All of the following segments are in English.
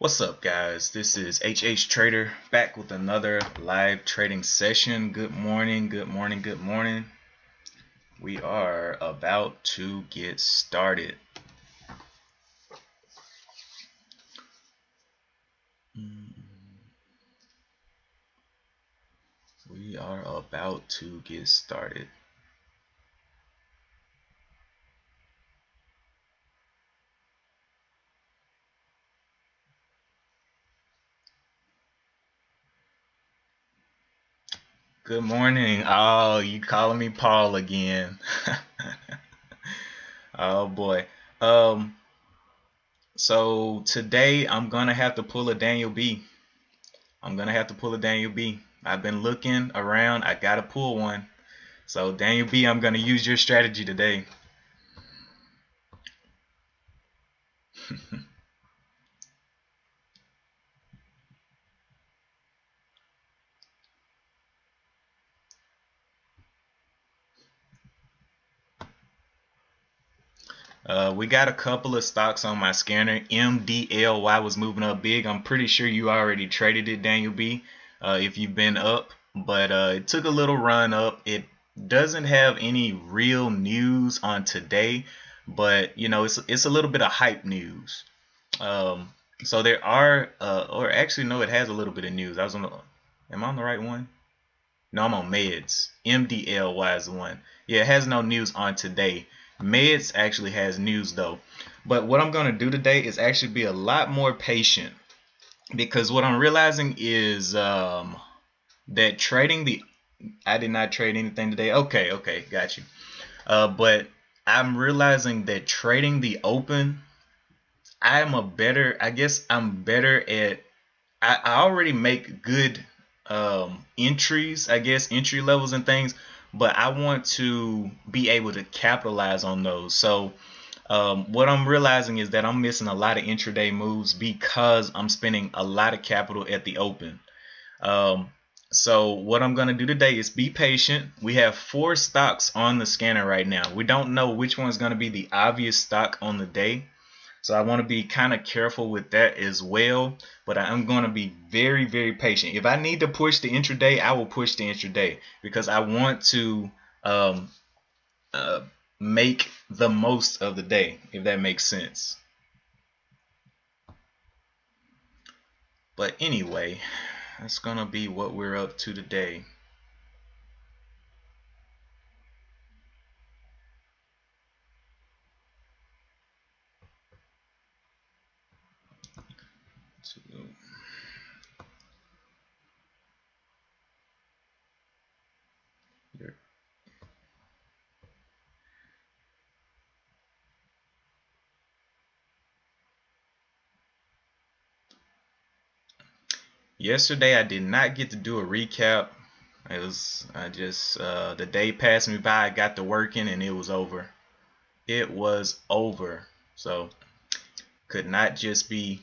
What's up, guys? This is HH Trader back with another live trading session. Good morning, good morning, good morning. We are about to get started. We are about to get started. Good morning. Oh, you calling me Paul again? Oh boy. So today I'm gonna have to pull a Daniel B. I've been looking around. I gotta pull one. So Daniel B, I'm gonna use your strategy today. We got a couple of stocks on my scanner. MDLY was moving up big. I'm pretty sure you already traded it, Daniel B, if you've been up. But it took a little run up. It doesn't have any real news on today, but you know it's a little bit of hype news. So there are, or actually no, it has a little bit of news. Am I on the right one? No, I'm on meds. MDLY is the one. Yeah, it has no news on today. Meds actually has news though. But what I'm going to do today is actually be a lot more patient, because what I'm realizing is that I did not trade anything today. Okay, got you. But I'm realizing that trading the open, I guess I'm better at, I already make good entries, I guess, entry levels and things, but I want to be able to capitalize on those. So what I'm realizing is that I'm missing a lot of intraday moves because I'm spending a lot of capital at the open. So what I'm going to do today is be patient. We have 4 stocks on the scanner right now. We don't know which one's going to be the obvious stock on the day. So I want to be kind of careful with that as well. But I'm going to be very, very patient. If I need to push the intraday, I will push the intraday, because I want to make the most of the day, if that makes sense. But anyway, that's going to be what we're up to today. Yesterday I did not get to do a recap. It was the day passed me by. I got to working and it was over. It was over. So could not just be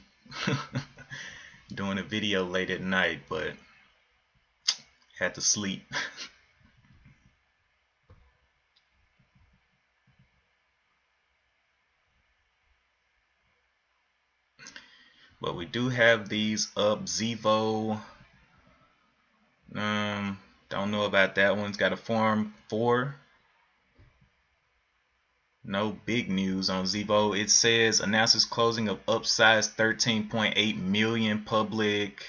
doing a video late at night, but had to sleep. But we do have these up. Zevo, don't know about that one. It's got a form 4. No big news on Zevo. It says announces closing of upsized 13.8 million public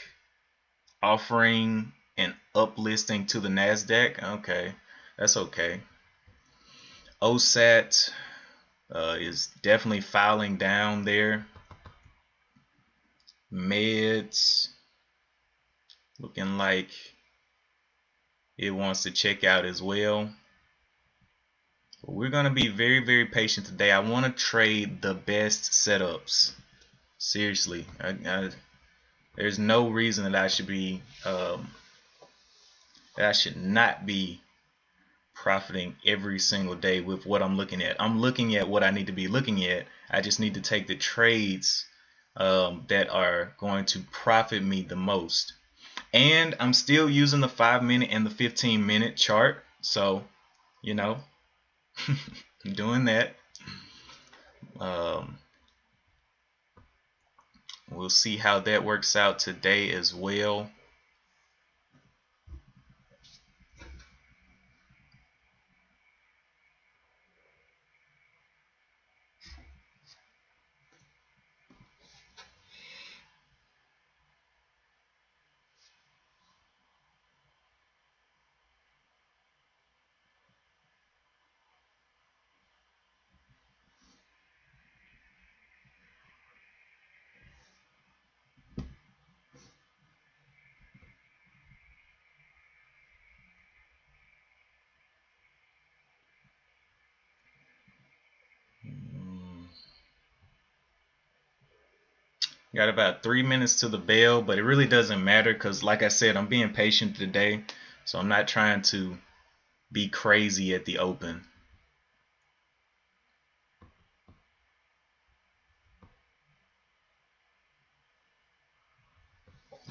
offering and uplisting to the NASDAQ. Okay, that's okay. OSAT is definitely filing down there. Meds looking like it wants to check out as well. But we're going to be very, very patient today. I want to trade the best setups. Seriously, there's no reason that I should be that I should not be profiting every single day with what I'm looking at. I'm looking at what I need to be looking at. I just need to take the trades that are going to profit me the most. And I'm still using the 5-minute and the 15-minute chart. So, you know, doing that. We'll see how that works out today as well. Got about 3 minutes to the bell, but it really doesn't matter because, like I said, I'm being patient today, so I'm not trying to be crazy at the open.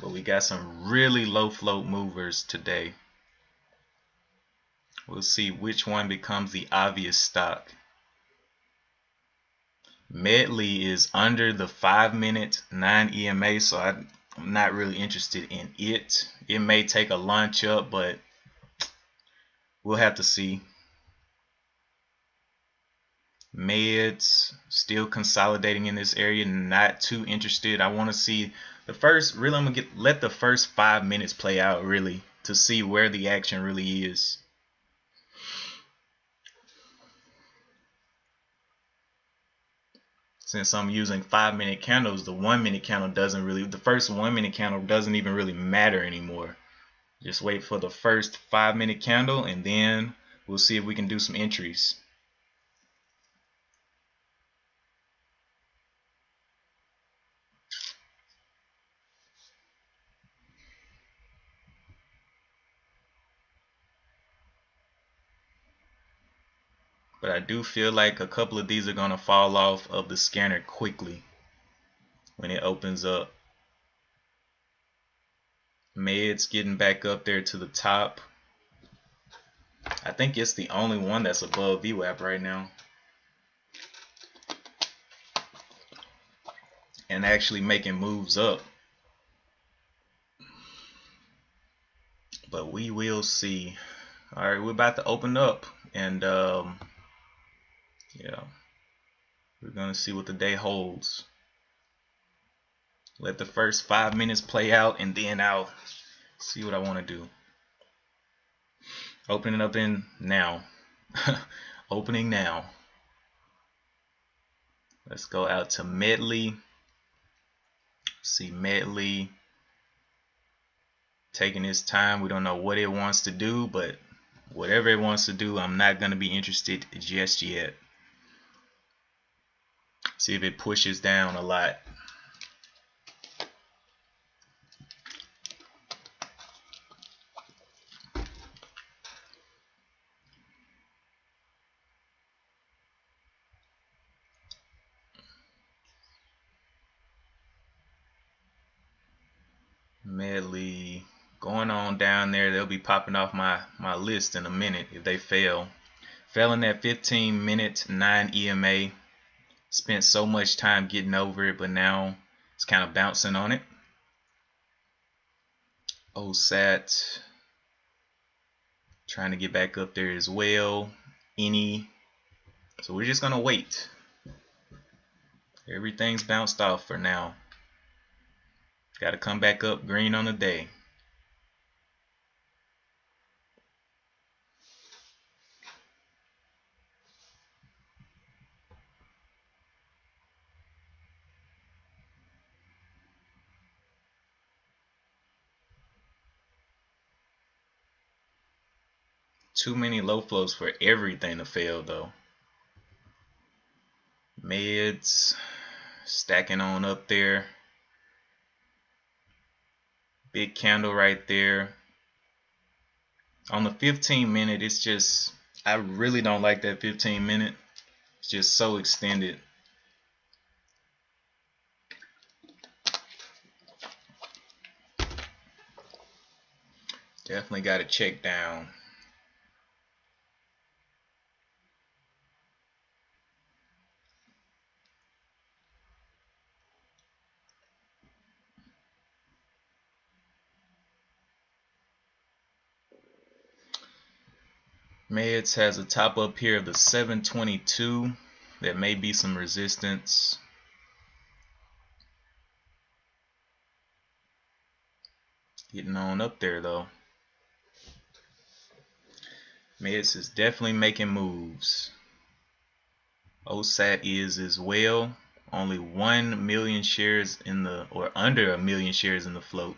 But we got some really low float movers today. We'll see which one becomes the obvious stock. Medley is under the 5-minute 9 EMA, so I'm not really interested in it. It may take a launch up, but we'll have to see. Meds still consolidating in this area, not too interested. I want to see the first, really I'm gonna let the first 5 minutes play out really to see where the action really is. Since I'm using 5-minute candles, the 1-minute candle doesn't really, the first 1-minute candle doesn't even really matter anymore. Just wait for the first 5-minute candle and then we'll see if we can do some entries. But I do feel like a couple of these are going to fall off of the scanner quickly when it opens up. Meds getting back up there to the top. I think it's the only one that's above VWAP right now. And actually making moves up. But we will see. Alright, we're about to open up. And yeah, we're going to see what the day holds. Let the first 5 minutes play out and then I'll see what I want to do. Opening up in now. Opening now. Let's go out to Medley. See Medley taking its time. We don't know what it wants to do, but whatever it wants to do, I'm not going to be interested just yet. See if it pushes down a lot. Medley going on down there. They'll be popping off my list in a minute if they fail. Fell in that 15-minute 9 EMA. Spent so much time getting over it, but now it's kind of bouncing on it. OSAT trying to get back up there as well. Any. So we're just gonna wait. Everything's bounced off for now. Got to come back up green on the day. Too many low flows for everything to fail though. Meds stacking on up there. Big candle right there. On the 15-minute, it's just, I really don't like that 15-minute. It's just so extended. Definitely got to check down. Meds has a top up here of the 722. There may be some resistance. Getting on up there though. Meds is definitely making moves. OSAT is as well. Only 1 million shares in the, or under 1 million shares in the float.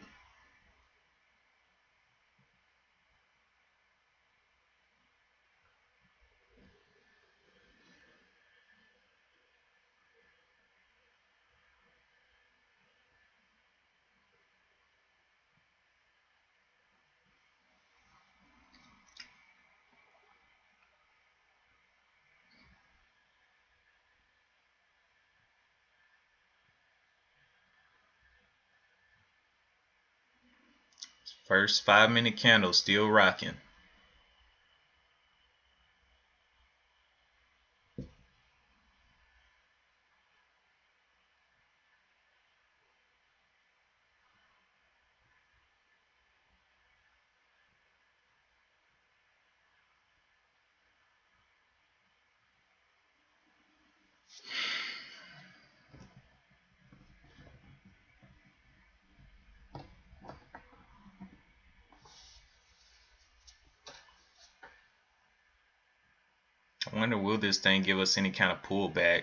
First 5-minute candle still rocking. I wonder, will this thing give us any kind of pullback?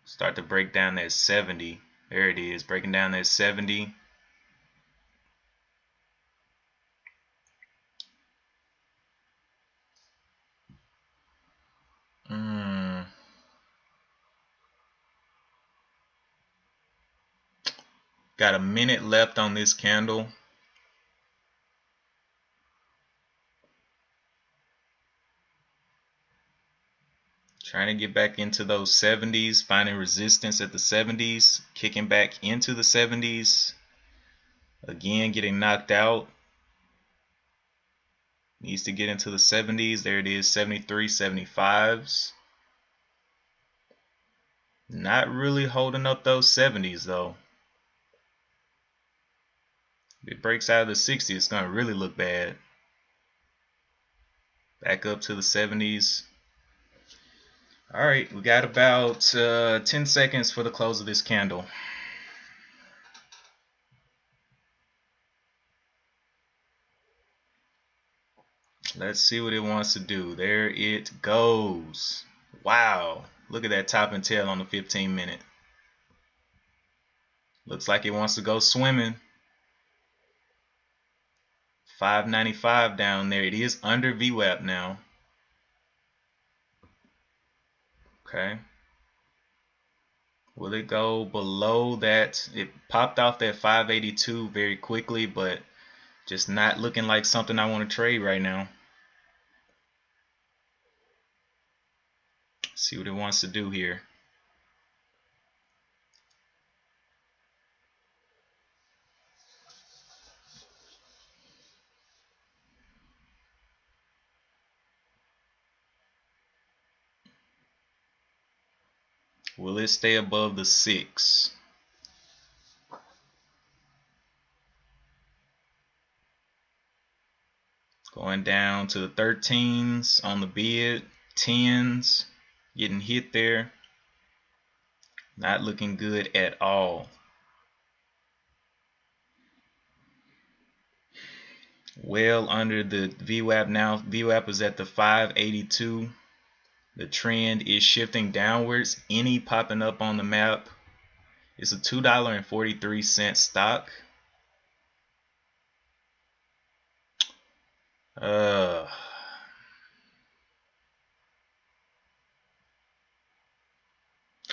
Start to break down that 70. There it is, breaking down that 70. Got a minute left on this candle. Trying to get back into those 70s, finding resistance at the 70s, kicking back into the 70s. Again, getting knocked out. Needs to get into the 70s. There it is, 73, 75s. Not really holding up those 70s though. If it breaks out of the 60s, it's going to really look bad. Back up to the 70s. Alright, we got about 10 seconds for the close of this candle. Let's see what it wants to do. There it goes. Wow. Look at that top and tail on the 15-minute. Looks like it wants to go swimming. 595 down there. It is under VWAP now. Okay. Will it go below that? It popped off that 582 very quickly, but just not looking like something I want to trade right now. See what it wants to do here. Will it stay above the 6? Going down to the 13s on the bid, 10s getting hit there. Not looking good at all. Well under the VWAP now. VWAP is at the 582. The trend is shifting downwards. Any popping up on the map. It's a $2.43 stock.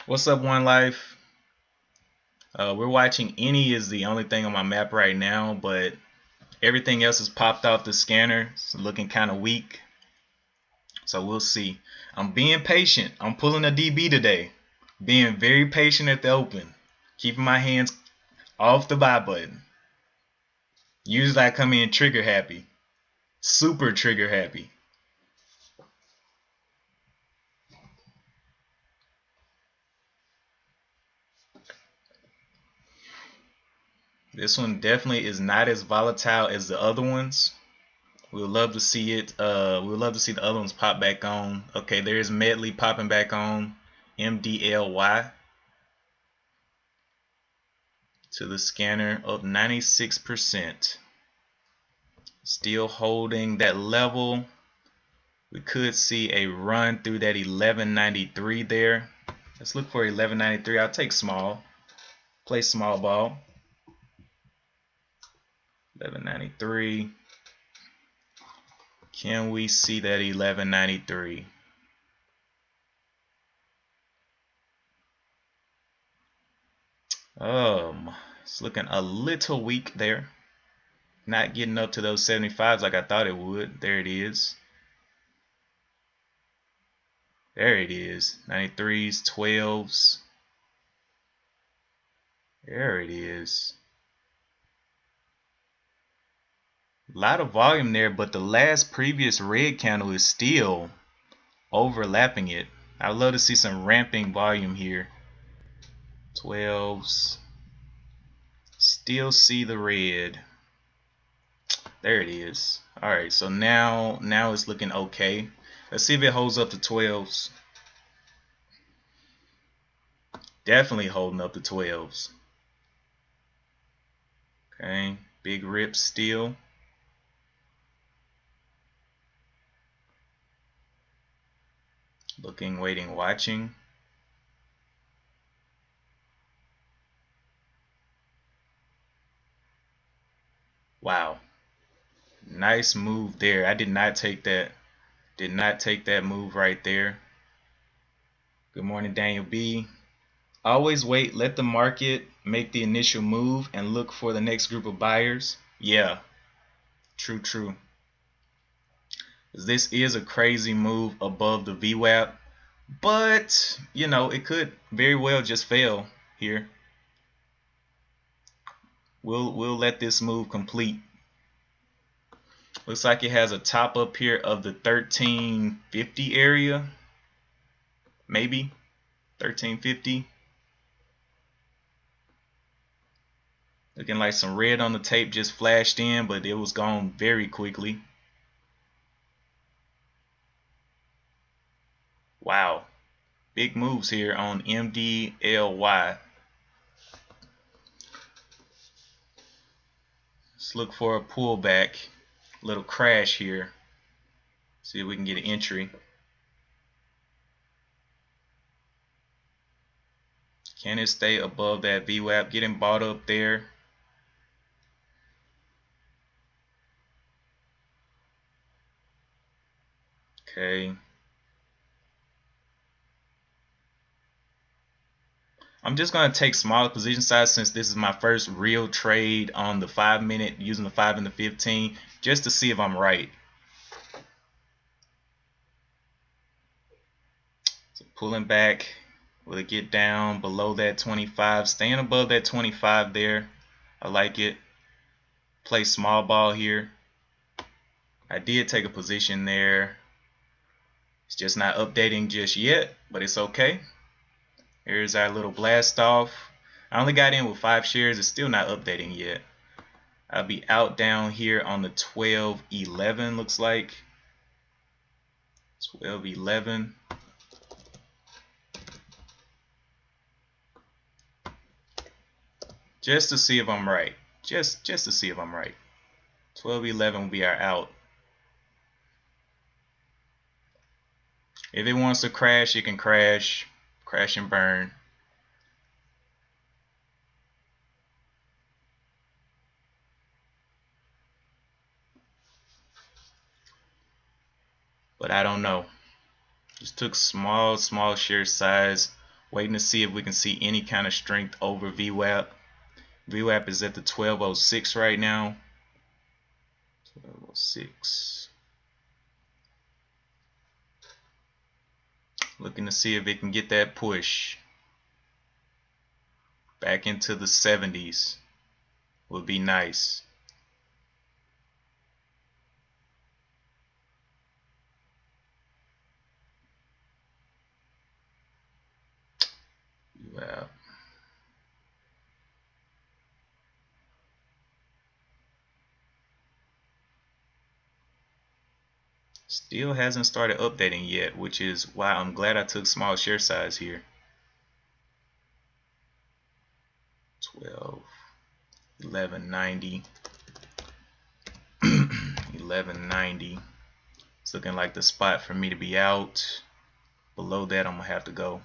What's up, One Life? We're watching any is the only thing on my map right now, but everything else has popped off the scanner. It's looking kind of weak. So we'll see. I'm being patient. I'm pulling a DB today. Being very patient at the open. Keeping my hands off the buy button. Usually I come in trigger happy. Super trigger happy. This one definitely is not as volatile as the other ones. We would love to see it. We would love to see the other ones pop back on. Okay, there's Medley popping back on. MDLY to the scanner, up 96%. Still holding that level. We could see a run through that 1193 there. Let's look for 1193. I'll take small. Play small ball. 1193. Can we see that 1193? It's looking a little weak there. Not getting up to those 75s like I thought it would. There it is. There it is. 93s, 12s. There it is. A lot of volume there, but the last previous red candle is still overlapping it. I'd love to see some ramping volume here. 12s. Still see the red. There it is. Alright, so now it's looking okay. Let's see if it holds up to 12s. Definitely holding up to 12s. Okay, big rip still. Looking, waiting, watching. Wow. Nice move there. I did not take that. Did not take that move right there. Good morning, Daniel B. Always wait, let the market make the initial move and look for the next group of buyers. Yeah. True. This is a crazy move above the VWAP, but you know, it could very well just fail here. We'll let this move complete. Looks like it has a top up here of the 1350 area. Maybe 1350. Looking like some red on the tape just flashed in, but it was gone very quickly. Wow. Big moves here on MDLY. Let's look for a pullback. Little crash here. See if we can get an entry. Can it stay above that VWAP? Getting bought up there. Okay. I'm just going to take smaller position size since this is my first real trade on the 5-minute using the 5 and the 15 just to see if I'm right. So pulling back, will it get down below that 25? Staying above that 25 there. I like it. Play small ball here. I did take a position there. It's just not updating just yet, but it's okay. Here's our little blast off. I only got in with 5 shares. It's still not updating yet. I'll be out down here on the 12.11 looks like. 12.11. Just to see if I'm right. Just to see if I'm right. 12.11 will be our out. If it wants to crash, it can crash. Crash and burn. But I don't know. Just took small share size. Waiting to see if we can see any kind of strength over VWAP. VWAP is at the 1206 right now. 1206. Looking to see if it can get that push back into the 70s. Would be nice. Wow. Still hasn't started updating yet, which is why I'm glad I took small share size here. 12, 1190, 1190. It's looking like the spot for me to be out. Below that, I'm gonna have to go.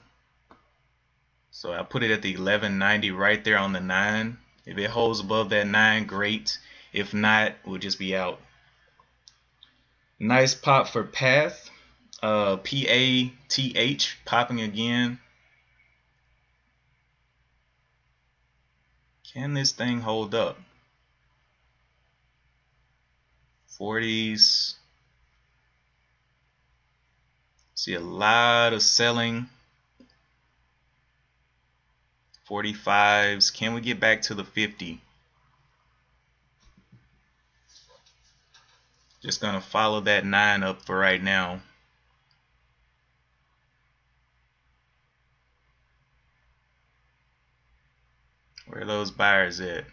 So I put it at the 1190 right there on the 9. If it holds above that 9, great. If not, we'll just be out. Nice pop for path. PATH popping again. Can this thing hold up? 40s. See a lot of selling. 45s. Can we get back to the 50? Just gonna follow that 9 up for right now. Where are those buyers at?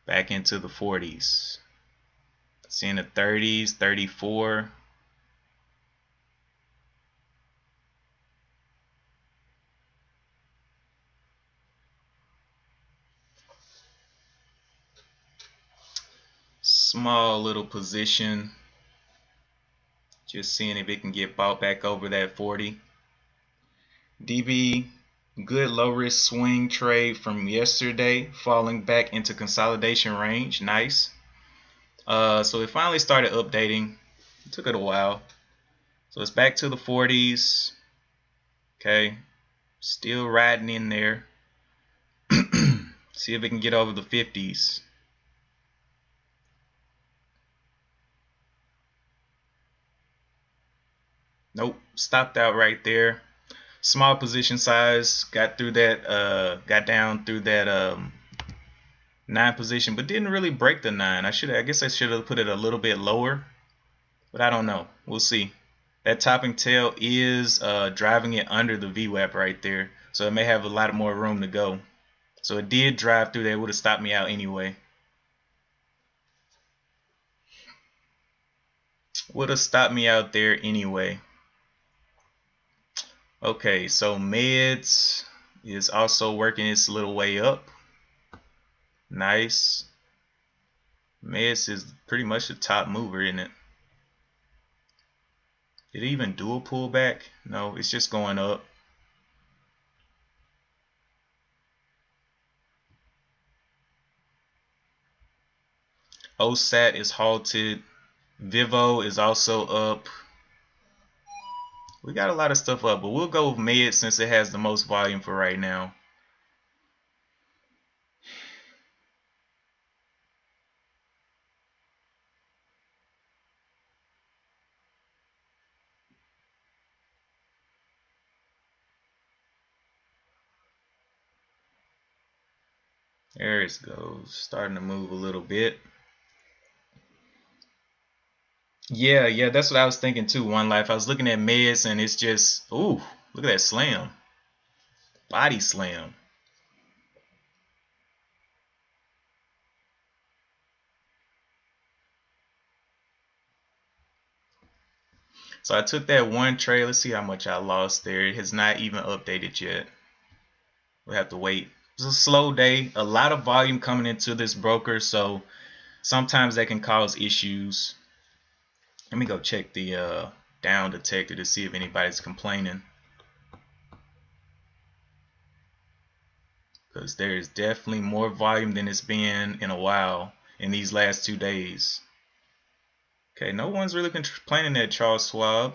Back into the 40s. Seeing the 30s, 34. Small little position. Just seeing if it can get bought back over that 40. DB, good low risk swing trade from yesterday, falling back into consolidation range. Nice. So it finally started updating. It took it a while. So it's back to the 40s. Okay. Still riding in there. See if it can get over the 50s. Nope. Stopped out right there. Small position size. Got through that. Got down through that 9 position, but didn't really break the 9. I guess I should have put it a little bit lower, but I don't know. We'll see. That topping tail is driving it under the VWAP right there, so it may have a lot more room to go. So it did drive through there. It would have stopped me out anyway. Would have stopped me out there anyway. Okay, so meds is also working its little way up. Nice. Meds is pretty much the top mover, isn't it? Did it even do a pullback? No, it's just going up. OSAT is halted. Vivo is also up. We got a lot of stuff up, but we'll go with Med since it has the most volume for right now. There it goes, starting to move a little bit. Yeah, that's what I was thinking too. One Life. I was looking at meds and it's just, ooh, look at that slam, body slam. So I took that one trade. Let's see how much I lost there. It has not even updated yet. We'll have to wait. It's a slow day. A lot of volume coming into this broker, so sometimes that can cause issues. Let me go check the down detector to see if anybody's complaining, because there is definitely more volume than it's been in a while in these last 2 days. Okay, no one's really complaining at Charles Schwab.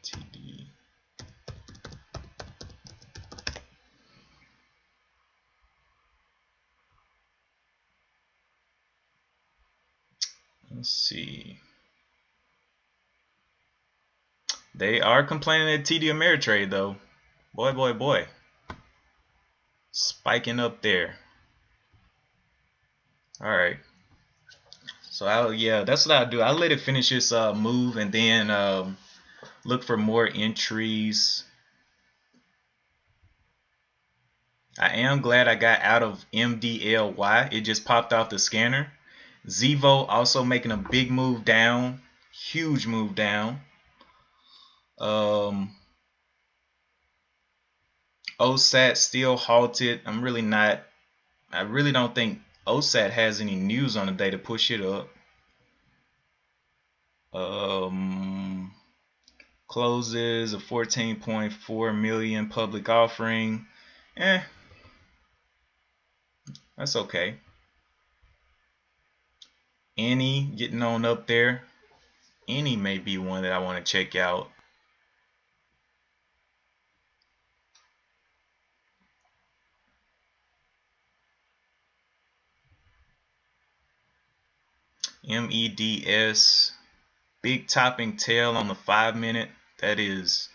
TD. Let's see. They are complaining at TD Ameritrade though. Boy. Spiking up there. Alright. So yeah, that's what I'll do. I'll let it finish its move and then look for more entries. I am glad I got out of MDLY. It just popped off the scanner. Zevo also making a big move down. Huge move down. OSAT still halted. I really don't think OSAT has any news on the day to push it up. Closes a 14.4 million public offering. That's okay. Any getting on up there. Any may be one that I want to check out. MEDS, big topping tail on the 5-minute. That is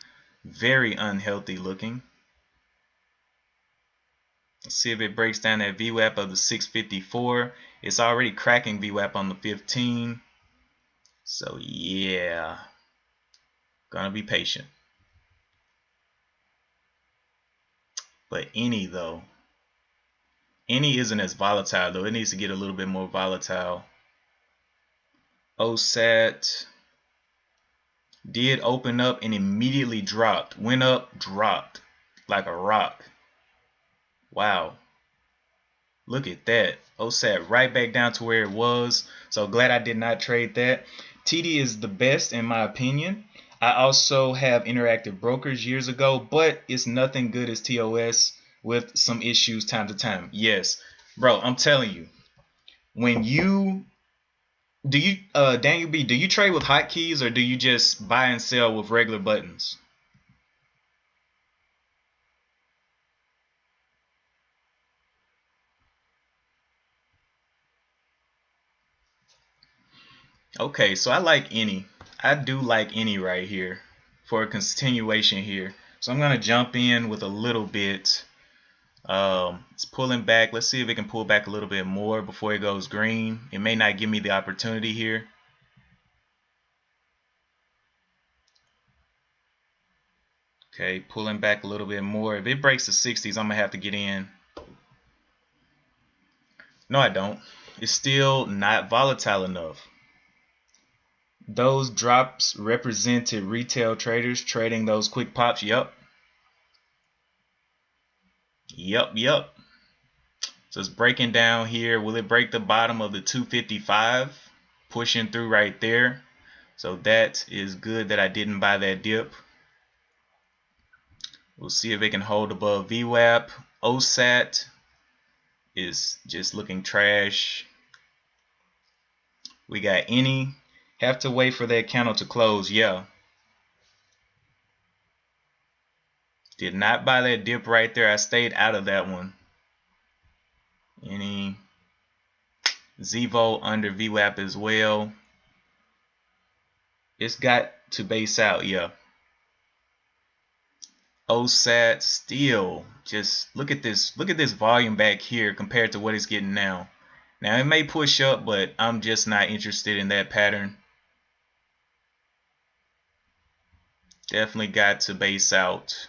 very unhealthy looking. Let's see if it breaks down that VWAP of the 654. It's already cracking VWAP on the 15. So yeah, gonna be patient. But any though, any isn't as volatile though. It needs to get a little bit more volatile. OSAT did open up and immediately dropped. Went up, dropped like a rock. Wow. Look at that. OSAT right back down to where it was. So glad I did not trade that. TD is the best in my opinion. I also have interactive brokers years ago, but it's nothing good as TOS with some issues time to time. Yes, bro, I'm telling you. When you Daniel B, do you trade with hotkeys or do you just buy and sell with regular buttons? Okay, so I like any. I do like any right here for a continuation here. So I'm gonna jump in with a little bit. It's pulling back. Let's see if it can pull back a little bit more before it goes green. It may not give me the opportunity here. Okay, pulling back a little bit more. If it breaks the 60s, I'm gonna have to get in. No, I don't. It's still not volatile enough. Those drops represented retail traders trading those quick pops. Yep. So it's breaking down here. Will it break the bottom of the 255? Pushing through right there. So that is good that I didn't buy that dip. We'll see if it can hold above VWAP. OSAT is just looking trash. We got any. Have to wait for that candle to close. Yeah. Did not buy that dip right there. I stayed out of that one. Any. Zevo under VWAP as well. It's got to base out. Yeah. OSAT still just look at this volume back here compared to what it's getting now. Now it may push up, but I'm just not interested in that pattern. Definitely got to base out.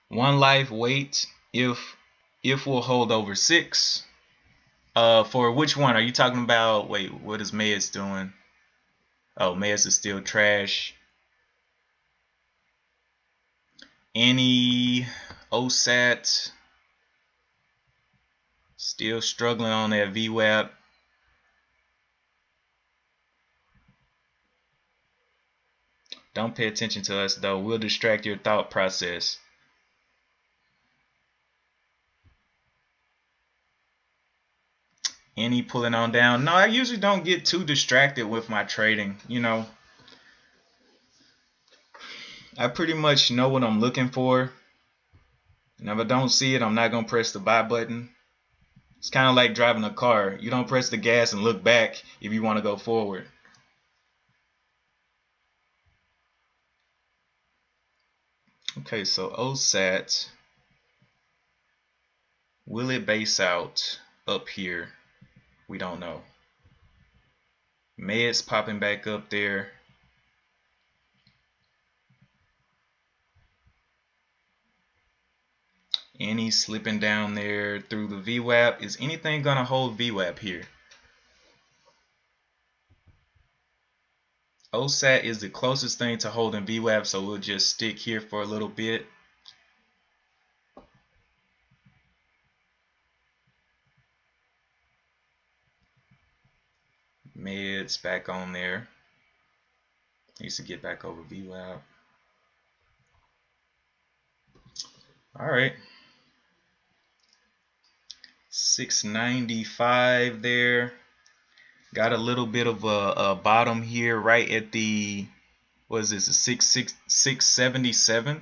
One life wait if we'll hold over 6. For which one are you talking about? Wait, what is Mayes doing? Oh, Mayes is still trash. Any OSAT still struggling on that VWAP. Don't pay attention to us though. We'll distract your thought process. Any pulling on down. No, I usually don't get too distracted with my trading. You know, I pretty much know what I'm looking for. And if I don't see it, I'm not gonna press the buy button. It's kind of like driving a car. You don't press the gas and look back if you want to go forward. Okay, so OSAT. Will it base out? up here? We don't know. Meds popping back up there. Any slipping down there through the VWAP. Is anything gonna hold VWAP here? OSAT is the closest thing to holding VWAP, so we'll just stick here for a little bit. Meds back on there. Needs to get back over VWAP. All right. 695 there. Got a little bit of a bottom here right at the, what is this, a 677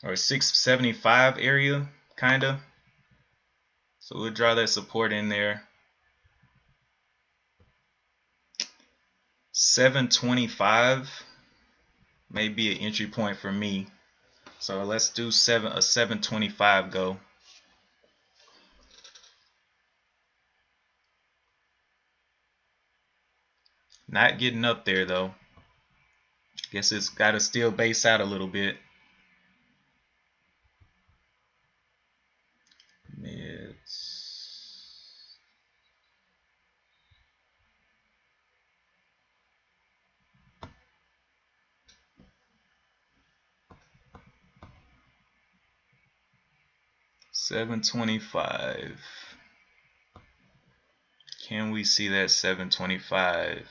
or 675 area, kind of. So we'll draw that support in there. 725 may be an entry point for me. So let's do a 725 go. Not getting up there though. Guess it's got to still base out a little bit. Mids. $725. Can we see that 725?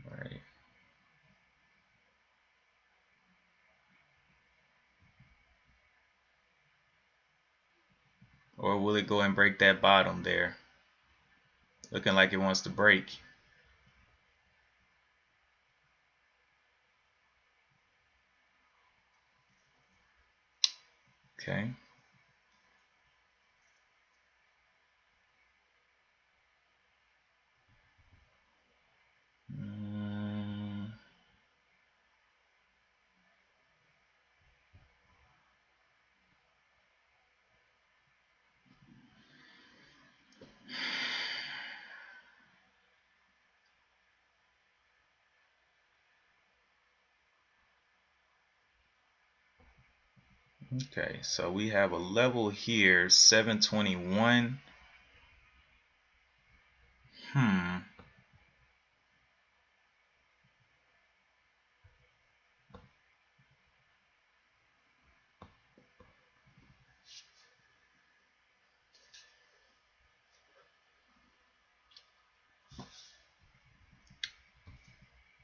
All right. Or will it go and break that bottom there? Looking like it wants to break. Okay. Okay, so we have a level here, 721.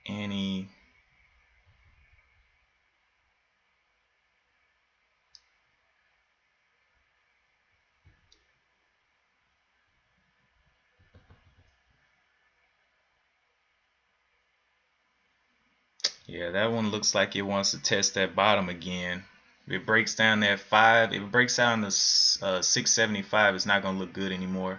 Any Yeah, that one looks like it wants to test that bottom again. If it breaks down that 5, if it breaks down the 675, it's not going to look good anymore.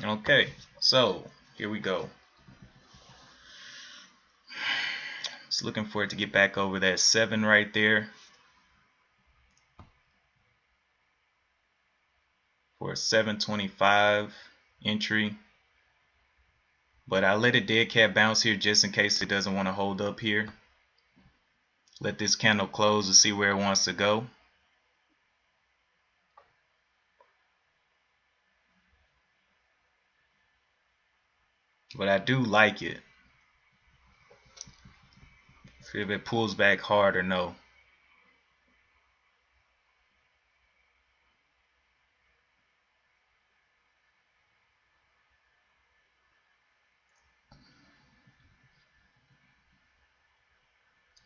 Okay, so here we go. Just looking for it to get back over that 7 right there for a 725 entry. But I let it dead cat bounce here just in case it doesn't want to hold up here. Let this candle close to see where it wants to go. But I do like it. See if it pulls back hard or no.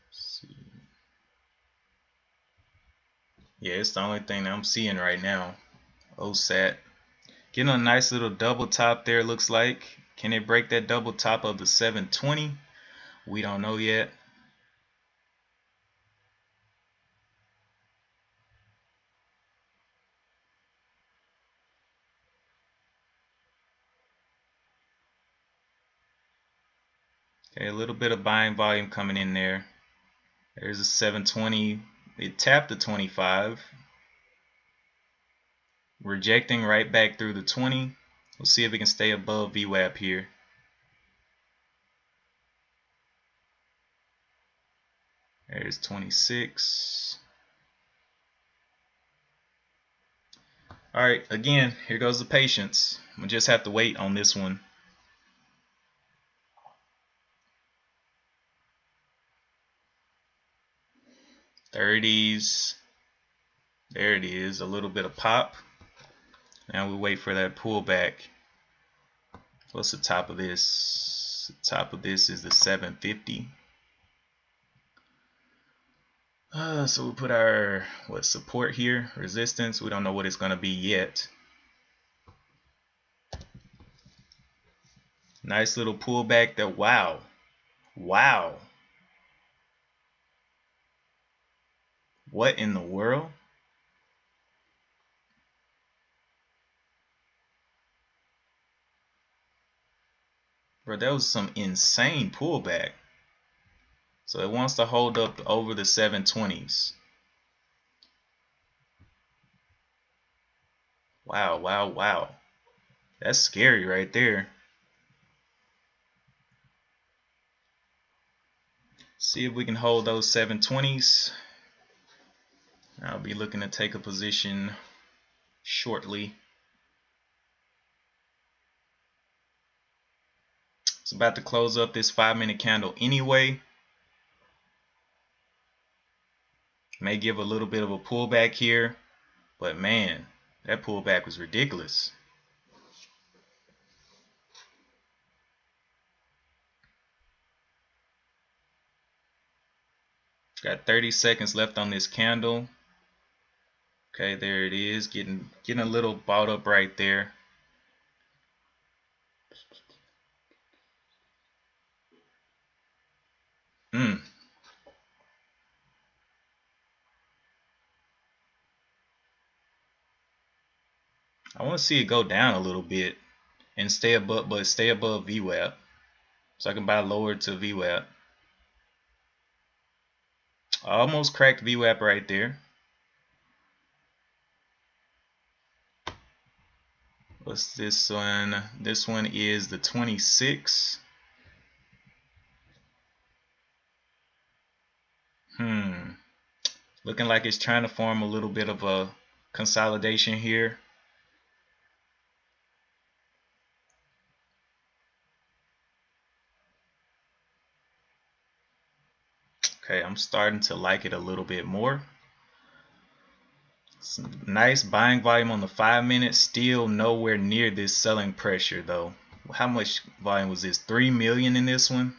Let's see. Yeah, it's the only thing I'm seeing right now. OSAT. Getting a nice little double top there, looks like. Can it break that double top of the 720? We don't know yet. Okay, a little bit of buying volume coming in there. There's a 720. It tapped the 25. Rejecting right back through the 20. We'll see if we can stay above VWAP here. There's 26. Alright, again, here goes the patience. We just have to wait on this one. '30s. There it is, a little bit of pop. Now we wait for that pullback. What's the top of this? The top of this is the 750. So we put our support here, resistance. We don't know what it's going to be yet. Nice little pullback there. Wow. Wow. What in the world? Bro, that was some insane pullback. So it wants to hold up over the 720s. Wow, wow, wow. That's scary right there. See if we can hold those 720s. I'll be looking to take a position shortly. It's about to close up this 5-minute candle anyway. May give a little bit of a pullback here, but man, that pullback was ridiculous. Got 30 seconds left on this candle. Okay, there it is, getting a little bought up right there. I want to see it go down a little bit and stay above, but stay above VWAP, so I can buy lower to VWAP. I almost cracked VWAP right there. What's this one? This one is the 26. Looking like it's trying to form a little bit of a consolidation here. Okay, I'm starting to like it a little bit more. Some nice buying volume on the 5 minutes, still nowhere near this selling pressure though. How much volume was this? 3 million in this one?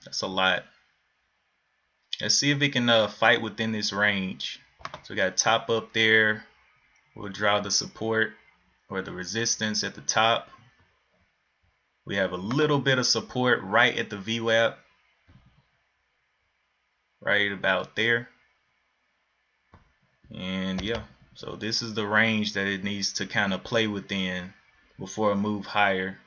That's a lot. Let's see if we can fight within this range. So we got a top up there. We'll draw the support or the resistance at the top. We have a little bit of support right at the VWAP. Right about there. And yeah, so this is the range that it needs to kind of play within before a move higher.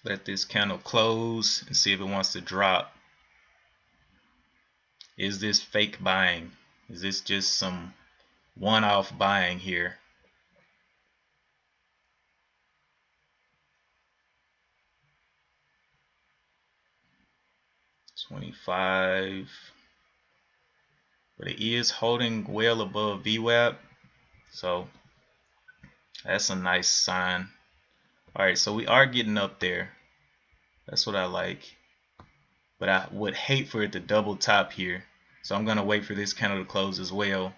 Let this candle close and see if it wants to drop. Is this fake buying? Is this just some one-off buying here? $25, but it is holding well above VWAP, so that's a nice sign. Alright, so we are getting up there. That's what I like. But I would hate for it to double top here. So I'm going to wait for this candle to close as well.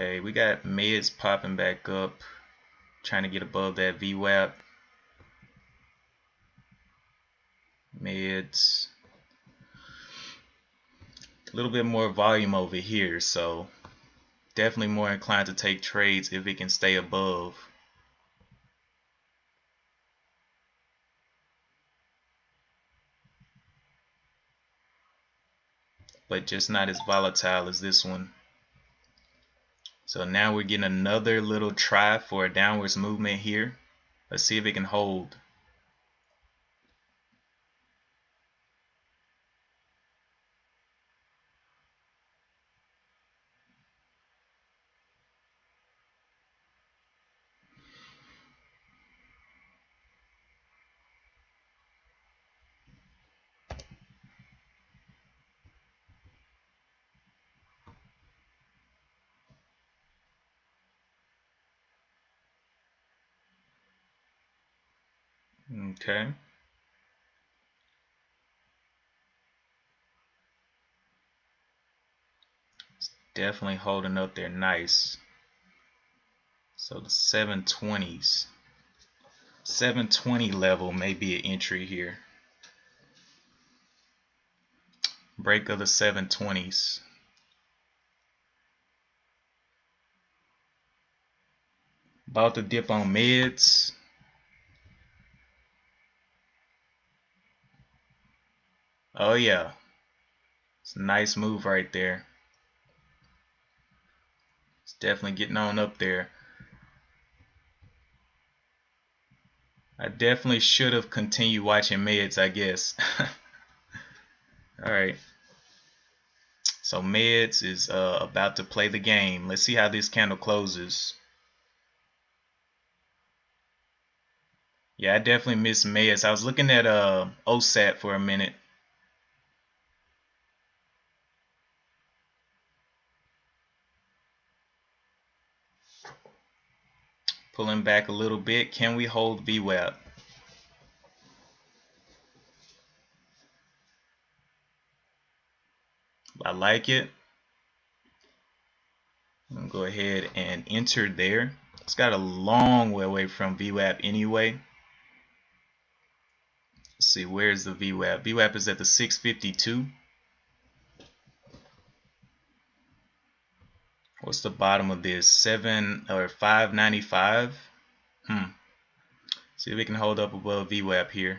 Okay, we got meds popping back up, trying to get above that VWAP. Meds, a little bit more volume over here, so definitely more inclined to take trades if it can stay above. But just not as volatile as this one. So now we're getting another little try for a downwards movement here. Let's see if it can hold. Okay. It's definitely holding up there nice. So the 720s. 720 level may be an entry here. Break of the 720s. About to dip on meds. Oh yeah. It's a nice move right there. It's definitely getting on up there. I definitely should have continued watching meds, I guess. Alright. So meds is about to play the game. Let's see how this candle closes. Yeah, I definitely missed meds. I was looking at OSAT for a minute. Pulling back a little bit. Can we hold VWAP? I like it. I'm gonna go ahead and enter there. It's got a long way away from VWAP anyway. Let's see, where's the VWAP? VWAP is at the 652. What's the bottom of this? 595. See if we can hold up above VWAP here.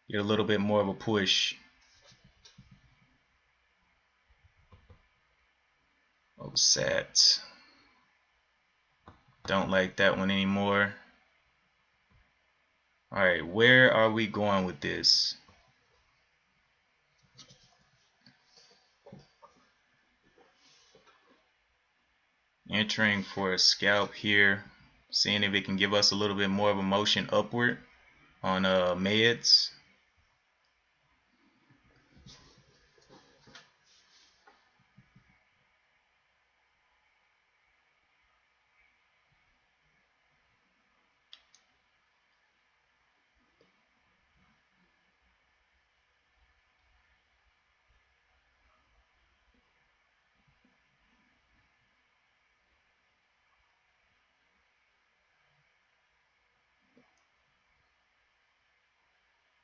Get a little bit more of a push. Oh, sat. Don't like that one anymore. Alright, where are we going with this? Entering for a scalp here. Seeing if it can give us a little bit more of a motion upward on meds.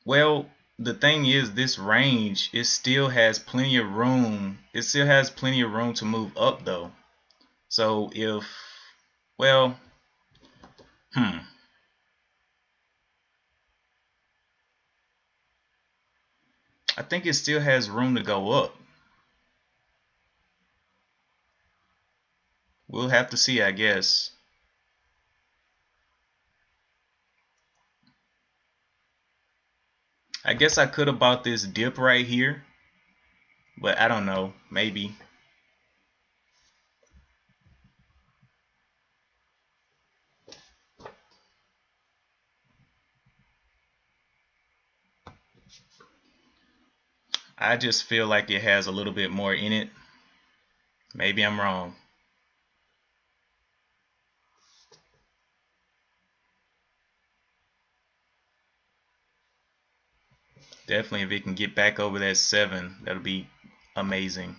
Well, the thing is, this range, it still has plenty of room. It still has plenty of room to move up though. So if, well, I think it still has room to go up. We'll have to see, I guess. I guess I could have bought this dip right here, but I don't know, maybe. I just feel like it has a little bit more in it. Maybe I'm wrong. Definitely if it can get back over that 7, that'll be amazing.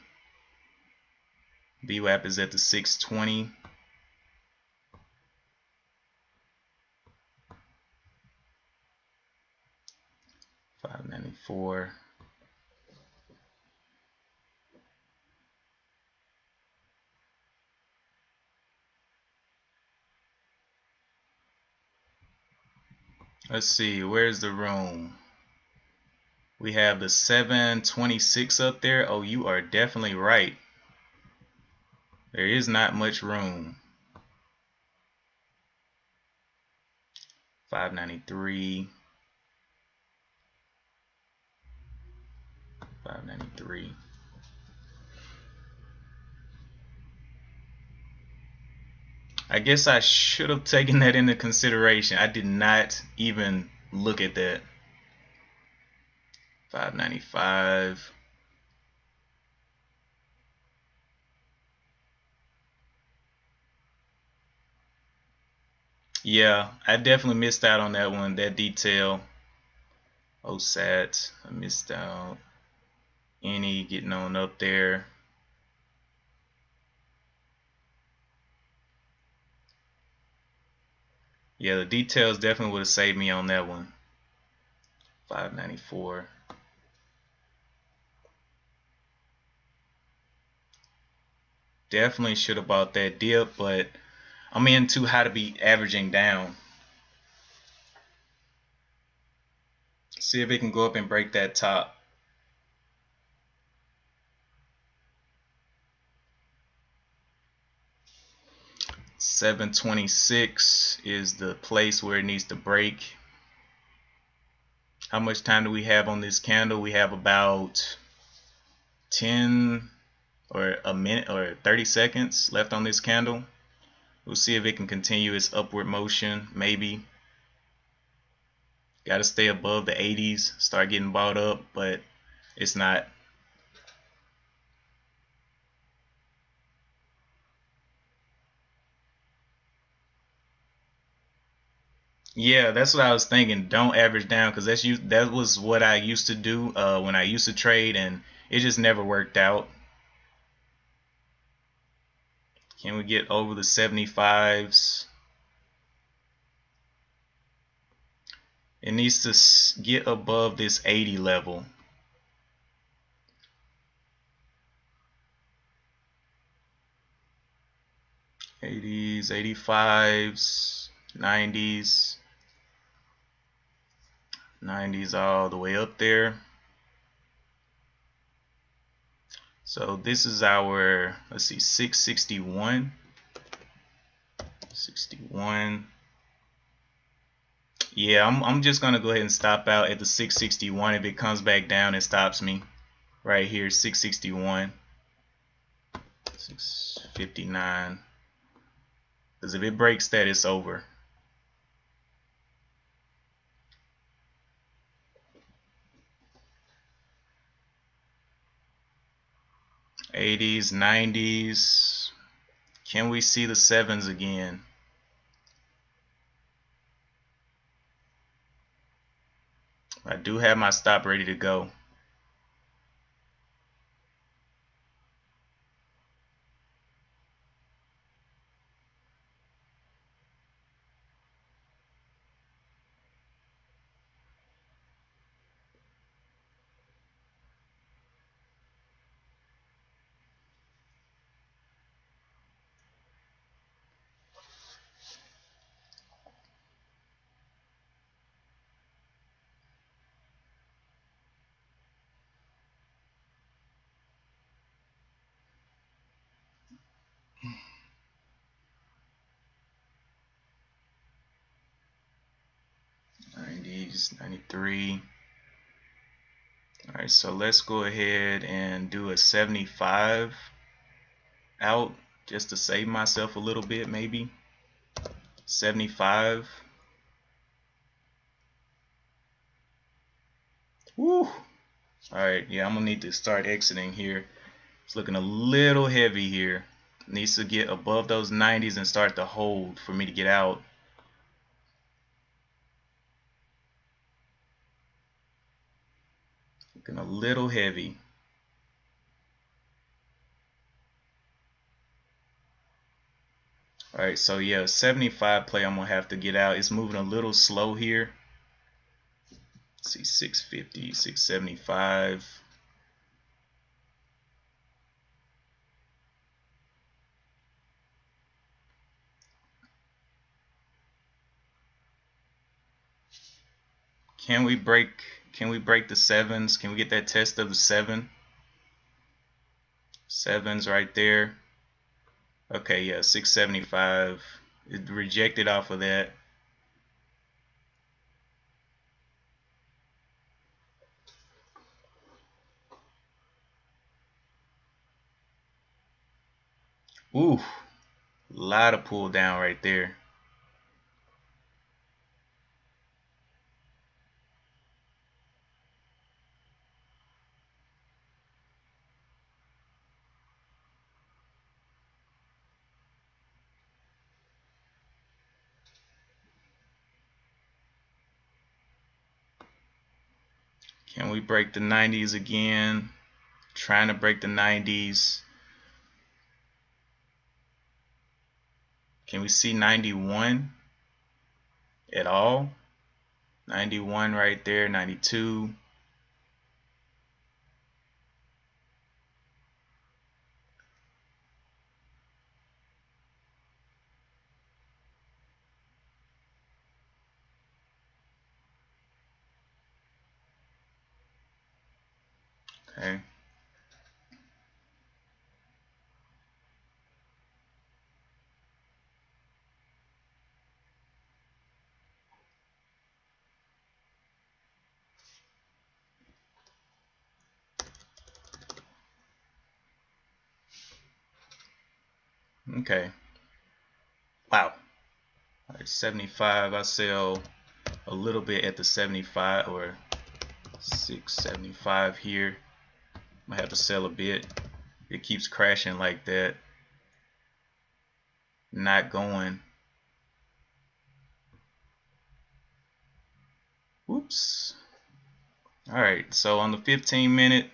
VWAP is at the 620. $5.94. Let's see, where's the room? We have the 726 up there. Oh, you are definitely right. There is not much room. 593. 593. I guess I should have taken that into consideration. I did not even look at that. 595. Yeah, I definitely missed out on that one, that detail. OSAT, I missed out. Any getting on up there. Yeah, the details definitely would have saved me on that one. 594. Definitely should have bought that dip, but I'm in too high to be averaging down. See if it can go up and break that top. $7.26 is the place where it needs to break. How much time do we have on this candle? We have about 10 or a minute or 30 seconds left on this candle. We'll see if it can continue its upward motion. Maybe. Got to stay above the 80s, start getting bought up, but it's not. Yeah, that's what I was thinking. Don't average down, because that was what I used to do when I used to trade, and it just never worked out. Can we get over the 75s? It needs to get above this 80 level. '80s, '85s, '90s, '90s all the way up there. So this is our, let's see, 661. 61. Yeah, I'm just gonna go ahead and stop out at the 661. If it comes back down, it stops me right here. 661. 659. Because if it breaks that, it's over. '80s, '90s. Can we see the sevens again? I do have my stop ready to go. '90s, '93. Alright, so let's go ahead and do a 75 out just to save myself a little bit, maybe. 75. Woo! Alright, yeah, I'm gonna need to start exiting here. It's looking a little heavy here. Needs to get above those 90s and start to hold for me to get out. Looking a little heavy. Alright, so yeah, 75 play I'm gonna have to get out. It's moving a little slow here. Let's see, 650, 675. Can we break the sevens? Can we get that test of the sevens right there? Okay, yeah, 675. It rejected off of that. Ooh, a lot of pull down right there. Can we break the 90s again? Trying to break the 90s. Can we see 91 at all? 91 right there, 92. Okay. Okay. Wow. All right, 75. I sell a little bit at the 75 or 675 here. I have to sell a bit. It keeps crashing like that. Not going. Whoops. Alright, so on the 15-minute,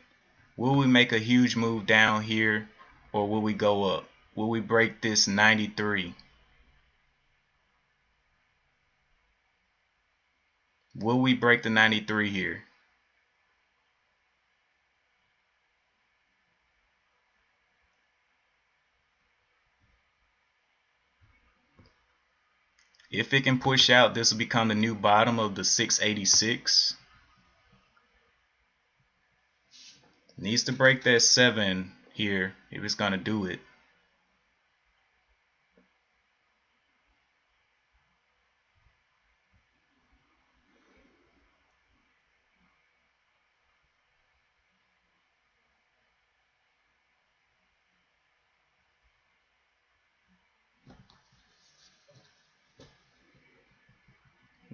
will we make a huge move down here or will we go up? Will we break this 93? Will we break the 93 here? If it can push out, this will become the new bottom of the 686. Needs to break that 7 here if it's going to do it.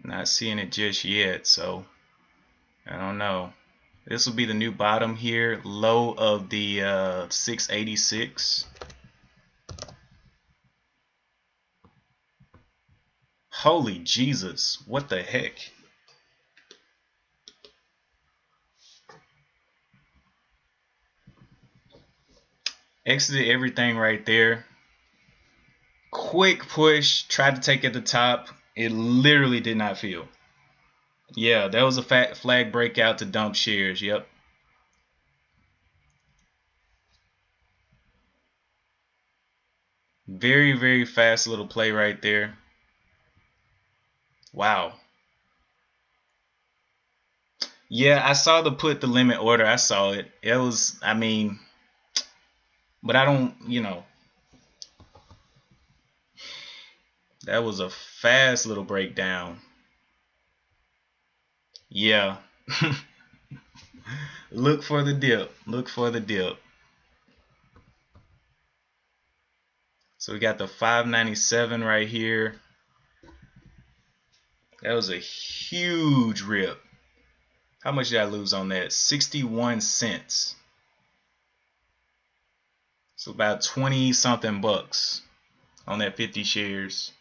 Not seeing it just yet, so I don't know. This will be the new bottom here, low of the 686. Holy Jesus, what the heck? Exited everything right there. Quick push, tried to take at the top. It literally did not feel. Yeah, that was a flag breakout to dump shares. Yep. Very, very fast little play right there. Wow. Yeah, I saw the limit order. I saw it. It was, I mean, but I don't, that was a fast little breakdown. Yeah. Look for the dip. Look for the dip. So we got the 597 right here. That was a huge rip. How much did I lose on that? 61 cents. So about 20 something bucks on that 50 shares.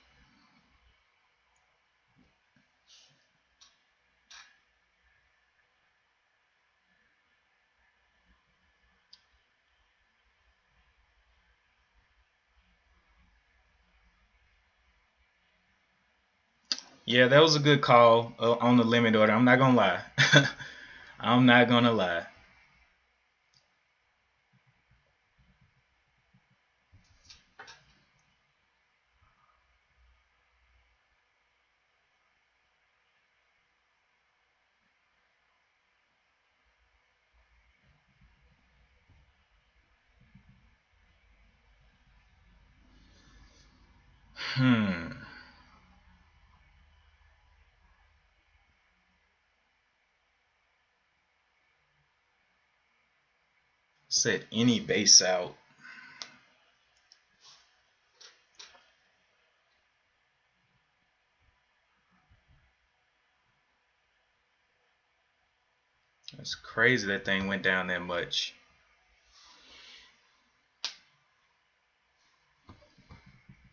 Yeah, that was a good call on the limit order. I'm not gonna lie. I'm not gonna lie. Hmm. Set any base out. That's crazy that thing went down that much.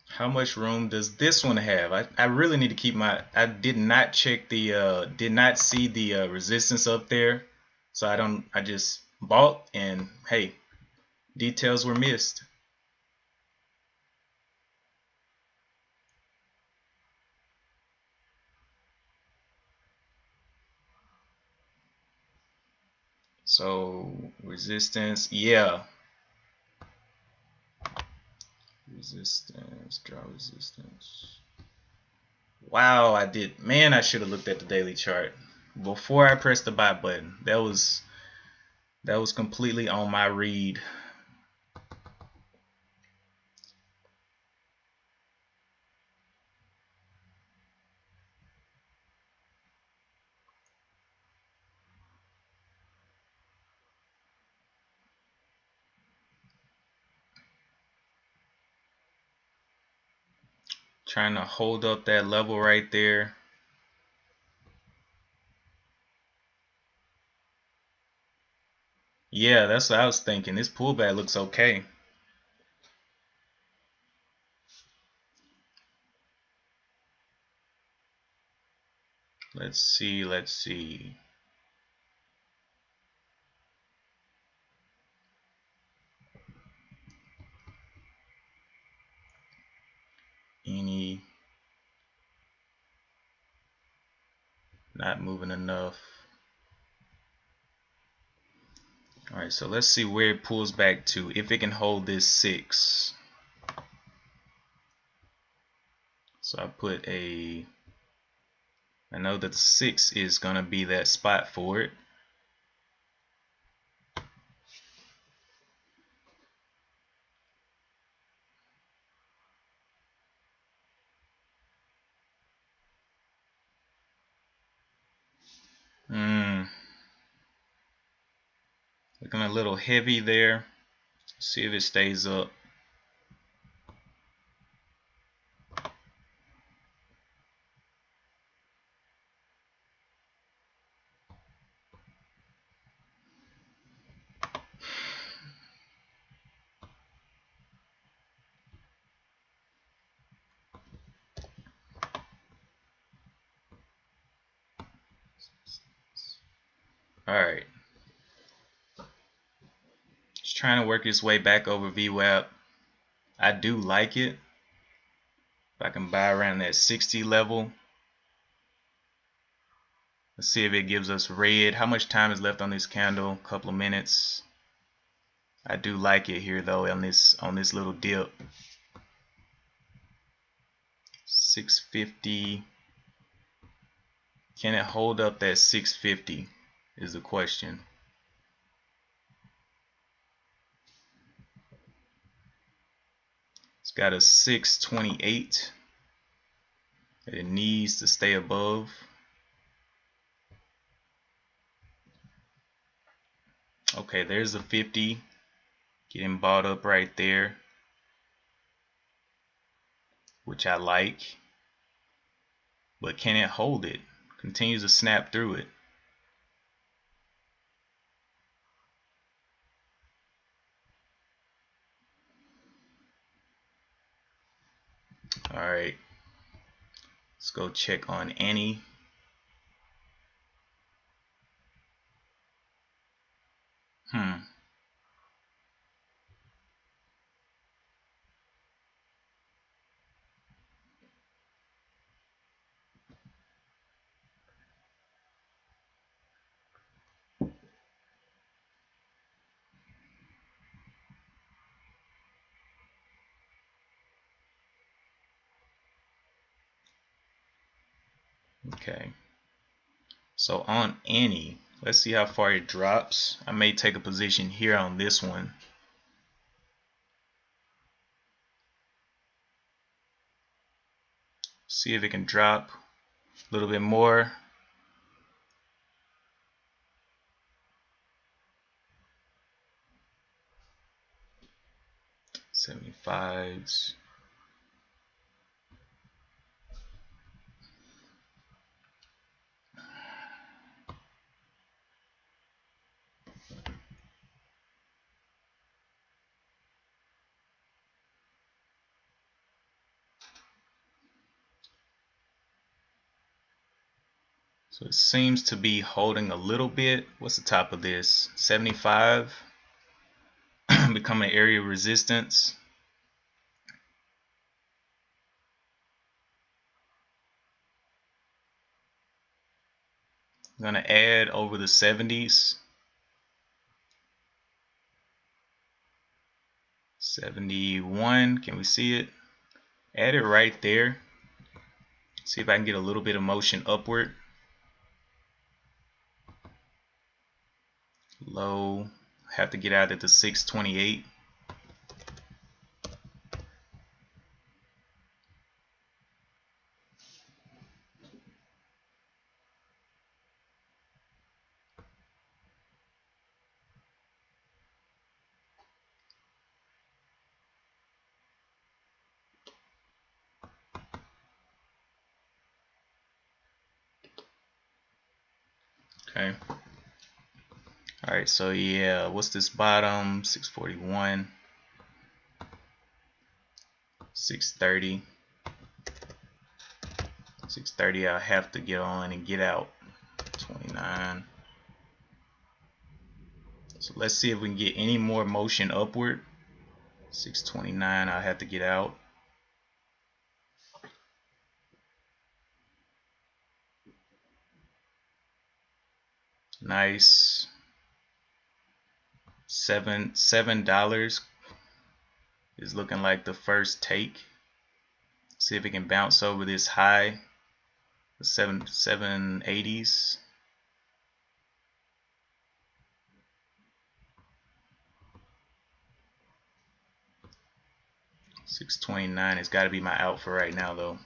How much room does this one have? I really need to keep my. I did not check the. Did not see the resistance up there, so I don't. I just bought and hey, details were missed. So resistance, yeah, resistance, draw resistance. Wow, I did. Man, I should have looked at the daily chart before I pressed the buy button. That was completely on my read. Trying to hold up that level right there. Yeah, that's what I was thinking. This pullback looks okay. Let's see, let's see. Any, not moving enough. All right, so let's see where it pulls back to. If it can hold this 6. So I put a, I know that the 6 is gonna be that spot for it. Looking a little heavy there. See if it stays up. All right. Just trying to work its way back over VWAP. I do like it. If I can buy around that 60 level. Let's see if it gives us red. How much time is left on this candle? A couple of minutes. I do like it here though on this little dip. 650. Can it hold up that 650 is the question. It's got a 628 that it needs to stay above. Okay, there's a 50 getting bought up right there, which I like. But can it hold it? Continues to snap through it. All right, let's go check on Annie. Okay, so on any, let's see how far it drops. I may take a position here on this one. See if it can drop a little bit more. $75s. So it seems to be holding a little bit. What's the top of this? 75. Become an area of resistance. I'm gonna add over the 70s. 71. Can we see it? Add it right there. See if I can get a little bit of motion upward. Low. Have to get out at the 628. Okay. Alright, so yeah, what's this bottom? 641. 630. 630, I'll have to get on and get out. 29. So let's see if we can get any more motion upward. 629, I'll have to get out. Nice. $7 is looking like the first take. See if it can bounce over this high, the 780s. $629 has got to be my out for right now, though.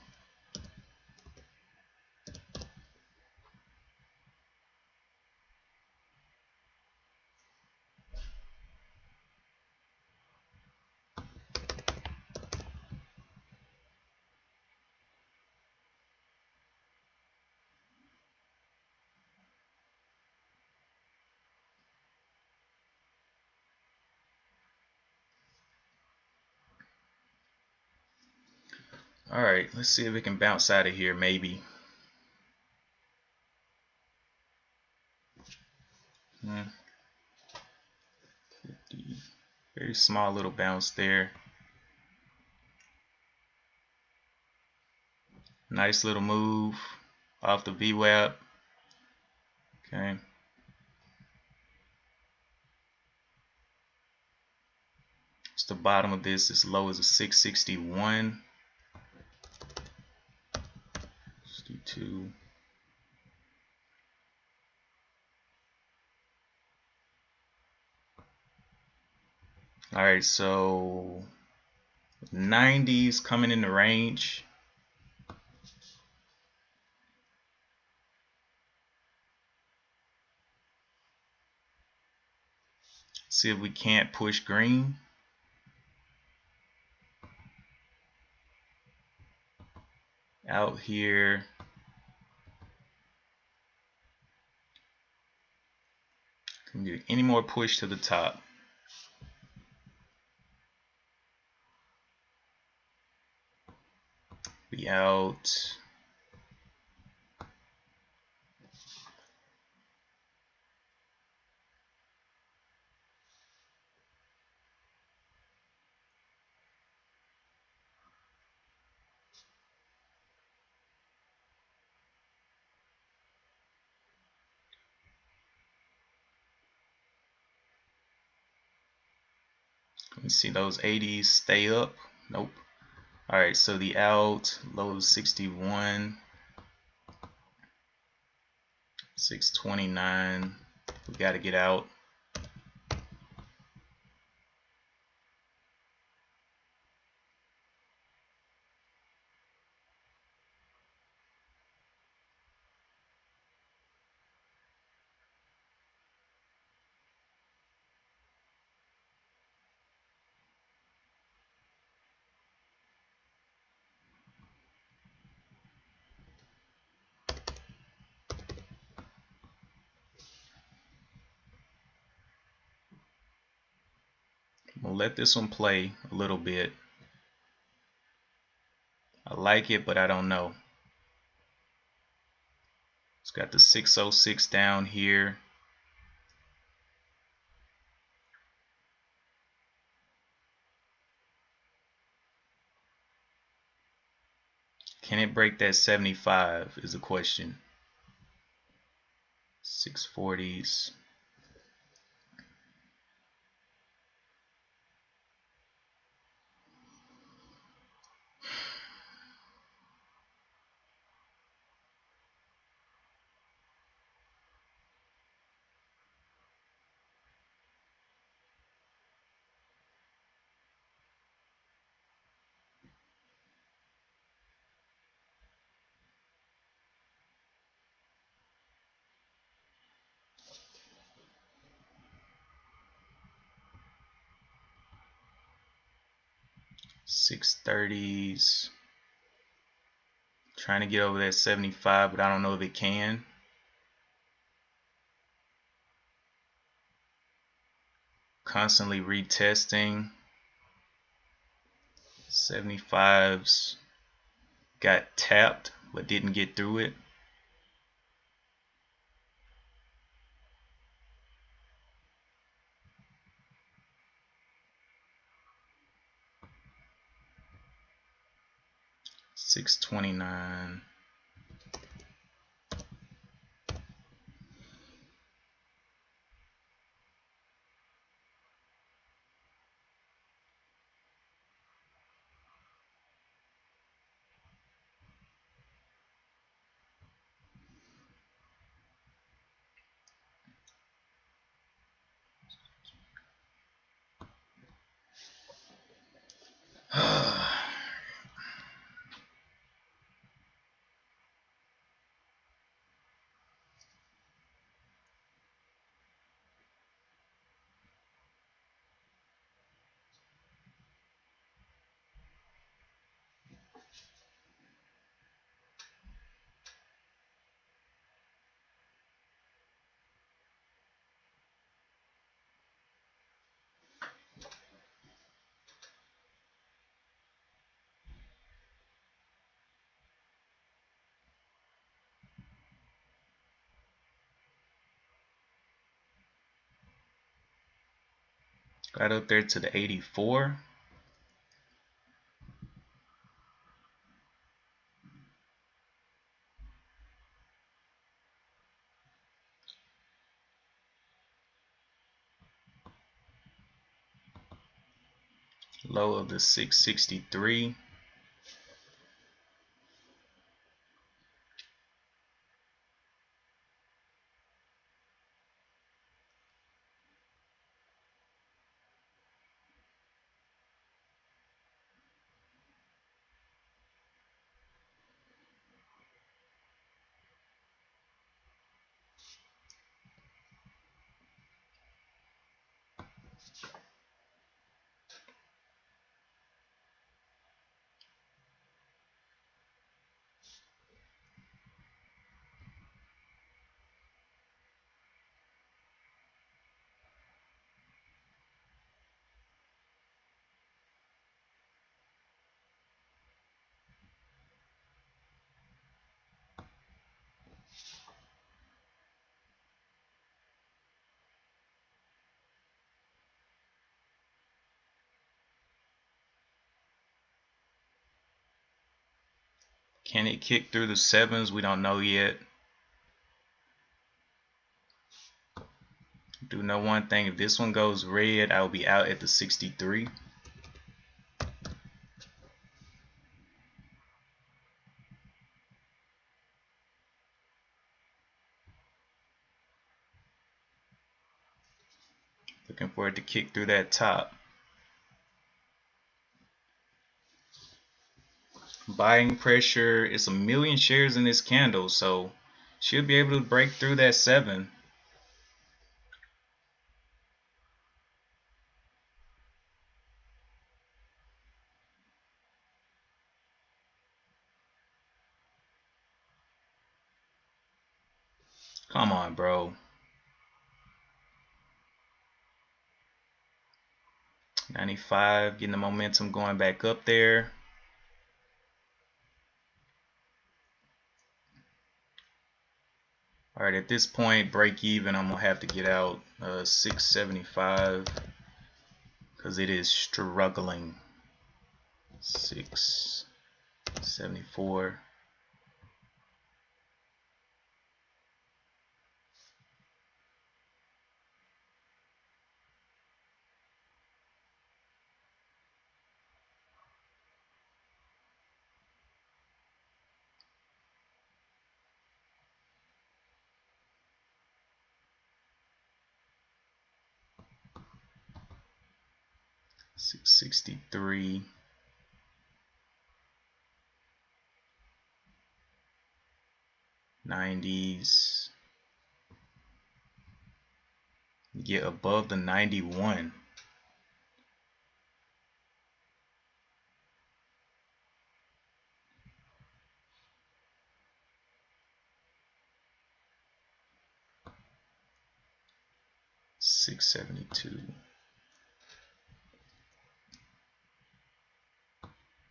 Alright, let's see if it can bounce out of here, maybe. Hmm. 50. Very small little bounce there. Nice little move off the VWAP. Okay. It's the bottom of this as low as a 661. 62. Alright, so 90s coming in the range. See if we can't push green. Out here. Can do any more push to the top. Be out. Let me see, those 80s stay up. Nope. Alright, so the out, low 61. 629. We got to get out. We'll let this one play a little bit. I like it, but I don't know. It's got the 606 down here. Can it break that 75 is the question. 640s. $630s. Trying to get over that 75, but I don't know if it can. Constantly retesting. 75s got tapped but didn't get through it. $629. Got up there to the 84. Low of the 663. Can it kick through the 7s? We don't know yet. Do know one thing, if this one goes red, I'll be out at the 63. Looking for it to kick through that top. Buying pressure. It's 1,000,000 shares in this candle, so should be able to break through that 7. Come on, bro. 95, getting the momentum going back up there. All right, at this point, break even. I'm gonna have to get out 675 because it is struggling. 674. $663. $90s. Get above the 91. $672.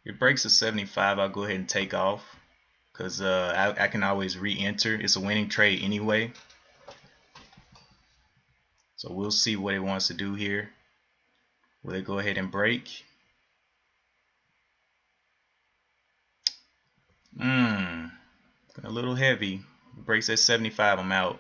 If it breaks a 75, I'll go ahead and take off because I can always re-enter. It's a winning trade anyway. So we'll see what it wants to do here. Will it go ahead and break? A little heavy. Breaks at 75, I'm out.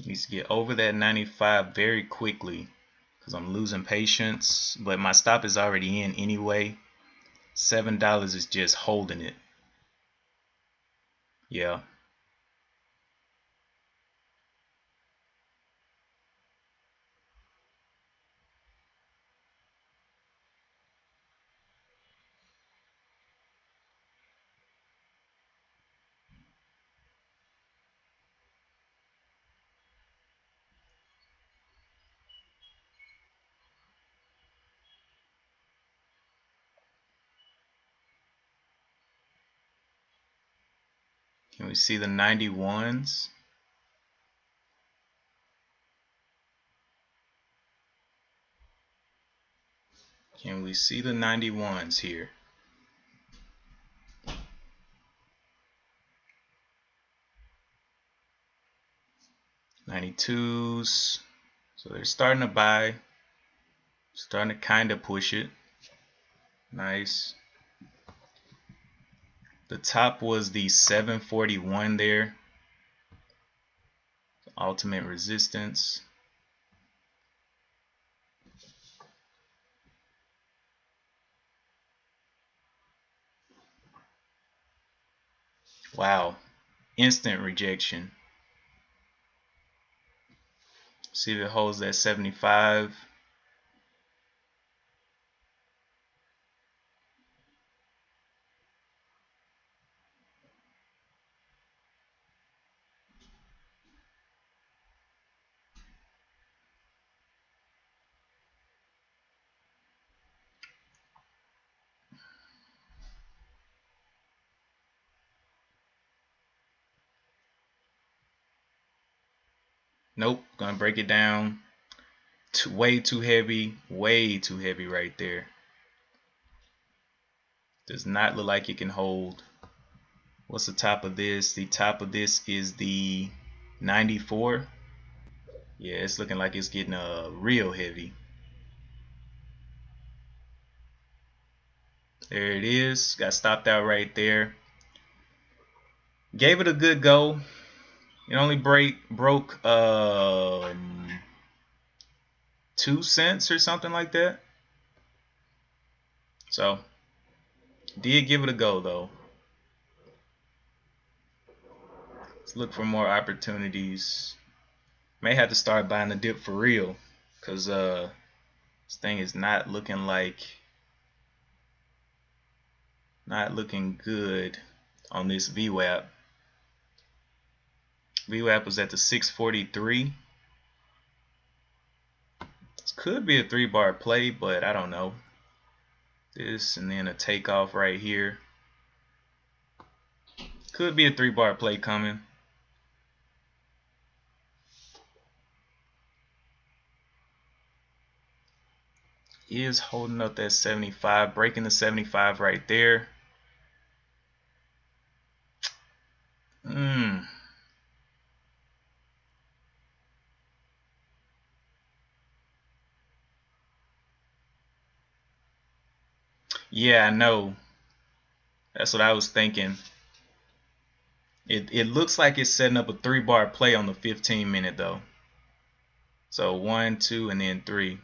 Needs to get over that 95 very quickly because I'm losing patience, but my stop is already in anyway. $7 is just holding it. Yeah. Can we see the 91s? Can we see the 91s here? $92s. So they're starting to buy. Starting to kind of push it. Nice. The top was the 741 there. Ultimate resistance. Wow. Instant rejection. See if it holds that 75. Nope, gonna break it down. Way too heavy right there. Does not look like it can hold. What's the top of this? The top of this is the 94. Yeah, it's looking like it's getting real heavy. There it is. Got stopped out right there. Gave it a good go. It only broke 2 cents or something like that. So did give it a go though. Let's look for more opportunities. May have to start buying the dip for real, cause this thing is not looking good on this VWAP. VWAP was at the 643. This could be a 3-bar play, but I don't know. This and then a takeoff right here. Could be a 3-bar play coming. Is holding up that 75, breaking the 75 right there. Yeah, I know. That's what I was thinking. It looks like it's setting up a 3-bar play on the 15-minute though. So 1, 2, and then 3.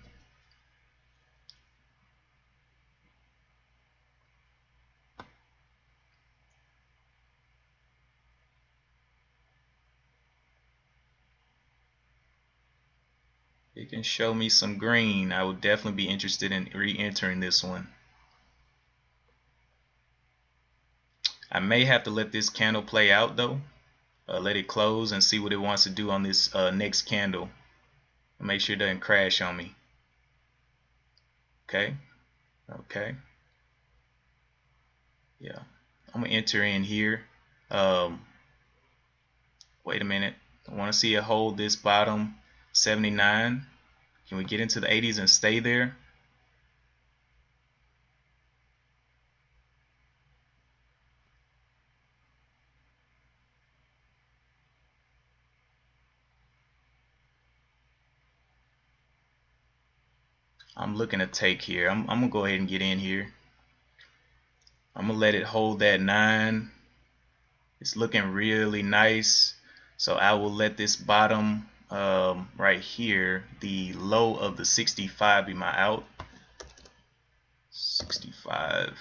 It can show me some green. I would definitely be interested in re-entering this one. I may have to let this candle play out though. Let it close and see what it wants to do on this next candle. Make sure it doesn't crash on me. Okay. Okay. Yeah. I'm gonna enter in here. Wait a minute. I want to see it hold this bottom 79. Can we get into the 80s and stay there? I'm looking to take here. I'm gonna go ahead and get in here. I'm gonna let it hold that 9. It's looking really nice. So I will let this bottom right here, the low of the 65, be my out. 65.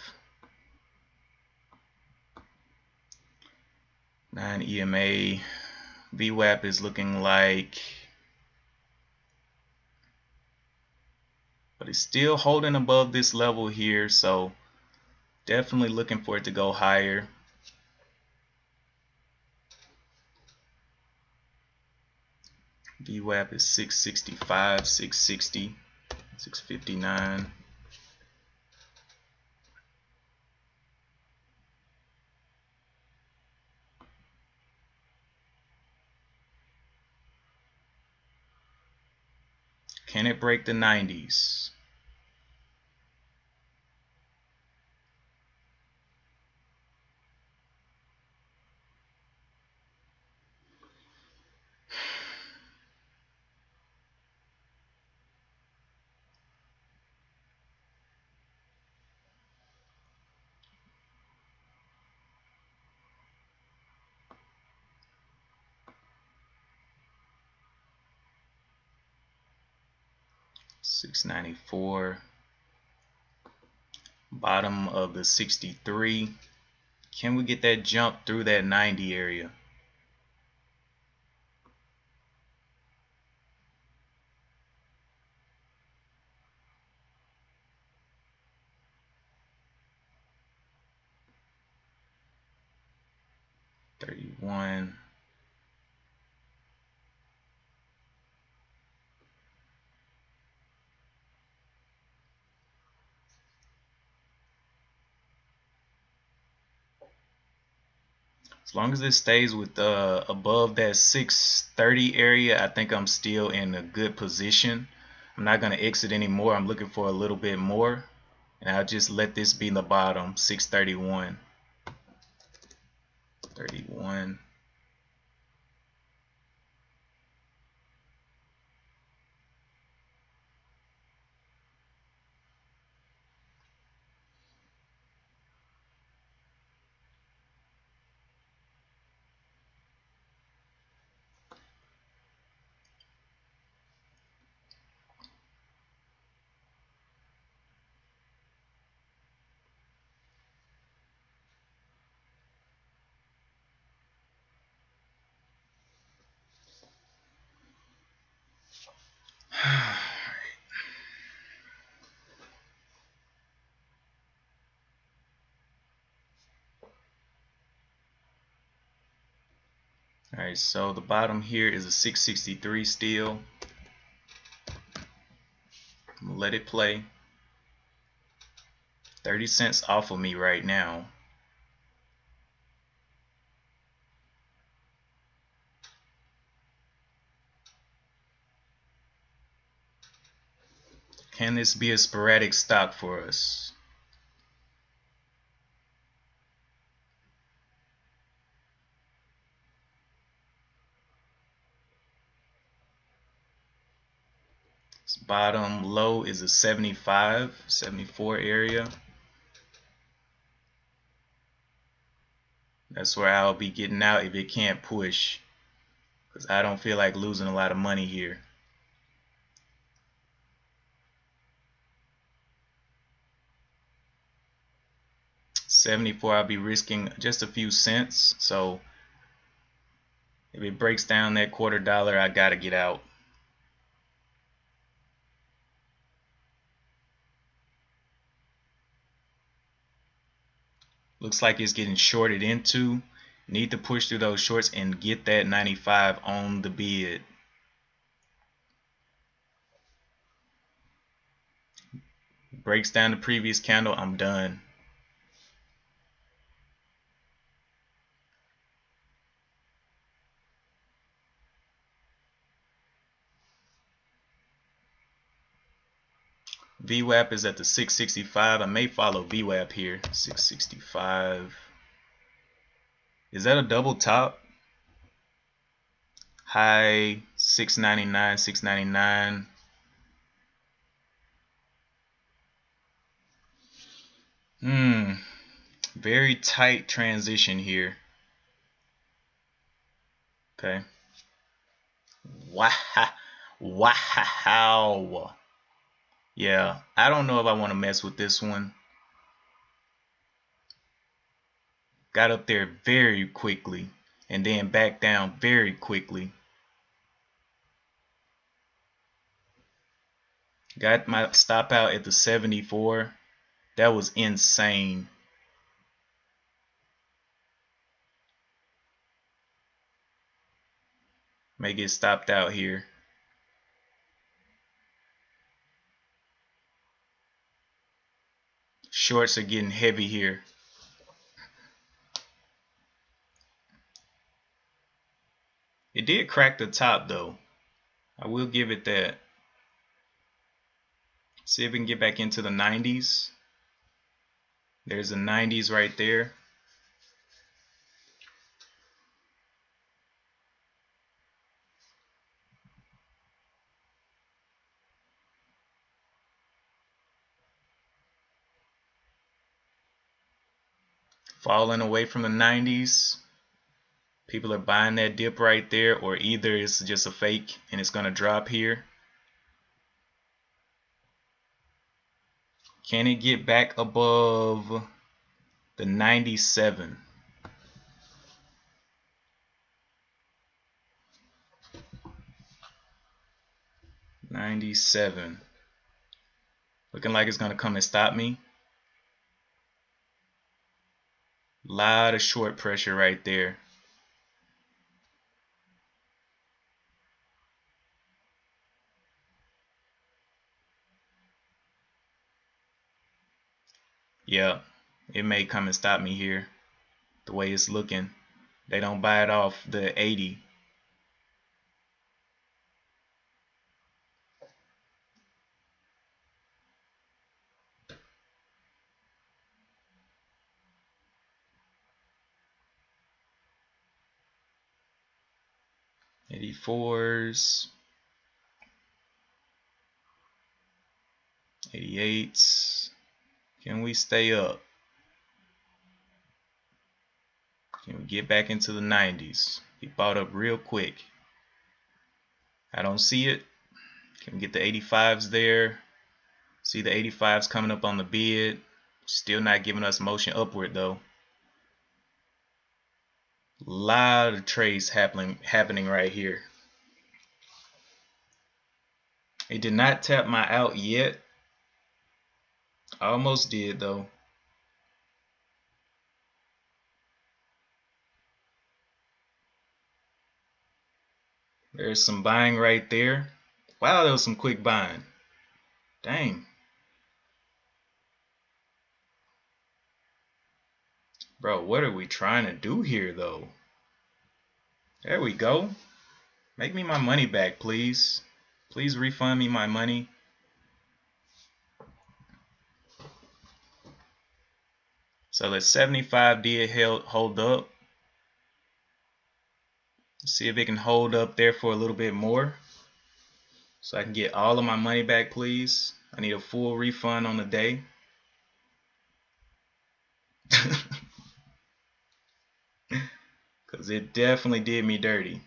9 EMA. VWAP is looking like, but it's still holding above this level here, so definitely looking for it to go higher. VWAP is 665, 660, 659. Can it break the 90s? $694. Bottom of the 63. Can we get that jump through that 90 area? $31. As long as it stays with above that 630 area, I think I'm still in a good position. I'm not going to exit anymore. I'm looking for a little bit more, and I'll just let this be the bottom. 631. 31. Alright, so the bottom here is a 663 still. I'm gonna let it play. 30 cents off of me right now. Can this be a sporadic stock for us? This bottom low is a 75, 74 area. That's where I'll be getting out if it can't push, because I don't feel like losing a lot of money here. $74, I'll be risking just a few cents. So if it breaks down that $0.25, I gotta get out. Looks like it's getting shorted into. Need to push through those shorts and get that 95 on the bid. Breaks down the previous candle, I'm done. VWAP is at the 665. I may follow VWAP here. 665. Is that a double top? High 699, 699. Very tight transition here. Okay. Wow. Yeah, I don't know if I want to mess with this one. Got up there very quickly and then back down very quickly. Got my stop out at the 74. That was insane. May get stopped out here. Shorts are getting heavy here. It did crack the top though. I will give it that. See if we can get back into the 90s. There's the 90s right there. Falling away from the 90s. People are buying that dip right there, or either it's just a fake and it's going to drop here. Can it get back above the 97? $97. Looking like it's going to come and stop me. Lot of short pressure right there. Yeah, it may come and stop me here. The way it's looking. They don't buy it off the 80. $84s. $88s. Can we stay up? Can we get back into the 90s? He bought up real quick. I don't see it. Can we get the 85s there? See the 85s coming up on the bid. Still not giving us motion upward though. Lot of trades happening right here. It did not tap my out yet. Almost did though. There's some buying right there. Wow, that was some quick buying. Dang. Bro, what are we trying to do here though? There we go. Make me my money back, please. Please refund me my money. So the 75 did hold up. Let's see if it can hold up there for a little bit more, so I can get all of my money back, please. I need a full refund on the day. Because it definitely did me dirty.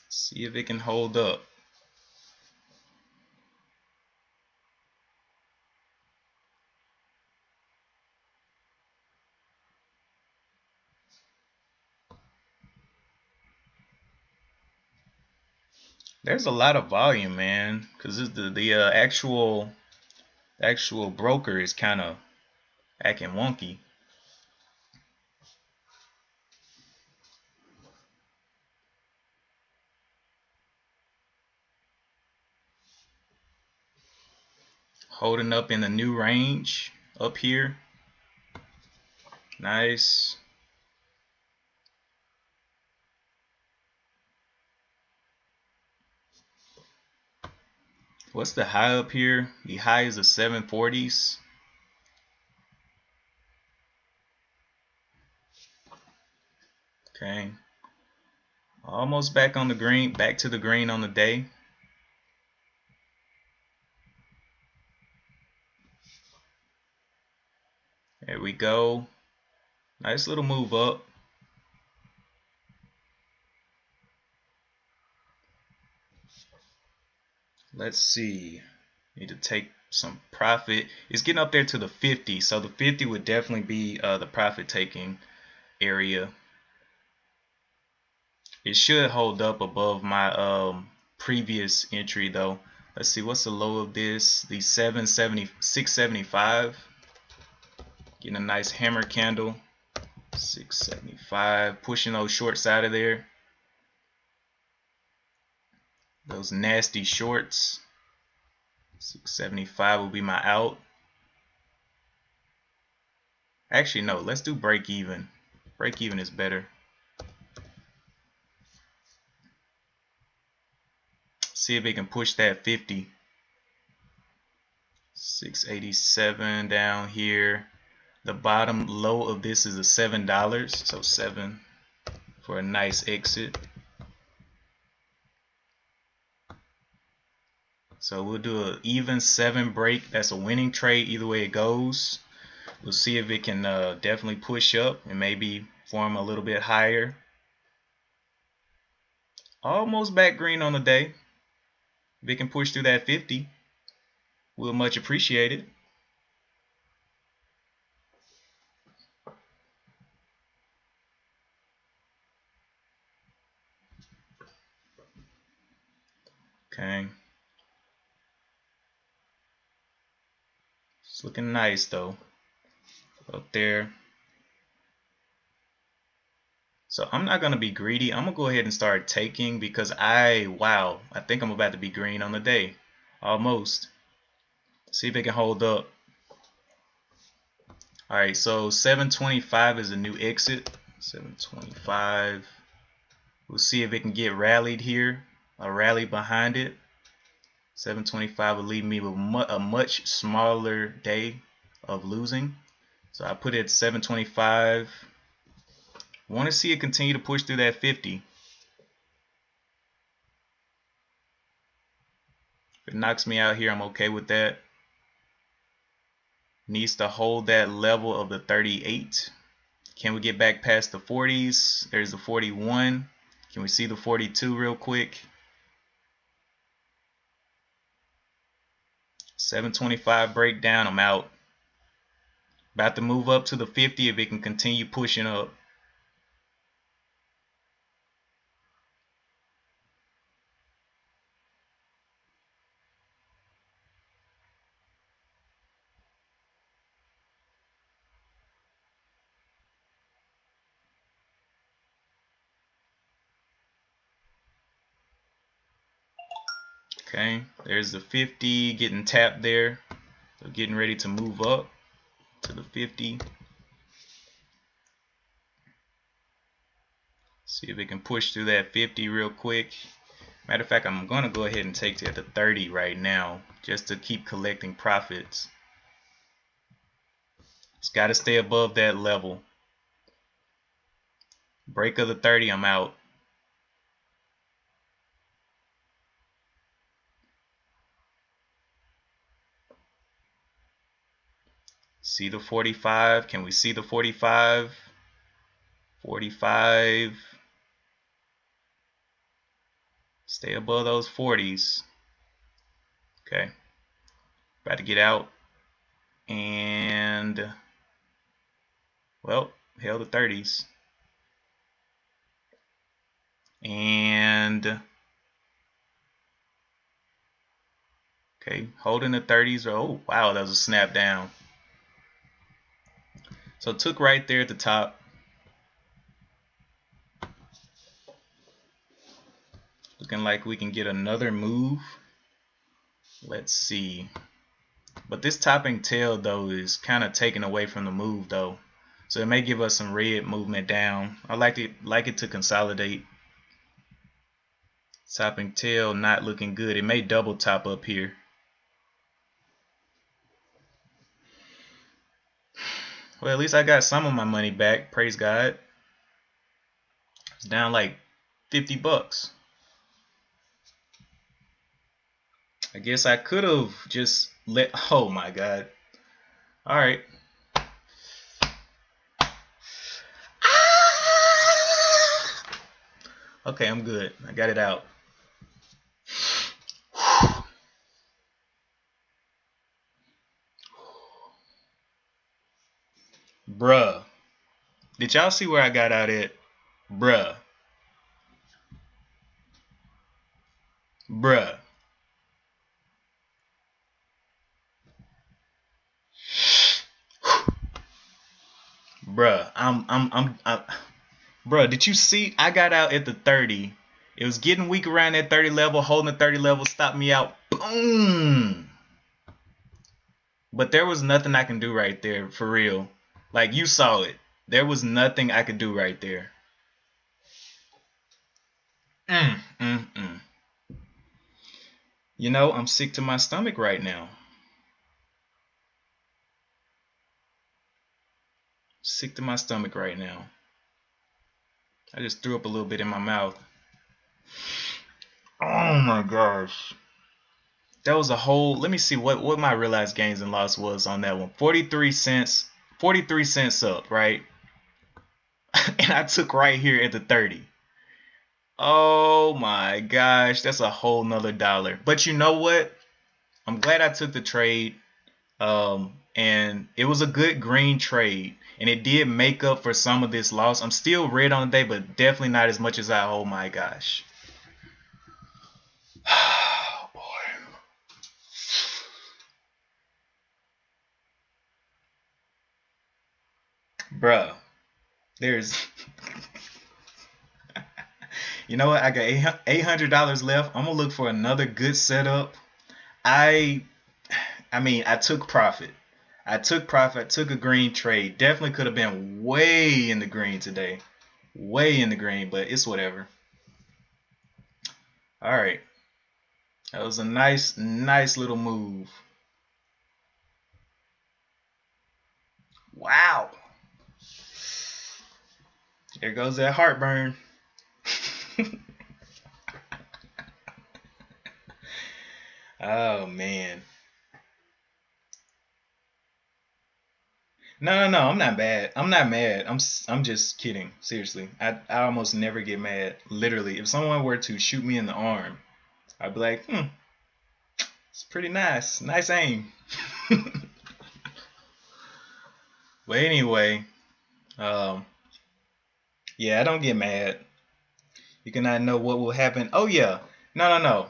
See if it can hold up. There's a lot of volume, man, because the actual broker is kind of acting wonky. Holding up in the new range up here. Nice. What's the high up here? The high is the 740s. Okay. Almost back on the green, back to the green on the day. There we go. Nice little move up. Let's see. Need to take some profit. It's getting up there to the 50, so the 50 would definitely be the profit taking area. It should hold up above my previous entry though. Let's see, what's the low of this? The 675. Getting a nice hammer candle. 675. Pushing those shorts out of there. Those nasty shorts. 675 will be my out. Actually, no, let's do break even. Break even is better. See if it can push that 50. 687 down here. The bottom low of this is a $7, so 7 for a nice exit. So we'll do an even 7 break. That's a winning trade either way it goes. We'll see if it can definitely push up and maybe form a little bit higher. Almost back green on the day. If it can push through that 50, we'll much appreciate it. Okay. It's looking nice though. Up there. So I'm not going to be greedy. I'm going to go ahead and start taking because I think I'm about to be green on the day. Almost. See if it can hold up. Alright, so 725 is a new exit. 725. We'll see if it can get rallied here. A rally behind it. 725 will leave me with a much smaller day of losing. So I put it at 725. Want to see it continue to push through that 50. If it knocks me out here, I'm okay with that. Needs to hold that level of the 38. Can we get back past the 40s? There's the 41. Can we see the 42 real quick? 725 breakdown, I'm out. About to move up to the 50 if it can continue pushing up. Okay, there's the 50 getting tapped there. So getting ready to move up to the 50. See if it can push through that 50 real quick. Matter of fact, I'm going to go ahead and take it at the 30 right now just to keep collecting profits. It's got to stay above that level. Break of the 30, I'm out. See the 45? Can we see the 45? 45. Stay above those 40s. Okay. About to get out. And, well, held the 30s. And, okay, holding the 30s. Oh, wow, that was a snap down. So it took right there at the top. Looking like we can get another move. Let's see. But this topping tail, though, is kind of taken away from the move, though. So it may give us some red movement down. I like it to consolidate. Topping tail not looking good. It may double top up here. Well, at least I got some of my money back. Praise God. It's down like 50 bucks. I guess I could have just let. Oh my God. All right. Okay, I'm good. I got it out. Bruh. Did y'all see where I got out at? Bruh. Bruh. Bruh. Bruh, did you see? I got out at the 30. It was getting weak around that 30 level. Holding the 30 level stopped me out. Boom. But there was nothing I can do right there, for real. Like, you saw it. There was nothing I could do right there. You know, I'm sick to my stomach right now. Sick to my stomach right now. I just threw up a little bit in my mouth. Oh my gosh. That was a whole, let me see what my realized gains and loss was on that one. 43 cents. 43 cents up, right? And I took right here at the 30. Oh my gosh, that's a whole nother dollar. But you know what? I'm glad I took the trade. And it was a good green trade. And it did make up for some of this loss. I'm still red on the day, but definitely not as much as I, oh my gosh. Oh boy. Bruh. There's you know what? I got $800 left. I'm gonna look for another good setup. I mean, I took profit. I took a green trade. Definitely could have been way in the green today. Way in the green, but it's whatever. All right. That was a nice little move. Wow. There goes that heartburn. Oh man. No, I'm not bad. I'm not mad. I'm just kidding. Seriously. I almost never get mad. Literally. If someone were to shoot me in the arm, I'd be like, it's pretty nice. Nice aim. But anyway, yeah, I don't get mad. You cannot know what will happen. Oh yeah. No.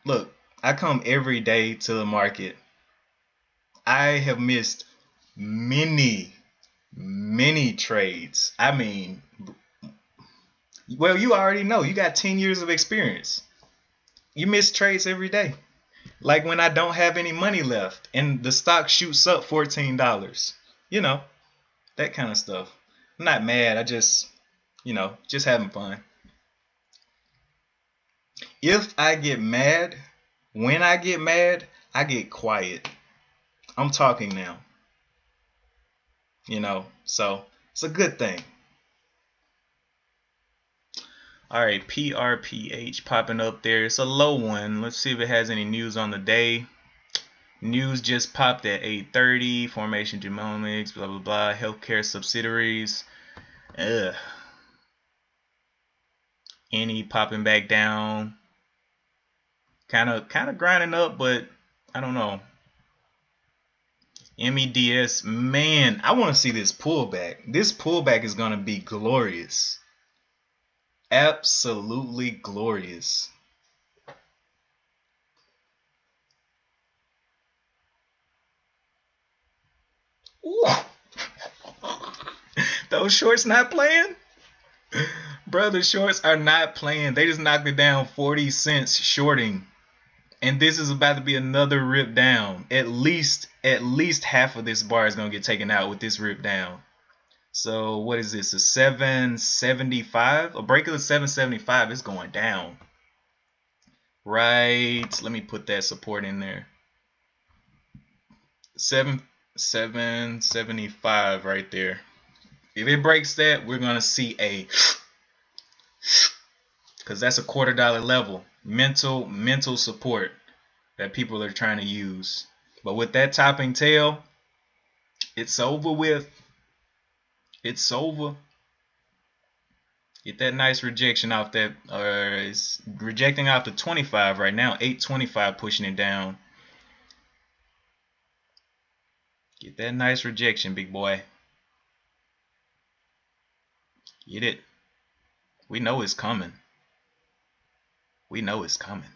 Look, I come every day to the market. I have missed many trades. I mean, well, you already know. You got 10 years of experience. You miss trades every day. Like when I don't have any money left and the stock shoots up $14. You know, that kind of stuff. I'm not mad. I just, just having fun. If I get mad, when I get quiet. I'm talking now. So it's a good thing. All right, PRPH popping up there. It's a low one. Let's see if it has any news on the day. News just popped at 8:30. Formation genomics, blah blah blah. Healthcare subsidiaries. Ugh. Any popping back down. Kind of grinding up, but I don't know. MEDS, man, I want to see this pullback. This pullback is gonna be glorious. Absolutely glorious. Ooh. Those shorts not playing? Bro, the shorts are not playing. They just knocked it down 40 cents shorting. And this is about to be another rip down. At least half of this bar is going to get taken out with this rip down. So what is this? A 775? A break of the 775 is going down. Right. Let me put that support in there. 775 right there. If it breaks that, we're going to see a, because that's a $0.25 level. Mental support that people are trying to use. But with that topping tail, it's over with. It's over. Get that nice rejection off that, it's rejecting off the 25 right now. 825 pushing it down. Get that nice rejection, big boy. Get it. We know it's coming. We know it's coming.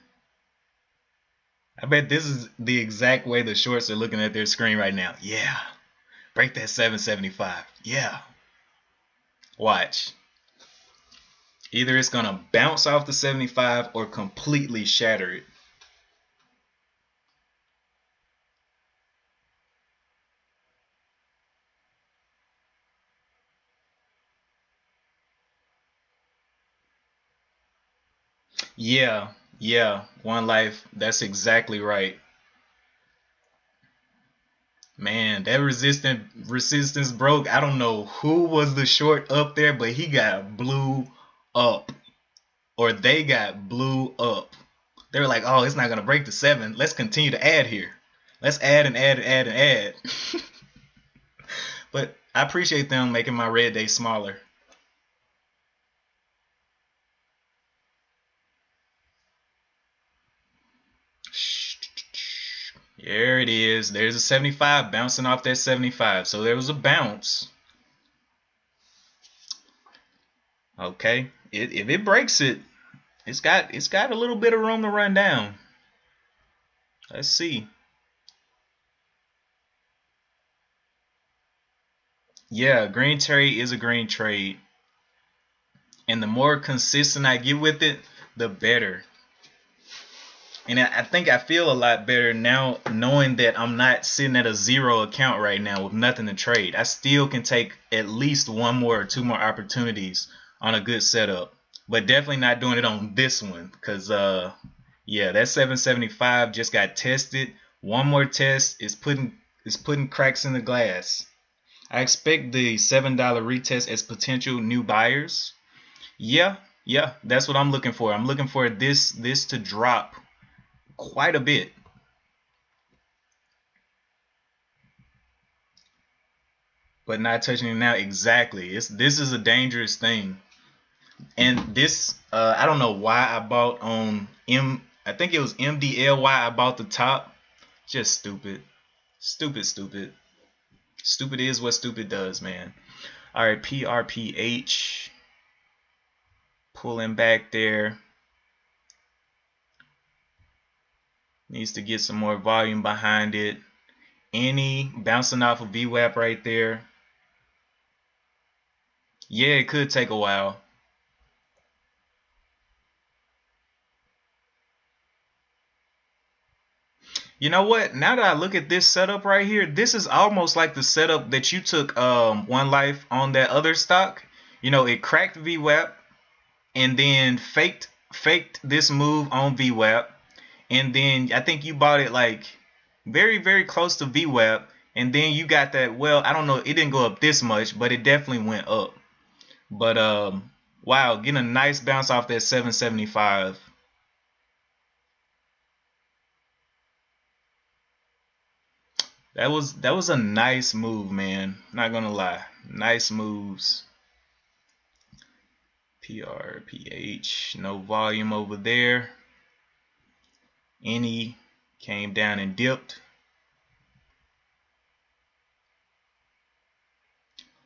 I bet this is the exact way the shorts are looking at their screen right now. Yeah. Break that 775. Yeah. Watch. Either it's going to bounce off the 75 or completely shatter it. Yeah, One Life. That's exactly right. Man, that resistance broke. I don't know who was the short up there, but he got blew up. Or they got blew up. They were like, oh, it's not going to break the 7. Let's continue to add here. Let's add and add and add and add. But I appreciate them making my red day smaller. There it is. There's a 75 bouncing off that 75. So there was a bounce. Okay. If it breaks it, it's got a little bit of room to run down. Let's see. Yeah, green trade is a green trade. And the more consistent I get with it, the better. And I think I feel a lot better now knowing that I'm not sitting at a zero account right now with nothing to trade. I still can take at least one more or two more opportunities on a good setup. But definitely not doing it on this one. Because, yeah, that 775 just got tested. One more test is putting cracks in the glass. I expect the $7 retest as potential new buyers. Yeah, that's what I'm looking for. I'm looking for this to drop quite a bit. But not touching it now. Exactly. This is a dangerous thing. And this, I don't know why I bought on I think it was MDLY. I bought the top. Just stupid. Stupid is what stupid does, man. All right, PRPH pulling back there. Needs to get some more volume behind it. Any bouncing off of VWAP right there. Yeah, it could take a while. You know what? Now that I look at this setup right here, this is almost like the setup that you took one life on that other stock. You know, it cracked VWAP and then faked this move on VWAP, and then I think you bought it like very close to VWAP, and then you got that. Well, I don't know, it didn't go up this much, but it definitely went up. But wow, getting a nice bounce off that 775. That was a nice move, man. Not gonna lie, nice moves. PRPH, no volume over there. Any came down and dipped.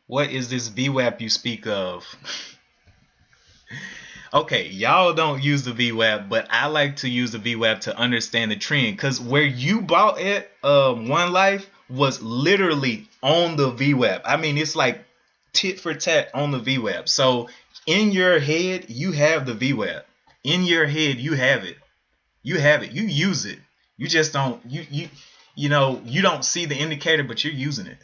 What is this VWAP you speak of? Okay, y'all don't use the VWAP, but I like to use the VWAP to understand the trend. Cause where you bought it, One Life was literally on the VWAP. I mean, it's like tit for tat on the VWAP. So in your head, you have the VWAP. In your head, you have it. You have it. You use it. You just don't. You know, you don't see the indicator, but you're using it.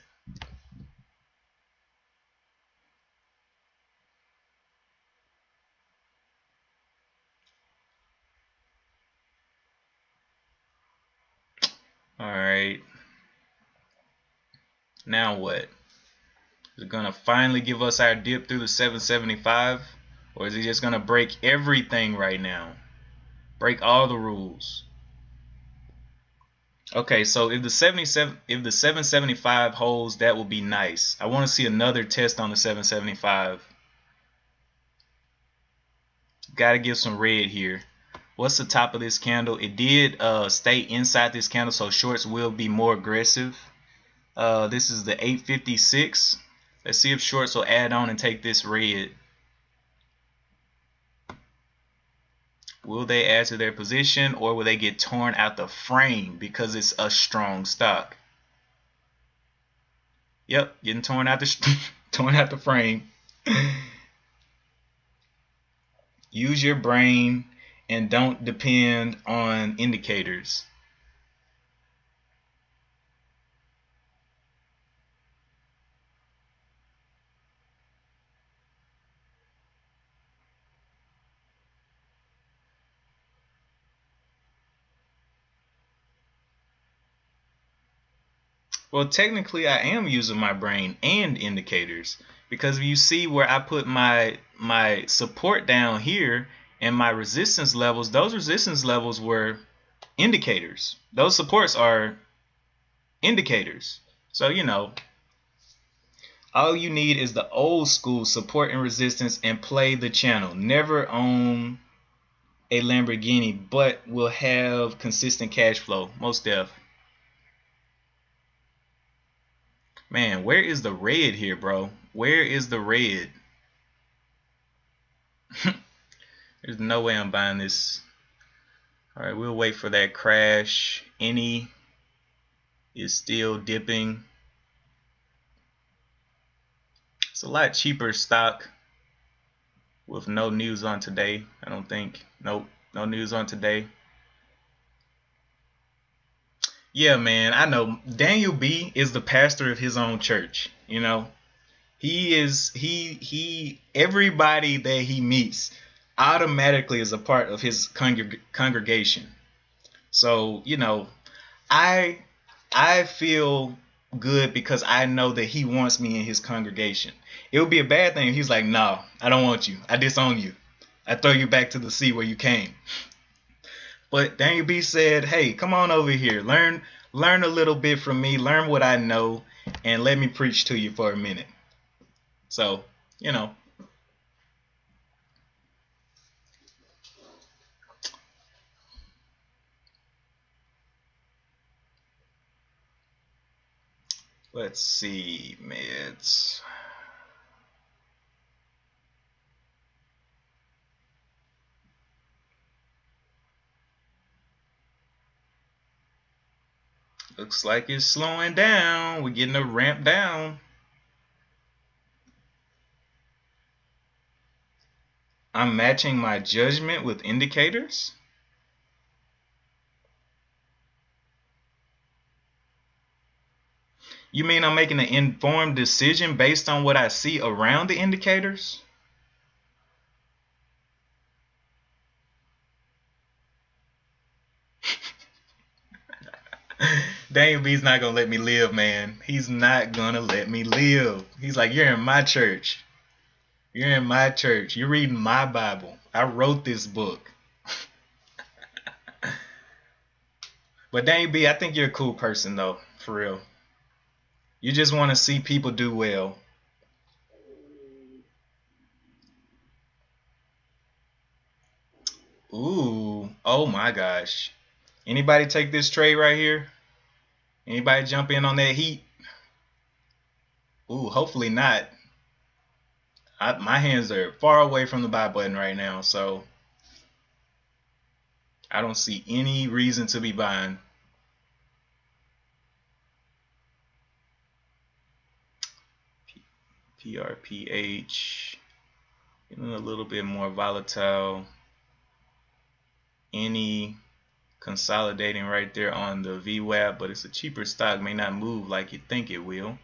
All right. Now what? Is it gonna finally give us our dip through the 775, or is it just gonna break everything right now? Break all the rules. Okay, so if the 775 holds, that will be nice. I want to see another test on the 775. Got to give some red here. What's the top of this candle? It did stay inside this candle, so shorts will be more aggressive. This is the 856. Let's see if shorts will add on and take this red. Will they add to their position, or will they get torn out the frame because it's a strong stock? Yep, getting torn out the torn out the frame. Use your brain and don't depend on indicators. Well, technically I am using my brain and indicators, because if you see where I put my support down here and my resistance levels, those resistance levels were indicators. Those supports are indicators. So, you know, all you need is the old school support and resistance and play the channel. Never own a Lamborghini, but will have consistent cash flow. Most def. Man, where is the red here, bro? Where is the red? There's no way I'm buying this. All right, we'll wait for that crash. Any is still dipping. It's a lot cheaper stock with no news on today, I don't think. Nope, no news on today. Yeah, man, I know. Daniel B is the pastor of his own church. You know, he everybody that he meets automatically is a part of his congregation. So, you know, I I feel good because I know that he wants me in his congregation. It would be a bad thing if he's like, "No, I don't want you. I disown you. I throw you back to the sea where you came." But Daniel B said, "Hey, come on over here. Learn a little bit from me. Learn what I know, and let me preach to you for a minute." So, you know, let's see, mids. Looks like it's slowing down. We're getting a ramp down. I'm matching my judgment with indicators. You mean I'm making an informed decision based on what I see around the indicators? Daniel B's not gonna let me live, man. He's not gonna let me live. He's like, you're in my church. You're in my church. You're reading my Bible. I wrote this book. But Daniel B, I think you're a cool person though, for real. You just want to see people do well. Ooh, oh my gosh. Anybody take this trade right here? Anybody jump in on that heat? Ooh, hopefully not. My hands are far away from the buy button right now, so I don't see any reason to be buying. PRPH, getting a little bit more volatile. Any consolidating right there on the VWAP, but it's a cheaper stock, may not move like you think it will.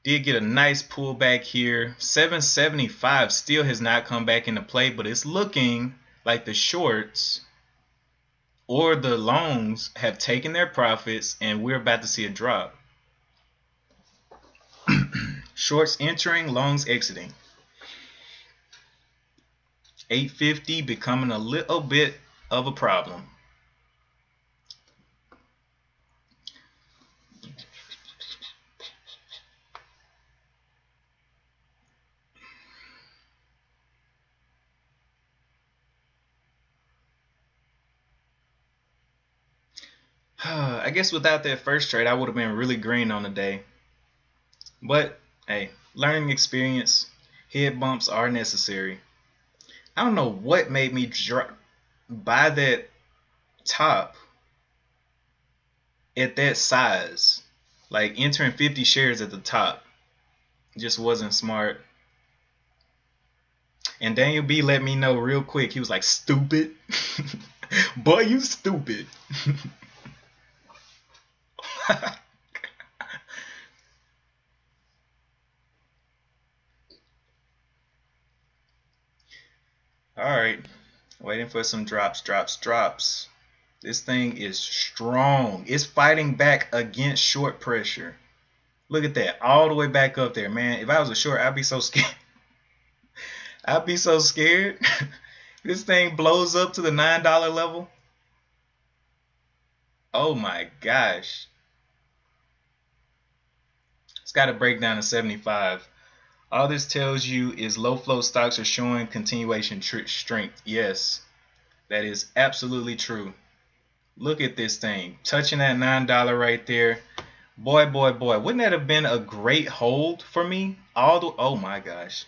Did get a nice pullback here. 775 still has not come back into play, but it's looking like the shorts or the longs have taken their profits and we're about to see a drop. Shorts entering, longs exiting. 850 becoming a little bit of a problem. I guess without that first trade, I would have been really green on the day. But, hey, learning experience, head bumps are necessary. I don't know what made me buy that top at that size. Like entering 50 shares at the top. Just wasn't smart. And Daniel B let me know real quick. He was like, stupid. Boy, you stupid. Alright, waiting for some drops. This thing is strong. It's fighting back against short pressure. Look at that, all the way back up there, man. If I was a short, I'd be so scared. I'd be so scared. This thing blows up to the $9 level. Oh my gosh. It's got to break down to 75. All this tells you is low float stocks are showing continuation strength. Yes, that is absolutely true. Look at this thing touching that $9 right there. Boy, wouldn't that have been a great hold for me? Oh my gosh,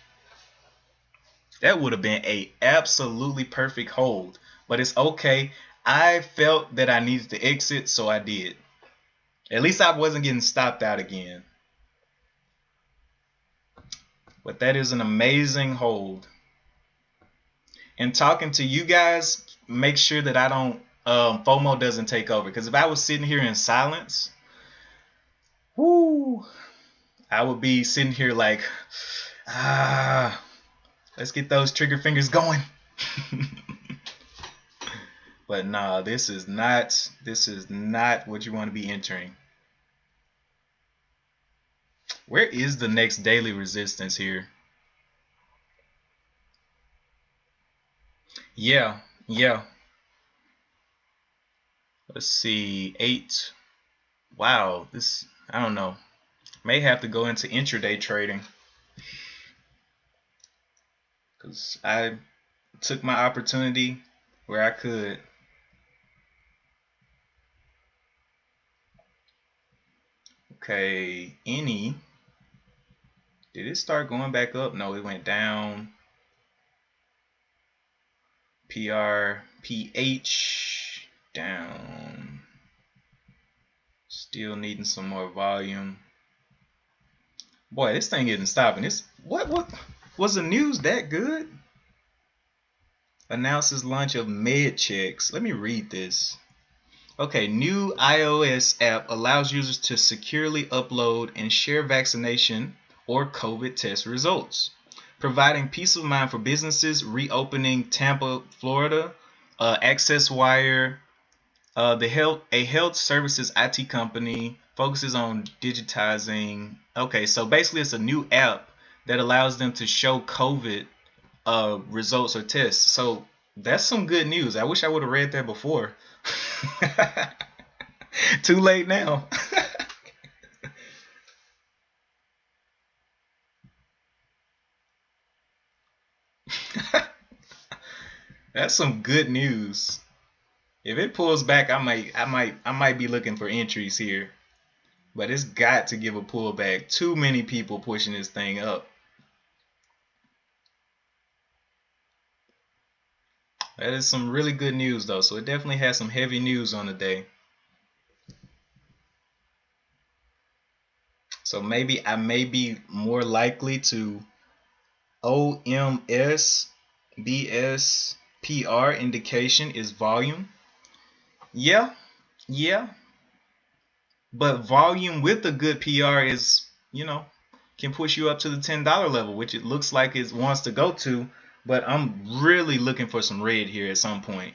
that would have been a absolutely perfect hold. But it's okay. I felt that I needed to exit, so I did. At least I wasn't getting stopped out again. But that is an amazing hold. And talking to you guys, make sure that I don't FOMO doesn't take over. Because if I was sitting here in silence, whoo, I would be sitting here like, let's get those trigger fingers going. But nah, this is not what you want to be entering. Where is the next daily resistance here? Yeah. Let's see, 8. Wow, this, I don't know. May have to go into intraday trading. Because I took my opportunity where I could. Okay, any. Did it start going back up? No, it went down. PRPH down. Still needing some more volume. Boy, this thing isn't stopping. This what was the news that good? Announces launch of med checks. Let me read this. Okay, new iOS app allows users to securely upload and share vaccination or COVID test results, providing peace of mind for businesses. Reopening Tampa, Florida. Access Wire, a health services IT company, focuses on digitizing. Okay, so basically, it's a new app that allows them to show COVID results or tests. So that's some good news. I wish I would have read that before. Too late now. That's some good news. If it pulls back, I might be looking for entries here. But it's got to give a pullback. Too many people pushing this thing up. That is some really good news though. So it definitely has some heavy news on the day. So maybe I may be more likely to OMS BSPR indication is volume. Yeah, yeah. But volume with a good PR is, can push you up to the $10 level, which it looks like it wants to go to. But I'm really looking for some red here at some point.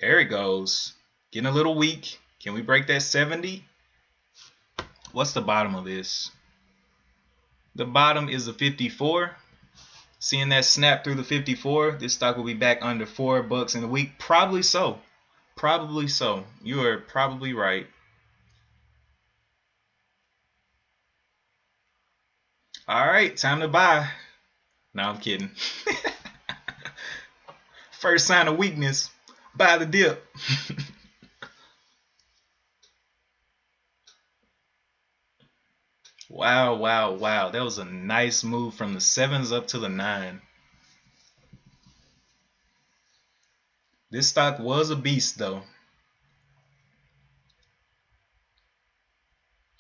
There it goes. Getting a little weak. Can we break that 70? What's the bottom of this? The bottom is a 54. Seeing that snap through the 54, this stock will be back under $4 in a week. Probably so. Probably so. You are probably right. All right, time to buy. No, I'm kidding. First sign of weakness, buy the dip. Wow, wow, wow. That was a nice move from the 7s up to the 9. This stock was a beast though.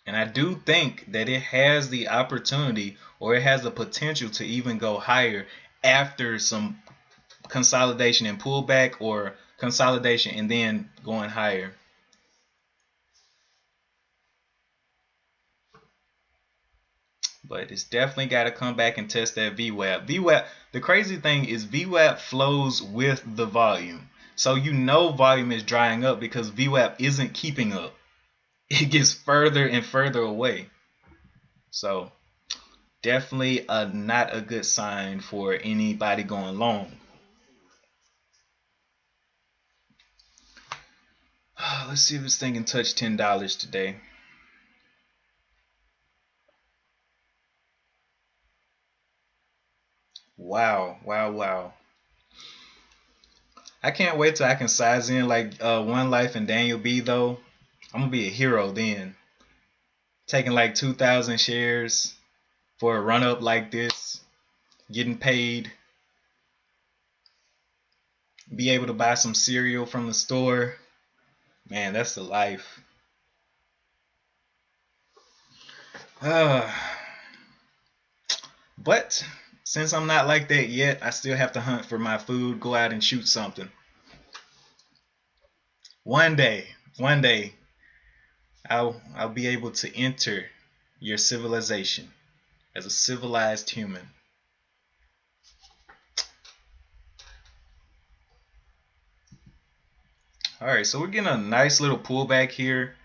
And I do think that it has the opportunity, or it has the potential to even go higher after some consolidation and pullback, or consolidation and then going higher. But it's definitely got to come back and test that VWAP. VWAP, the crazy thing is VWAP flows with the volume. So volume is drying up because VWAP isn't keeping up. It gets further and further away. So definitely not a good sign for anybody going long. Let's see if this thing can touch $10 today. Wow, wow, wow. I can't wait till I can size in like One Life and Daniel B though. I'm gonna be a hero then. Taking like 2,000 shares for a run up like this, getting paid, be able to buy some cereal from the store. Man, that's the life. But since I'm not like that yet, I still have to hunt for my food, go out and shoot something. One day, I'll be able to enter your civilization as a civilized human. All right, so we're getting a nice little pullback here.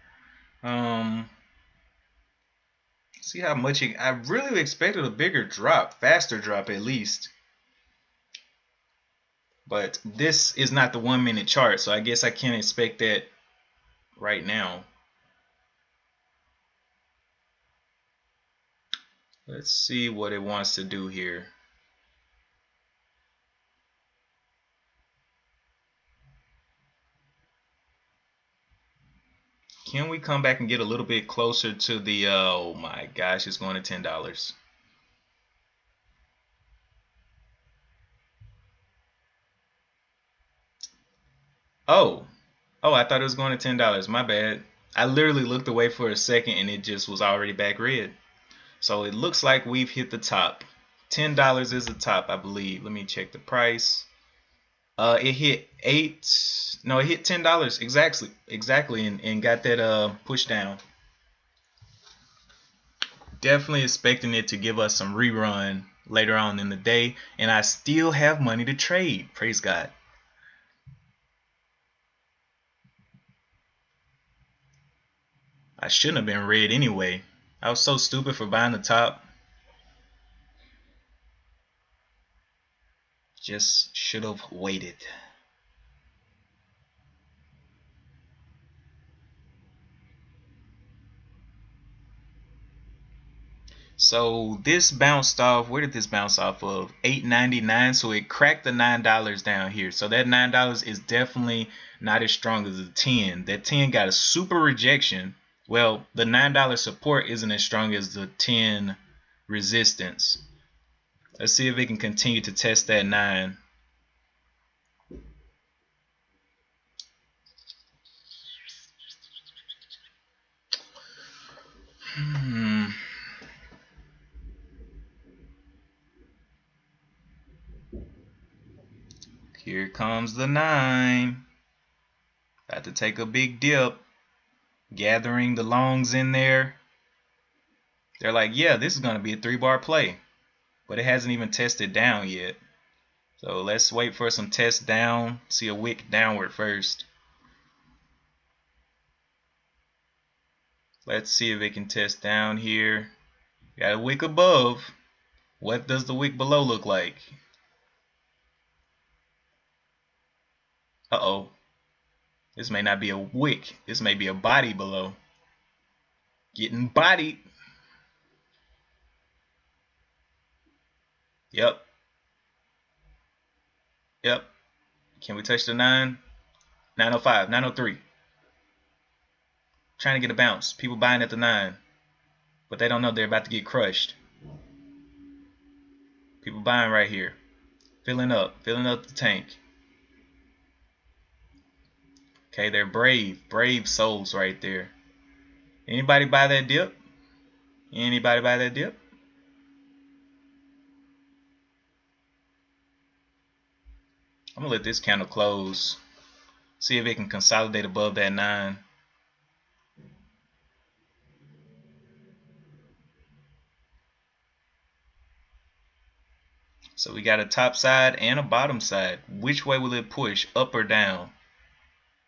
See how much I really expected a bigger drop, faster drop at least. But this is not the 1 minute chart, so I guess I can't expect that right now. Let's see what it wants to do here. Can we come back and get a little bit closer to the, oh my gosh, it's going to $10. Oh, I thought it was going to $10. My bad. I literally looked away for a second and it just was already back red. So it looks like we've hit the top. $10 is the top, I believe. Let me check the price. It hit it hit $10 exactly, and got that push down. Definitely expecting it to give us some rerun later on in the day, and I still have money to trade. Praise God. I shouldn't have been red anyway. I was so stupid for buying the top. Just should have waited. So this bounced off. Where did this bounce off of? $8.99. So it cracked the $9 down here. So that $9 is definitely not as strong as the 10. That 10 got a super rejection. Well, the $9 support isn't as strong as the 10 resistance. Let's see if it can continue to test that 9. Here comes the 9. About to take a big dip. Gathering the longs in there. They're like, yeah, this is going to be a 3-bar play. But it hasn't even tested down yet. So let's wait for some tests down. See a wick downward first. Let's see if it can test down here. Got a wick above. What does the wick below look like? Uh-oh. This may not be a wick. This may be a body below. Getting bodied. Yep. Yep. Can we touch the 9? 905, 903. Trying to get a bounce. People buying at the 9. But they don't know they're about to get crushed. People buying right here. Filling up the tank. Okay, they're brave souls right there. Anybody buy that dip? Anybody buy that dip? I'm gonna let this candle close. See if it can consolidate above that 9. So we got a top side and a bottom side. Which way will it push, up or down?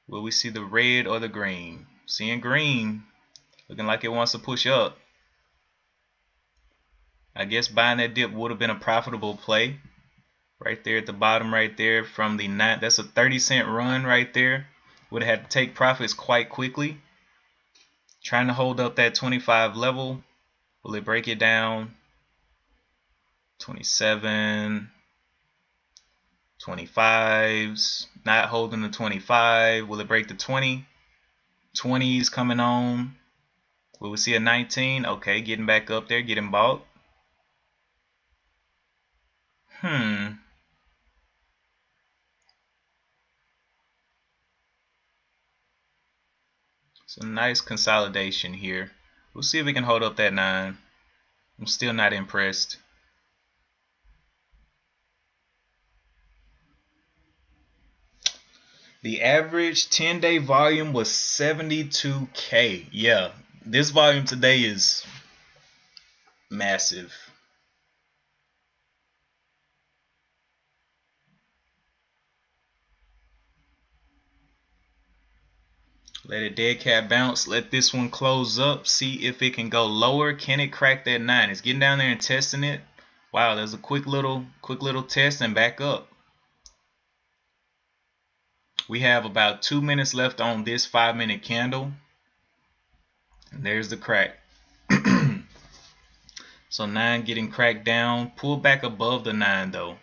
Will we see the red or the green? Seeing green, looking like it wants to push up. I guess buying that dip would have been a profitable play. Right there at the bottom right there from the 9. That's a 30-cent run right there. Would have had to take profits quite quickly. Trying to hold up that 25 level. Will it break it down? 27, 25s, not holding the 25. Will it break the 20? 20s coming on. Will we see a 19? Okay, getting back up there, getting bought. So nice consolidation here. We'll see if we can hold up that 9. I'm still not impressed. The average 10-day volume was 72K. Yeah, this volume today is massive. Let a dead cat bounce. Let this one close up. See if it can go lower. Can it crack that 9? It's getting down there and testing it. Wow, there's a quick little test and back up. We have about 2 minutes left on this 5-minute candle. And there's the crack. So 9 getting cracked down. Pull back above the 9 though.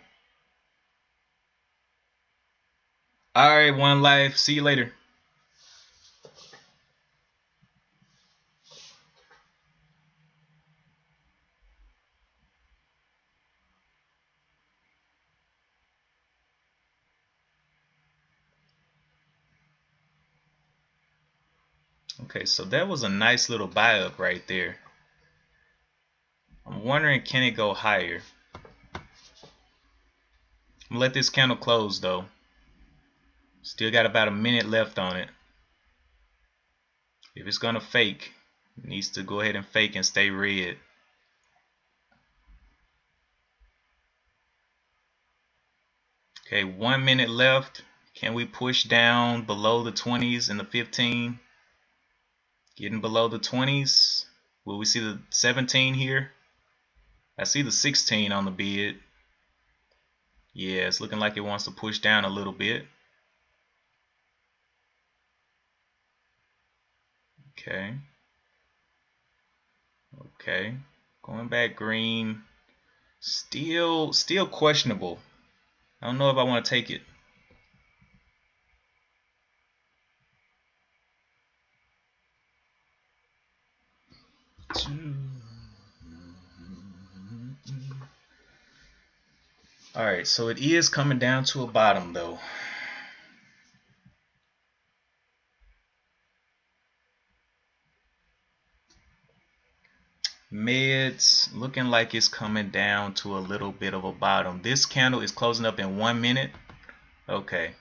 Alright, one life. See you later. Okay, so that was a nice little buy up right there. I'm wondering, can it go higher? I'm gonna let this candle close though. Still got about a minute left on it. If it's gonna fake, it needs to go ahead and fake and stay red. Okay, 1 minute left. Can we push down below the 20s and the 15? Getting below the 20s. Will we see the 17 here? I see the 16 on the bid. Yeah, it's looking like it wants to push down a little bit. Okay. Okay. Going back green. Still questionable. I don't know if I want to take it. Alright, so it is coming down to a bottom though. Meds looking like it's coming down to a little bit of a bottom. This candle is closing up in 1 minute. Okay.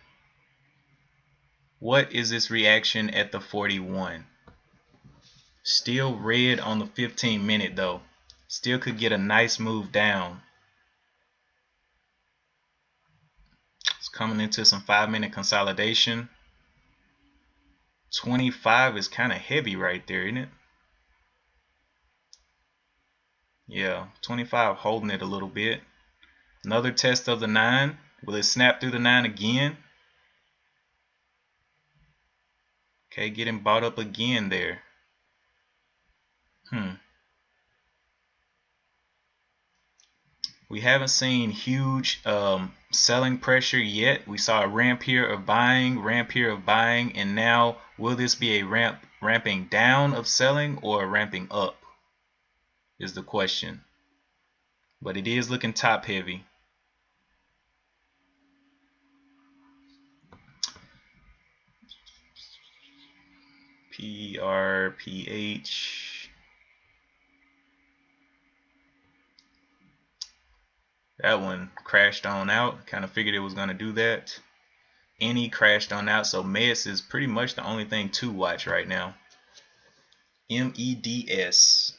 What is this reaction at the 41? Still red on the 15-minute though. Still could get a nice move down. It's coming into some 5-minute consolidation. 25 is kind of heavy right there, isn't it? Yeah, 25 holding it a little bit. Another test of the 9. Will it snap through the 9 again? Okay, getting bought up again there. We haven't seen huge selling pressure yet. We saw a ramp here of buying, and now will this be a ramping down of selling or a ramping up is the question. But it is looking top heavy. PRPH. That one crashed on out. Kind of figured it was going to do that. NE crashed on out. So MEDS is pretty much the only thing to watch right now. MEDS.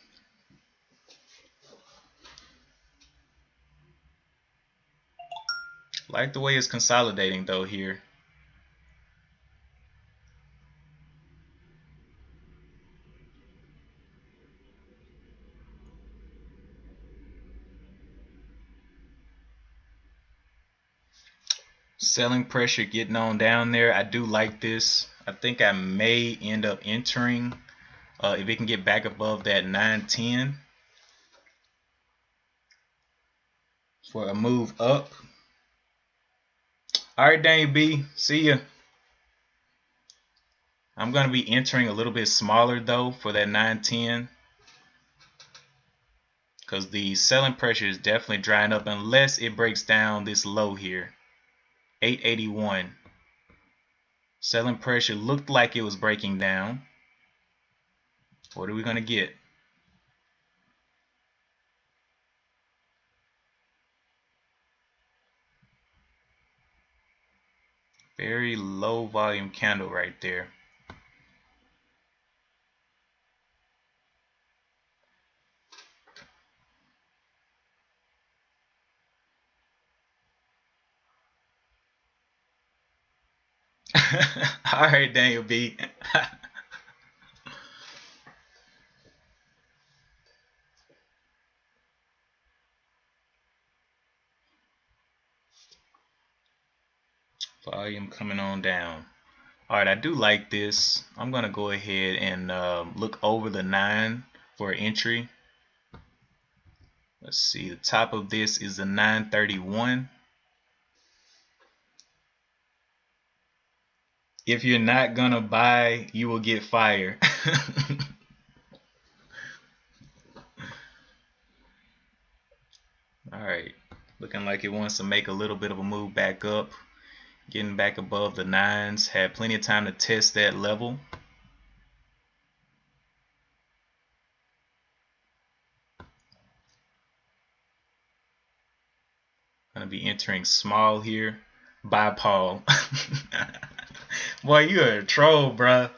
Like the way it's consolidating though here. Selling pressure getting on down there. I do like this. I think I may end up entering if it can get back above that 910 for a move up. Alright, Daniel B, see ya. I'm going to be entering a little bit smaller though for that 910 because the selling pressure is definitely drying up unless it breaks down this low here. 881. Selling pressure looked like it was breaking down. What are we going to get? Very low volume candle right there. Alright, Daniel B. Volume coming on down. Alright, I do like this. I'm going to go ahead and look over the 9 for entry. Let's see, the top of this is the 931. If you're not going to buy, you will get fired. Alright, looking like it wants to make a little bit of a move back up. Getting back above the 9s. Had plenty of time to test that level. Gonna be entering small here. Bye, Paul. Boy, you a troll, bruh.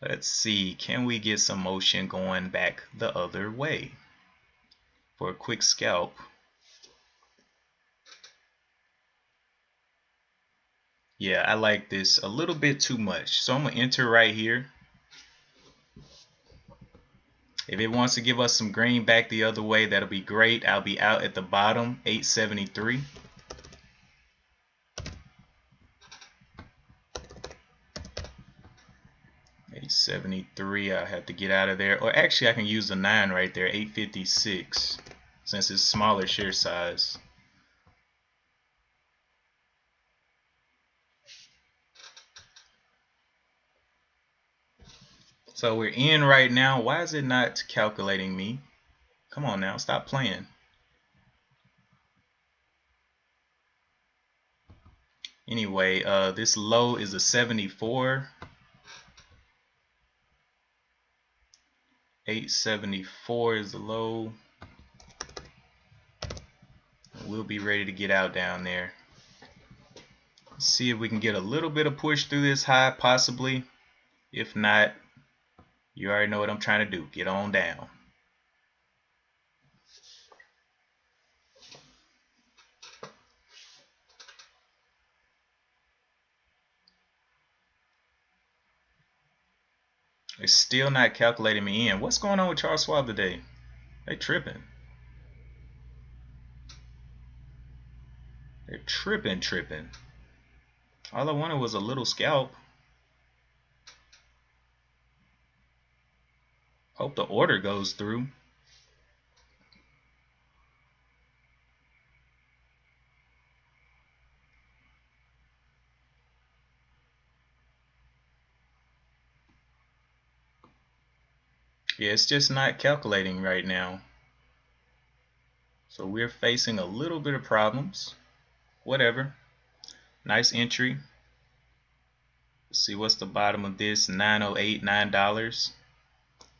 Let's see, can we get some motion going back the other way for a quick scalp? Yeah, I like this a little bit too much. So I'm gonna enter right here. If it wants to give us some green back the other way, that'll be great. I'll be out at the bottom, 873. I have to get out of there. Or actually, I can use the 9 right there, 856, since it's smaller share size. So we're in right now. Why is it not calculating me? Come on now, stop playing. Anyway, this low is a 74. 874 is the low. We'll be ready to get out down there. Let's see if we can get a little bit of push through this high, possibly. If not, you already know what I'm trying to do. Get on down. It's still not calculating me in. What's going on with Charles Schwab today? They tripping. They're tripping. All I wanted was a little scalp. Hope the order goes through. Yeah, it's just not calculating right now. So we're facing a little bit of problems. Whatever. Nice entry. Let's see what's the bottom of this. 908, $9.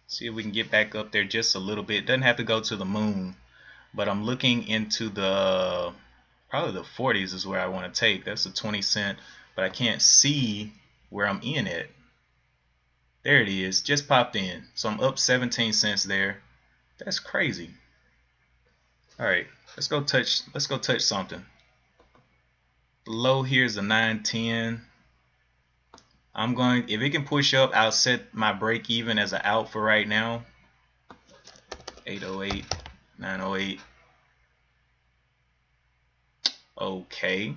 See if we can get back up there just a little bit. Doesn't have to go to the moon, but I'm looking into the probably the 40s is where I want to take. That's a 20 cent, but I can't see where I'm in at. There it is, just popped in. So I'm up 17 cents there. That's crazy. All right, let's go touch something. The low here is a 910. I'm going, if it can push up, I'll set my break even as an out for right now. 808, 908. Okay.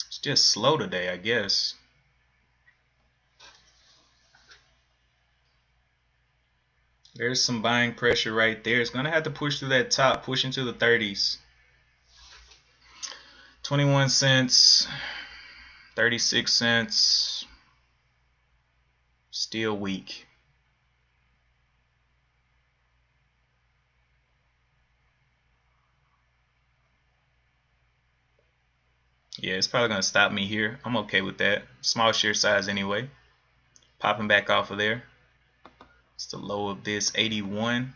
It's just slow today, I guess. There's some buying pressure right there. It's going to have to push through that top, push into the 30s. 21 cents, 36 cents. Still weak. Yeah, it's probably going to stop me here. I'm okay with that. Small share size anyway. Popping back off of there. It's the low of this, 81.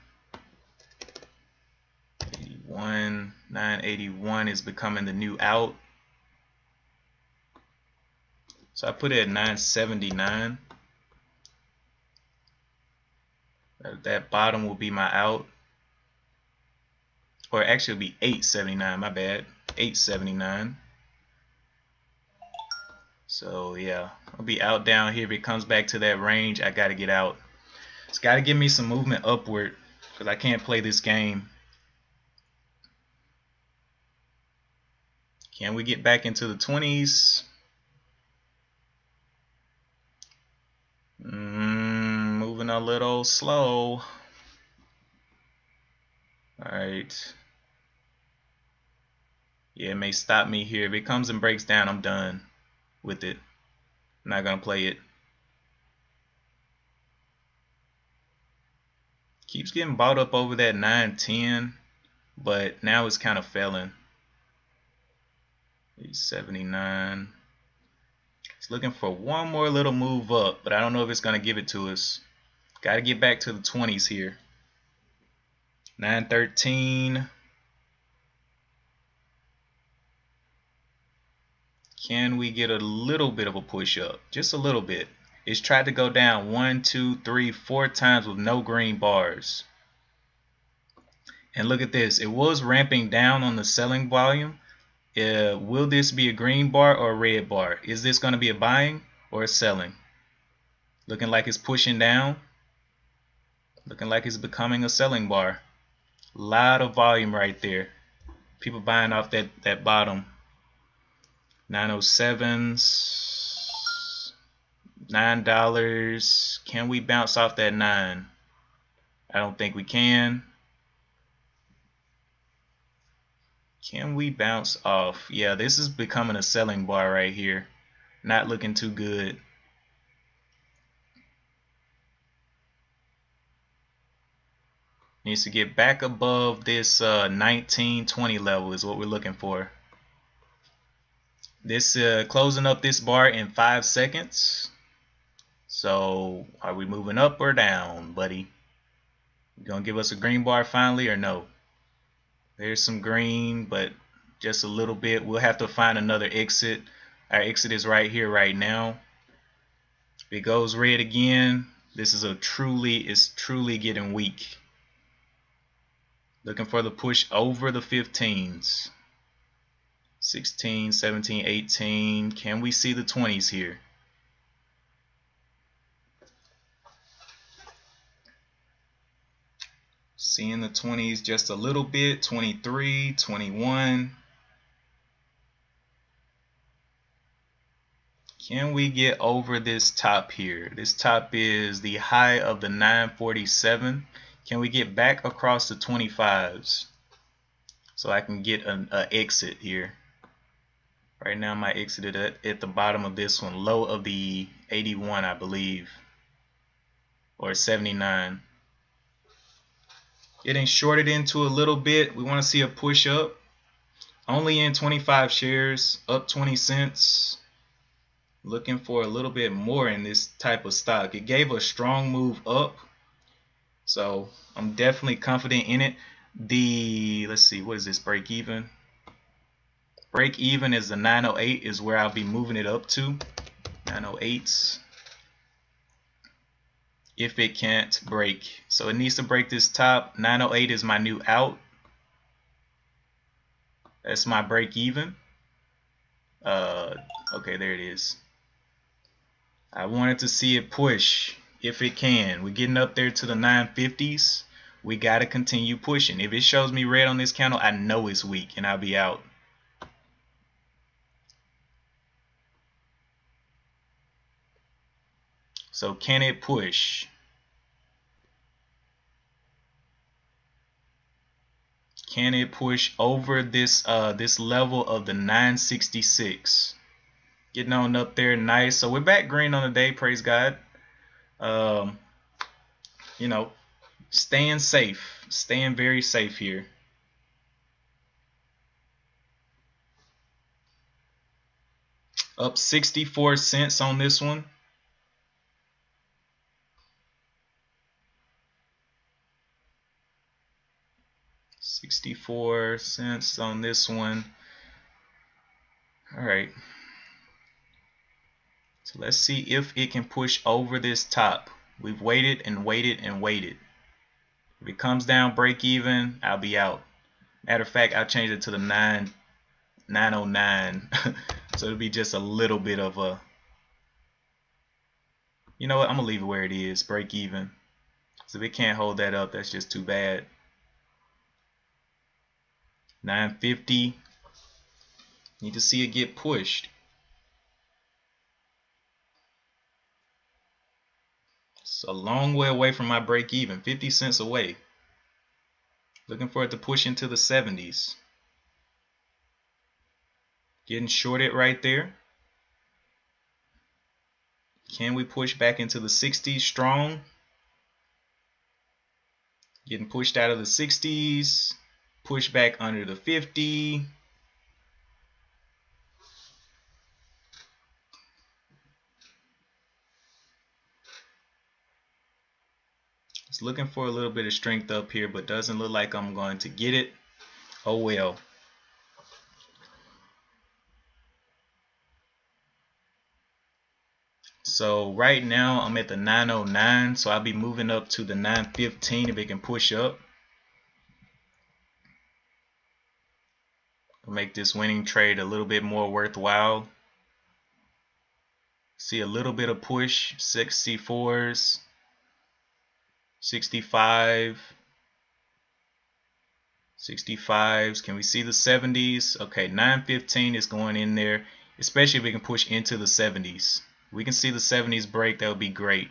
981 is becoming the new out. So I put it at 979. That bottom will be my out. Or actually it'll be 879, my bad. 879. So yeah, I'll be out down here. If it comes back to that range, I gotta get out. It's gotta give me some movement upward, because I can't play this game. Can we get back into the 20s? Moving a little slow. Alright. Yeah, it may stop me here. If it comes and breaks down, I'm done with it. I'm not gonna play it. Keeps getting bought up over that 910, but now it's kind of failing. 879. It's looking for one more little move up, but I don't know if it's gonna give it to us. Got to get back to the 20s here. 913. Can we get a little bit of a push up? Just a little bit. It's tried to go down 1, 2, 3, 4 times with no green bars. And look at this. It was ramping down on the selling volume. Will this be a green bar or a red bar? Is this going to be a buying or a selling? Looking like it's pushing down. Looking like it's becoming a selling bar. Lot of volume right there. People buying off that bottom. 907s. $9. Can we bounce off that 9? I don't think we can. Can we bounce off? Yeah, this is becoming a selling bar right here. Not looking too good. Needs to get back above this 1920 level is what we're looking for. This closing up this bar in 5 seconds. So are we moving up or down, buddy? You gonna give us a green bar finally or no? There's some green, but just a little bit. We'll have to find another exit. Our exit is right here right now. If it goes red again, this is truly getting weak. Looking for the push over the 15s. 16, 17, 18. Can we see the 20s here? Seeing the 20s just a little bit. 23, 21. Can we get over this top here? This top is the high of the 947. Can we get back across the 25s so I can get an exit here? Right now my exit is at the bottom of this one, low of the 81, I believe, or 79. Getting shorted into a little bit. We want to see a push up. Only in 25 shares, up 20 cents. Looking for a little bit more in this type of stock. It gave a strong move up, so I'm definitely confident in it. Let's see, what is this, break even? Break even is the 908 is where I'll be moving it up to. 908s. If it can't break. So it needs to break this top. 908 is my new out. That's my break even. Okay, there it is. I wanted to see it push if it can. We're getting up there to the 950s. We got to continue pushing. If it shows me red on this candle, I know it's weak and I'll be out. So can it push? Can it push over this this level of the 966? Getting on up there, nice. So we're back green on the day, praise God. You know, staying safe, staying very safe here. Up 64 cents on this one. $0.64 on this one. All right. So let's see if it can push over this top. We've waited and waited and waited. If it comes down break even, I'll be out. Matter of fact, I'll change it to the 909. So it'll be just a little bit of a, you know what, I'm gonna leave it where it is, break even. So if it can't hold that up, that's just too bad. 950. Need to see it get pushed. It's a long way away from my break even, 50 cents away. Looking for it to push into the 70s. Getting shorted right there. Can we push back into the 60s strong? Getting pushed out of the 60s. Push back under the 50. It's looking for a little bit of strength up here, but doesn't look like I'm going to get it. Oh well. So right now I'm at the 909, so I'll be moving up to the 915 if it can push up. Make this winning trade a little bit more worthwhile. See a little bit of push, 64s, 65, 65s. Can we see the 70s? Okay, 915 is going in there, especially if we can push into the 70s. We can see the 70s break, that would be great.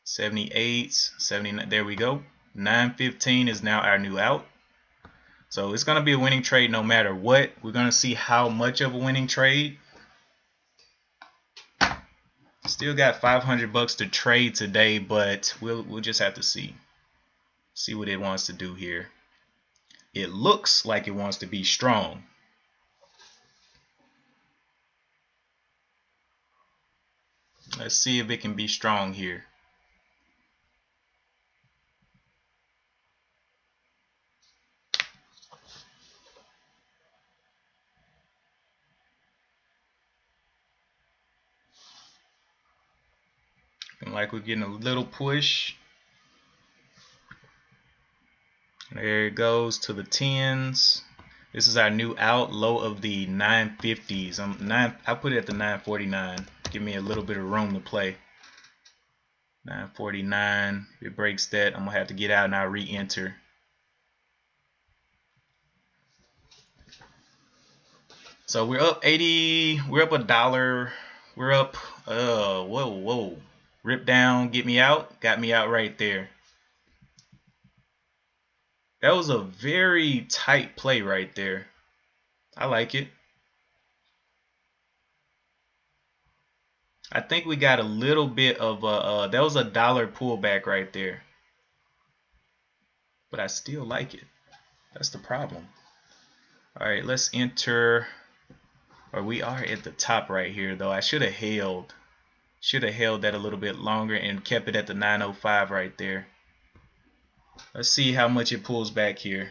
78s, 79, there we go. 915 is now our new out. So it's going to be a winning trade no matter what. We're going to see how much of a winning trade. Still got 500 bucks to trade today, but we'll just have to see what it wants to do here. It looks like it wants to be strong. Let's see if it can be strong here. Like we're getting a little push. There it goes to the 10s. This is our new out, low of the 950s. I put it at the 949. Give me a little bit of room to play. 949. If it breaks that, I'm gonna have to get out and I'll re-enter. So we're up 80. We're up $1. We're up. Whoa. Rip down, get me out. Got me out right there. That was a very tight play right there. I like it. I think we got a little bit of a, that was $1 pullback right there. But I still like it. That's the problem. All right, let's enter. Or we are at the top right here though. I should have held that a little bit longer and kept it at the 905 right there. Let's see how much it pulls back here.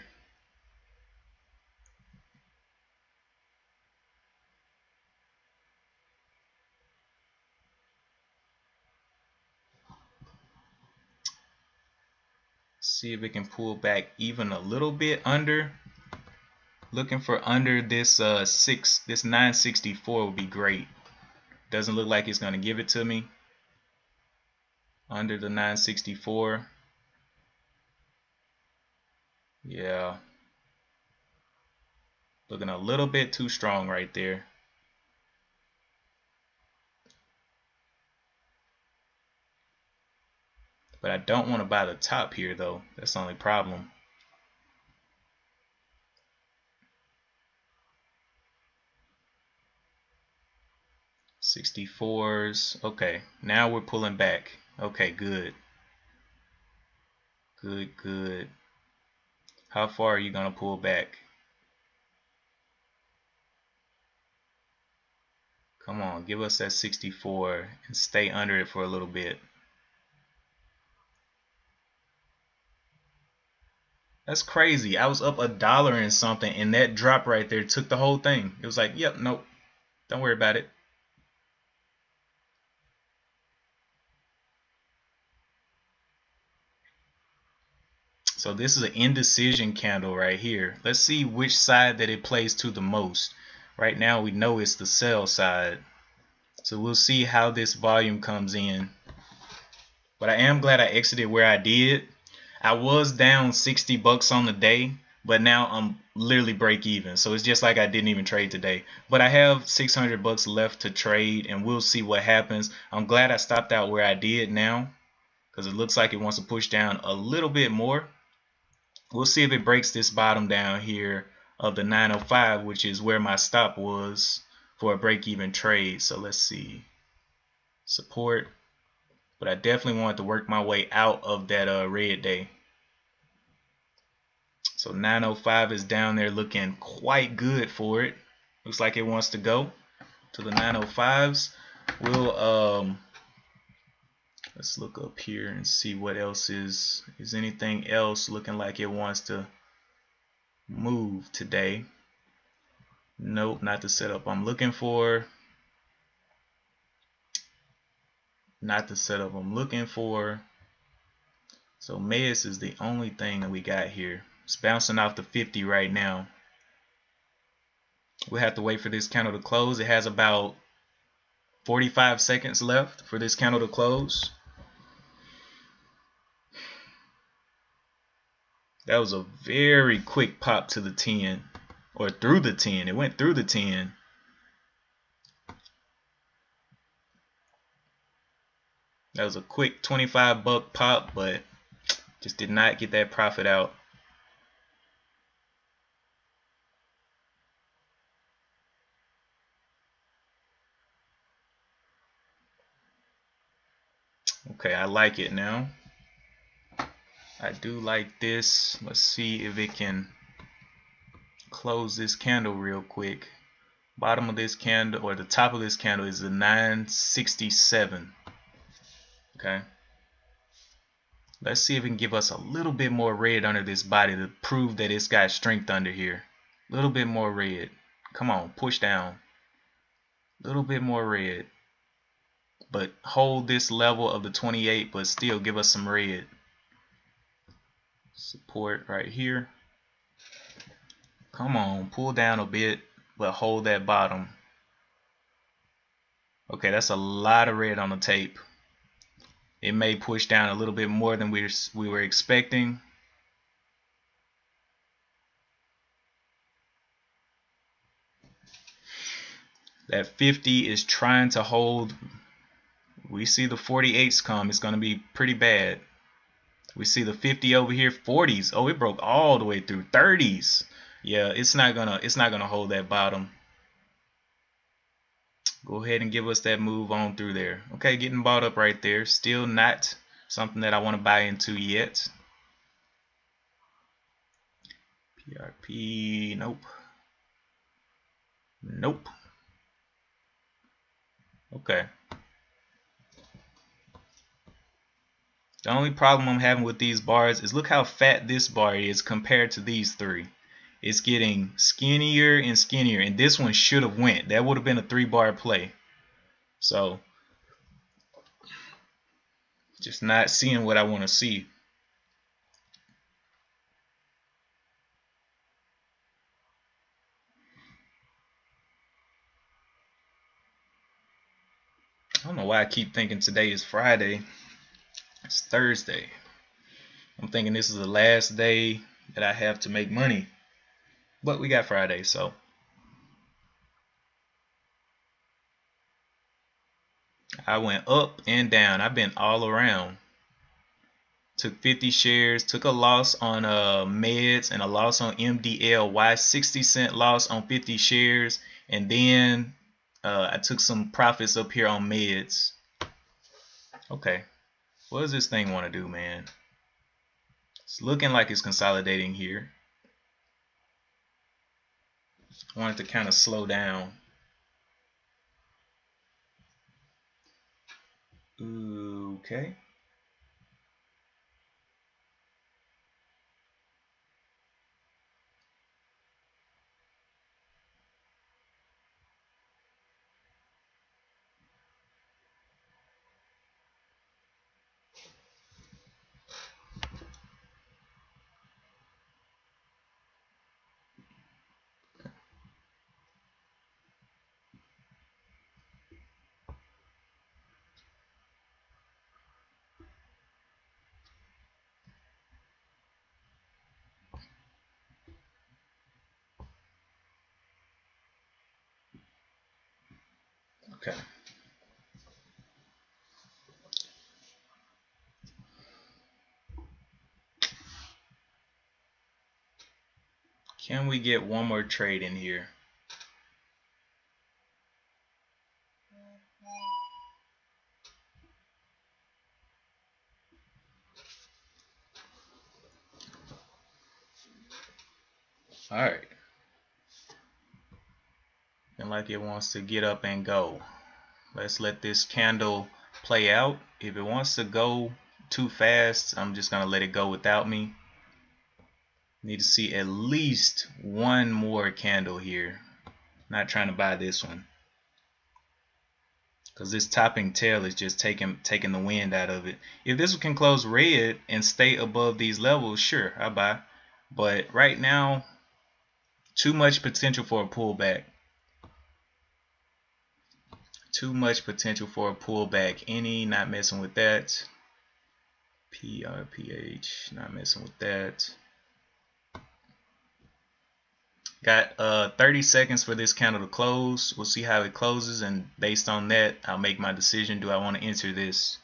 See if it can pull back even a little bit under. Looking for under this this 964 would be great. Doesn't look like it's going to give it to me. Under the 964. Yeah. Looking a little bit too strong right there. But I don't want to buy the top here though. That's the only problem. $64s. Okay, now we're pulling back. Okay, good. Good. How far are you gonna pull back? Come on, give us that 64 and stay under it for a little bit. That's crazy. I was up $1 and something, and that drop right there took the whole thing. It was like, yep, nope, don't worry about it. So this is an indecision candle right here. Let's see which side that it plays to the most. Right now we know it's the sell side. So we'll see how this volume comes in. But I am glad I exited where I did. I was down 60 bucks on the day, but now I'm literally break even. So it's just like I didn't even trade today. But I have 600 bucks left to trade, and we'll see what happens. I'm glad I stopped out where I did now, because it looks like it wants to push down a little bit more. We'll see if it breaks this bottom down here of the 905, which is where my stop was for a break-even trade. So let's see. Support. But I definitely want to work my way out of that red day. So 905 is down there looking quite good for it. Looks like it wants to go to the 905s. Let's look up here and see what else is anything else looking like it wants to move today. Nope, not the setup I'm looking for. Not the setup I'm looking for. So meds is the only thing that we got here. It's bouncing off the 50 right now. We'll have to wait for this candle to close. It has about 45 seconds left for this candle to close. That was a very quick pop to the 10, or through the 10. It went through the 10. That was a quick 25 buck pop, but just did not get that profit out. Okay, I like it now. I do like this. Let's see if it can close this candle real quick. Bottom of this candle, or the top of this candle, is the 967. Okay. Let's see if it can give us a little bit more red under this body to prove that it's got strength under here. A little bit more red. Come on, push down. A little bit more red. But hold this level of the 28, but still give us some red. Support right here. Come on, pull down a bit, but hold that bottom. Okay, that's a lot of red on the tape. It may push down a little bit more than we were expecting. That 50 is trying to hold. We see the 48s come. It's going to be pretty bad. We see the 50 over here, 40s. Oh, it broke all the way through. 30s. Yeah, it's not gonna hold that bottom. Go ahead and give us that move on through there. Okay, getting bought up right there. Still not something that I want to buy into yet. PRP, nope. Nope. Okay. The only problem I'm having with these bars is look how fat this bar is compared to these three. It's getting skinnier and skinnier, and this one should have went. That would have been a 3-bar play. So, just not seeing what I want to see. I don't know why I keep thinking today is Friday. It's Thursday. I'm thinking this is the last day that I have to make money. But we got Friday, so. I went up and down. I've been all around. Took 50 shares, took a loss on meds and a loss on MDLY, 60-cent loss on 50 shares, and then I took some profits up here on meds. Okay, what does this thing want to do, man? It's looking like it's consolidating here. I want it to kind of slow down. Okay. Okay. Can we get one more trade in here? All right. And like it wants to get up and go. Let's let this candle play out. If it wants to go too fast, I'm just gonna let it go without me. Need to see at least one more candle here. Not trying to buy this one, because this topping tail is just taking the wind out of it. If this can close red and stay above these levels, sure, I buy. But right now, too much potential for a pullback. Too much potential for a pullback. Any, not messing with that. PRPH, not messing with that. Got 30 seconds for this candle to close. We'll see how it closes, and based on that, I'll make my decision. Do I want to enter this?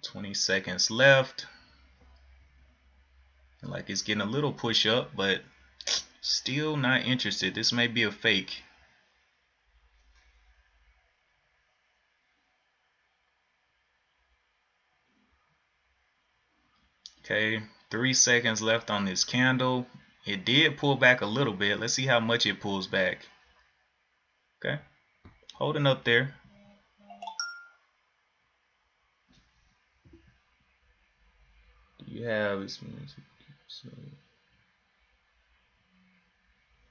$20 seconds left. Like it's getting a little push up, but still not interested. This may be a fake. Okay, 3 seconds left on this candle. It did pull back a little bit. Let's see how much it pulls back. Okay, holding up there. Do you have this?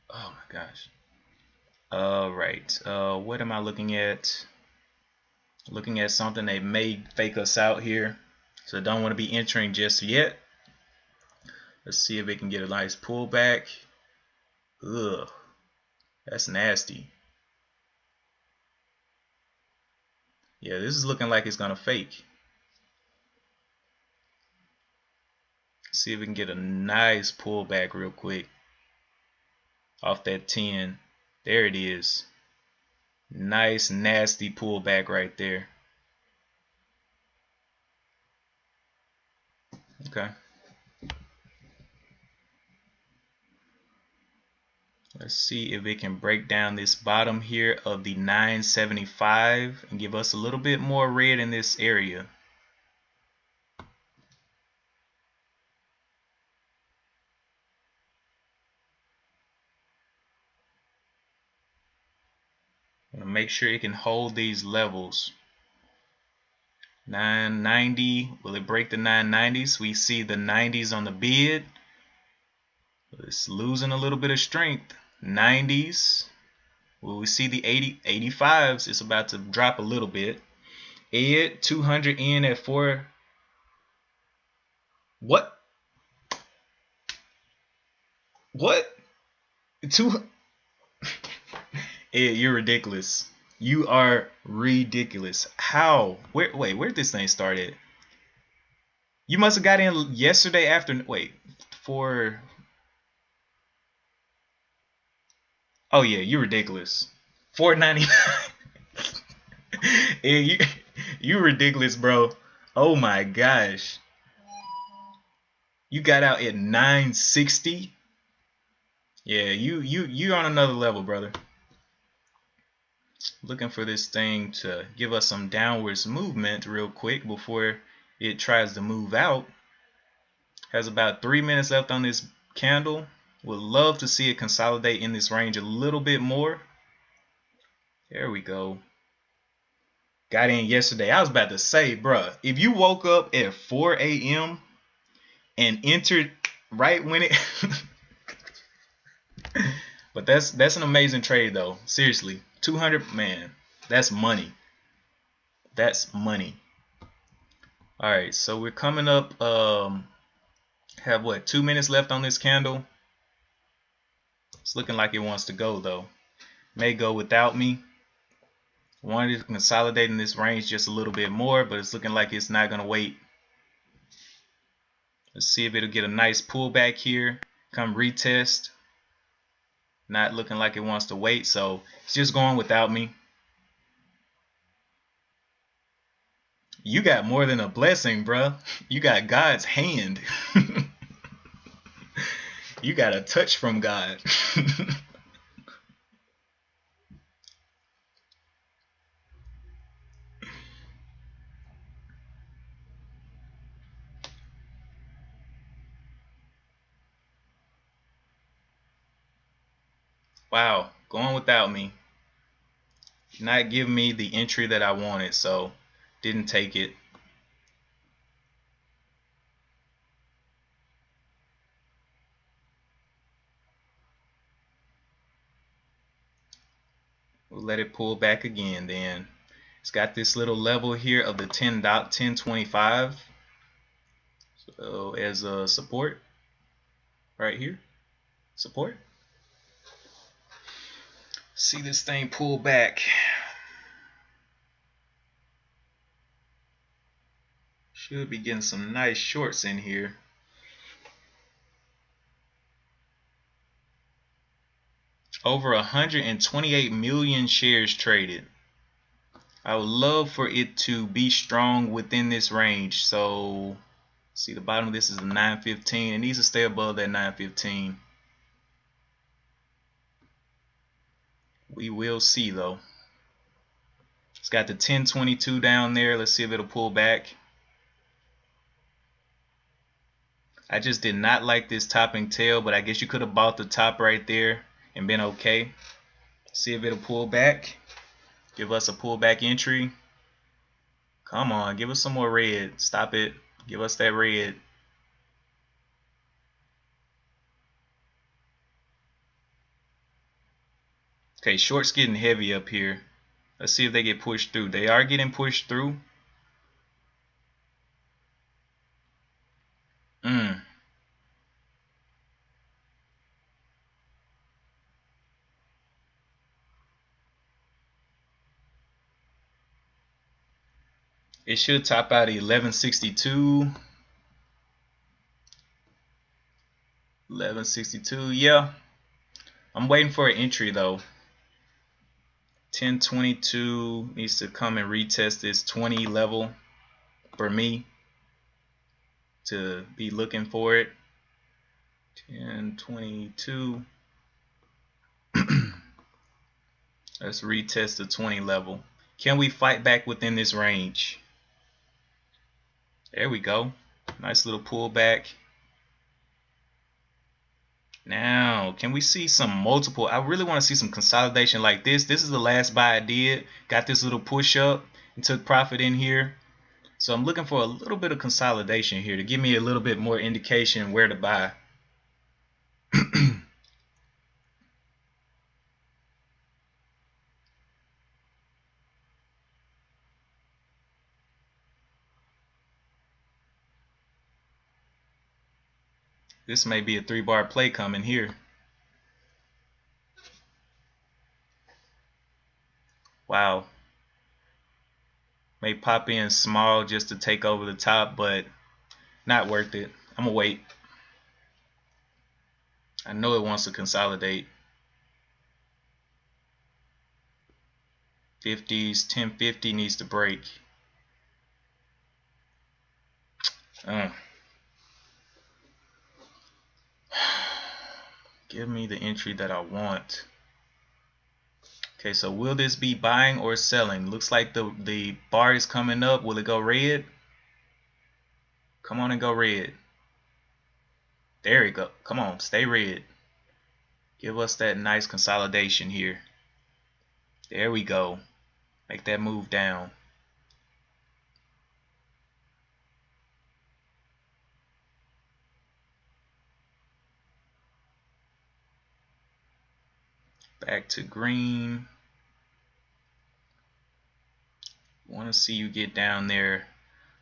Oh my gosh. Right. What am I looking at? Looking at something they may fake us out here. So don't want to be entering just yet. Let's see if it can get a nice pullback. Ugh. That's nasty. Yeah, this is looking like it's gonna fake. See if we can get a nice pullback real quick off that 10. There it is. Nice nasty pullback right there. Okay. Let's see if it can break down this bottom here of the 975 and give us a little bit more red in this area. Make sure it can hold these levels. 990, will it break the 990s? We see the 90s on the bid. It's losing a little bit of strength. 90s, will we see the 85s? It's about to drop a little bit. Ed 200 in at 4. What? Two? Ed, you're ridiculous. You are ridiculous. How? Wait, where'd this thing start at? You must have got in yesterday after. Wait, for. Oh yeah, you're ridiculous. 4.99. Ed, you ridiculous, bro. Oh my gosh. You got out at 960. Yeah, you're on another level, brother. Looking for this thing to give us some downwards movement real quick before it tries to move out. Has about 3 minutes left on this candle. Would love to see it consolidate in this range a little bit more. There we go. Got in yesterday. I was about to say, bruh, if you woke up at 4 a.m. and entered right when it but that's an amazing trade though. Seriously. 200, man, that's money. That's money. All right, so we're coming up. Have what, 2 minutes left on this candle? It's looking like it wants to go though. May go without me. Wanted to consolidate in this range just a little bit more, but it's looking like it's not gonna wait. Let's see if it'll get a nice pullback here. Come retest. Not looking like it wants to wait, so it's just going without me. You got more than a blessing, bruh. You got God's hand. You got a touch from God. Wow, going without me. Not giving me the entry that I wanted, so didn't take it. We'll let it pull back again then. It's got this little level here of the 10.1025. So as a support right here. Support. See this thing pull back. Should be getting some nice shorts in here. Over 128 million shares traded. I would love for it to be strong within this range. So see, the bottom of this is a 915. It needs to stay above that 915. We will see though. It's got the 1022 down there. Let's see if it'll pull back. I just did not like this topping tail, but I guess you could have bought the top right there and been okay. See if it'll pull back. Give us a pullback entry. Come on, give us some more red. Stop it. Give us that red. Okay, short's getting heavy up here. Let's see if they get pushed through. They are getting pushed through. It should top out at 1162. 1162, yeah. I'm waiting for an entry though. 1022 needs to come and retest this 20 level for me to be looking for it. 1022. Let's retest the 20 level. Can we fight back within this range? There we go. Nice little pullback. Now, can we see some multiple? I really want to see some consolidation like this. This is the last buy I did. Got this little push up and took profit in here. So I'm looking for a little bit of consolidation here to give me a little bit more indication where to buy. This may be a 3-bar play coming here. Wow. May pop in small just to take over the top, but not worth it. I'm gonna wait. I know it wants to consolidate. 50s, 1050 needs to break. Give me the entry that I want. Okay, so will this be buying or selling? Looks like the bar is coming up. Will it go red? Come on and go red. There we go. Come on, stay red. Give us that nice consolidation here. There we go. Make that move down. Back to green. Want to see you get down there.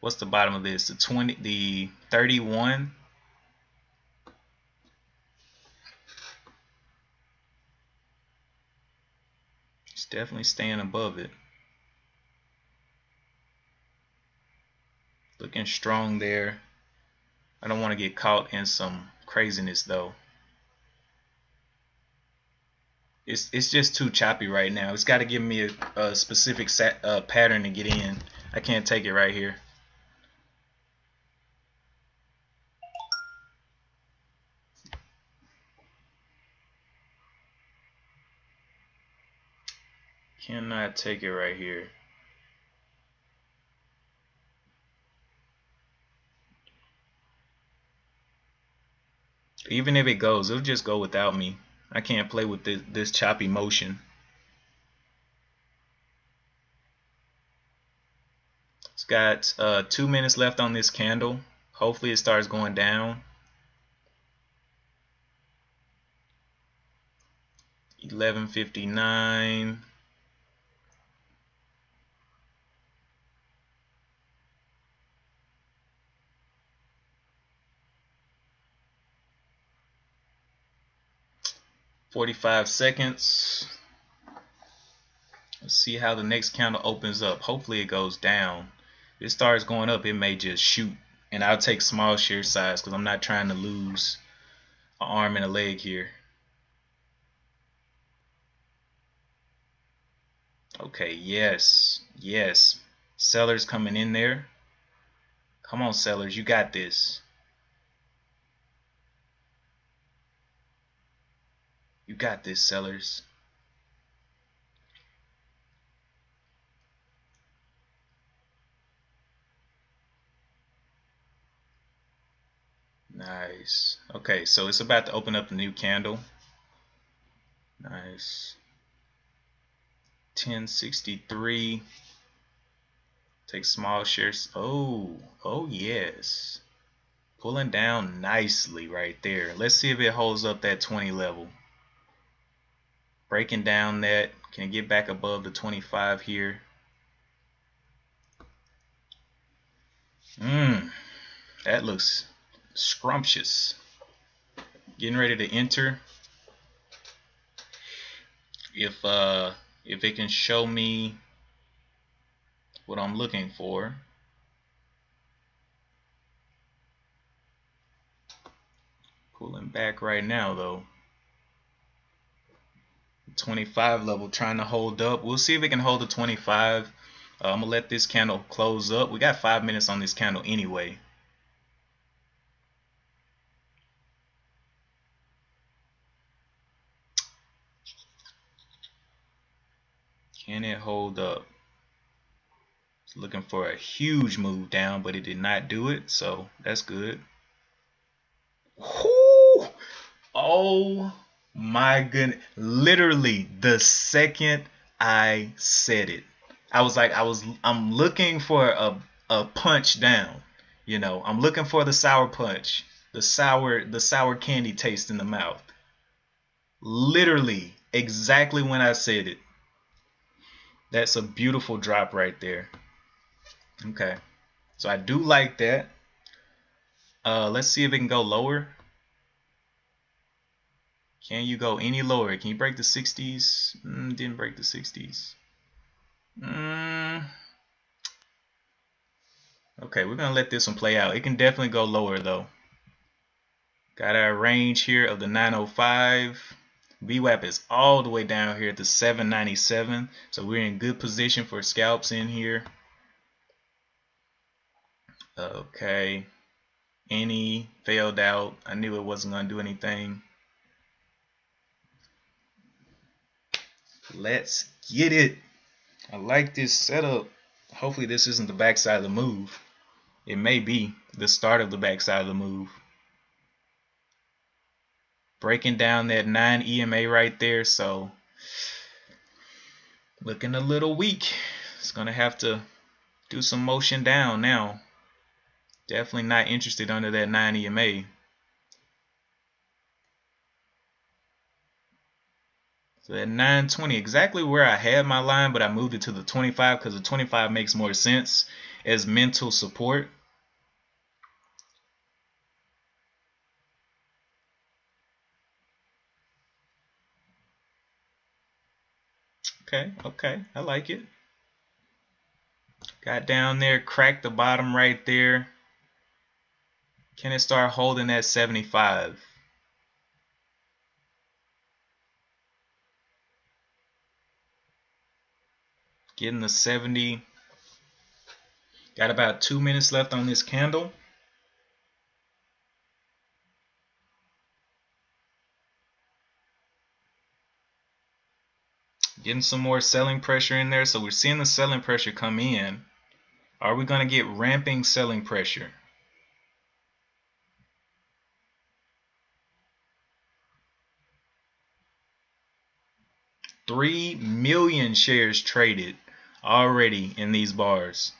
What's the bottom of this? The 31. It's definitely staying above it. Looking strong there. I don't want to get caught in some craziness though. It's just too choppy right now. It's got to give me a specific pattern to get in. I can't take it right here. Cannot take it right here. Even if it goes, it'll just go without me. I can't play with this choppy motion. It's got 2 minutes left on this candle. Hopefully it starts going down. 11:59. "45 seconds. Let's see how the next candle opens up. Hopefully it goes down. If it starts going up, it may just shoot. And I'll take small share size because I'm not trying to lose an arm and a leg here. Okay, yes. Yes. Sellers coming in there. Come on, sellers. You got this. You got this, sellers. Nice. Okay, so it's about to open up the new candle. Nice. 1063. Take small shares. Oh yes. Pulling down nicely right there. Let's see if it holds up that 20 level. Breaking down that. Can it get back above the 25 here? That looks scrumptious. Getting ready to enter. If it can show me what I'm looking for. Pulling back right now though. 25 level trying to hold up. We'll see if it can hold the 25. I'm gonna let this candle close up. We got 5 minutes on this candle anyway. Can it hold up? It's looking for a huge move down, but it did not do it, so that's good. Whoo! Oh my goodness. Literally the second I said it, I was like, I'm looking for a punch down. You know, I'm looking for the sour punch, the sour candy taste in the mouth. Literally exactly when I said it. That's a beautiful drop right there. Okay, so I do like that. Let's see if it can go lower. Can you go any lower? Can you break the 60s? Didn't break the 60s. Okay, we're gonna let this one play out. It can definitely go lower though. Got our range here of the 905. VWAP is all the way down here at the 797. So we're in good position for scalps in here. Okay. Any failed out. I knew it wasn't gonna do anything. Let's get it. I like this setup. Hopefully this isn't the backside of the move. It may be the start of the backside of the move. Breaking down that 9 EMA right there, so looking a little weak. It's gonna have to do some motion down now. Definitely not interested under that 9 EMA. So at 920, exactly where I had my line, but I moved it to the 25 because the 25 makes more sense as mental support. Okay, I like it. Got down there, cracked the bottom right there. Can it start holding that 75? Getting the 70. Got about 2 minutes left on this candle. Getting some more selling pressure in there. So we're seeing the selling pressure come in. Are we going to get ramping selling pressure? 3 million shares traded already in these bars.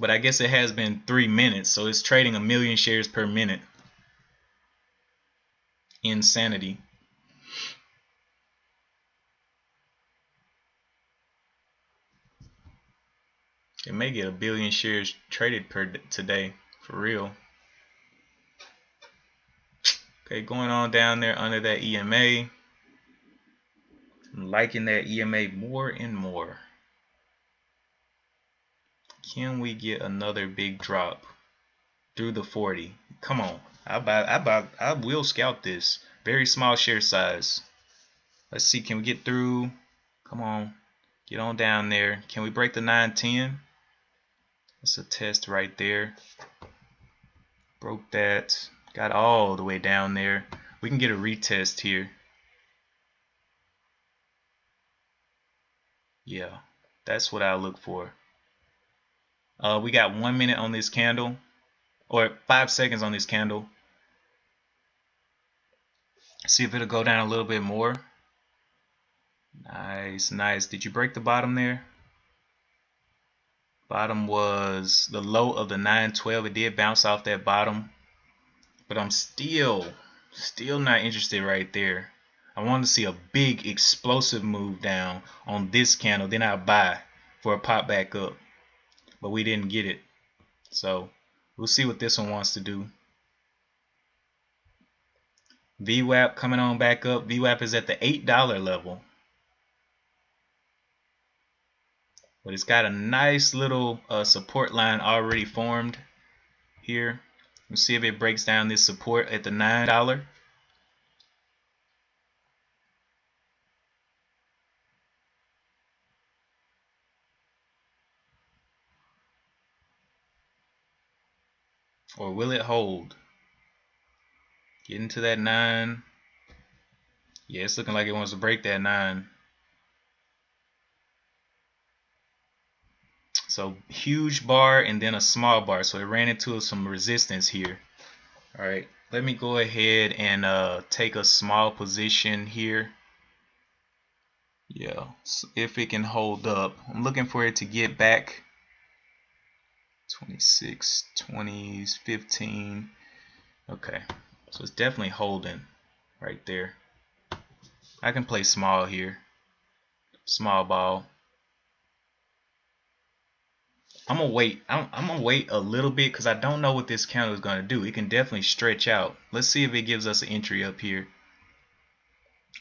But I guess it has been 3 minutes, so it's trading 1 million shares per minute. Insanity. It may get 1 billion shares traded per today, for real. Okay, going on down there under that EMA. I'm liking that EMA more and more. Can we get another big drop through the 40? Come on. I will scout this. Very small share size. Let's see, can we get through? Come on. Get on down there. Can we break the 910? That's a test right there. Broke that. Got all the way down there. We can get a retest here. Yeah, that's what I look for. We got 1 minute on this candle, or 5 seconds on this candle. See if it'll go down a little bit more. Nice, nice. Did you break the bottom there? Bottom was the low of the 912. It did bounce off that bottom, but I'm still not interested right there. I want to see a big explosive move down on this candle, then I'll buy for a pop back up. But we didn't get it, so we'll see what this one wants to do. VWAP coming on back up. VWAP is at the $8 level, but it's got a nice little support line already formed here. Let's see if it breaks down this support at the $9. Or will it hold? Get into that 9. Yeah, it's looking like it wants to break that 9. So huge bar and then a small bar. So it ran into some resistance here. Alright, let me go ahead and take a small position here. Yeah, so if it can hold up. I'm looking for it to get back 26, 20s, 15. Okay, so it's definitely holding right there. I can play small here. Small ball. I'm gonna wait. I'm gonna wait a little bit because I don't know what this candle is gonna do. It can definitely stretch out. Let's see if it gives us an entry up here.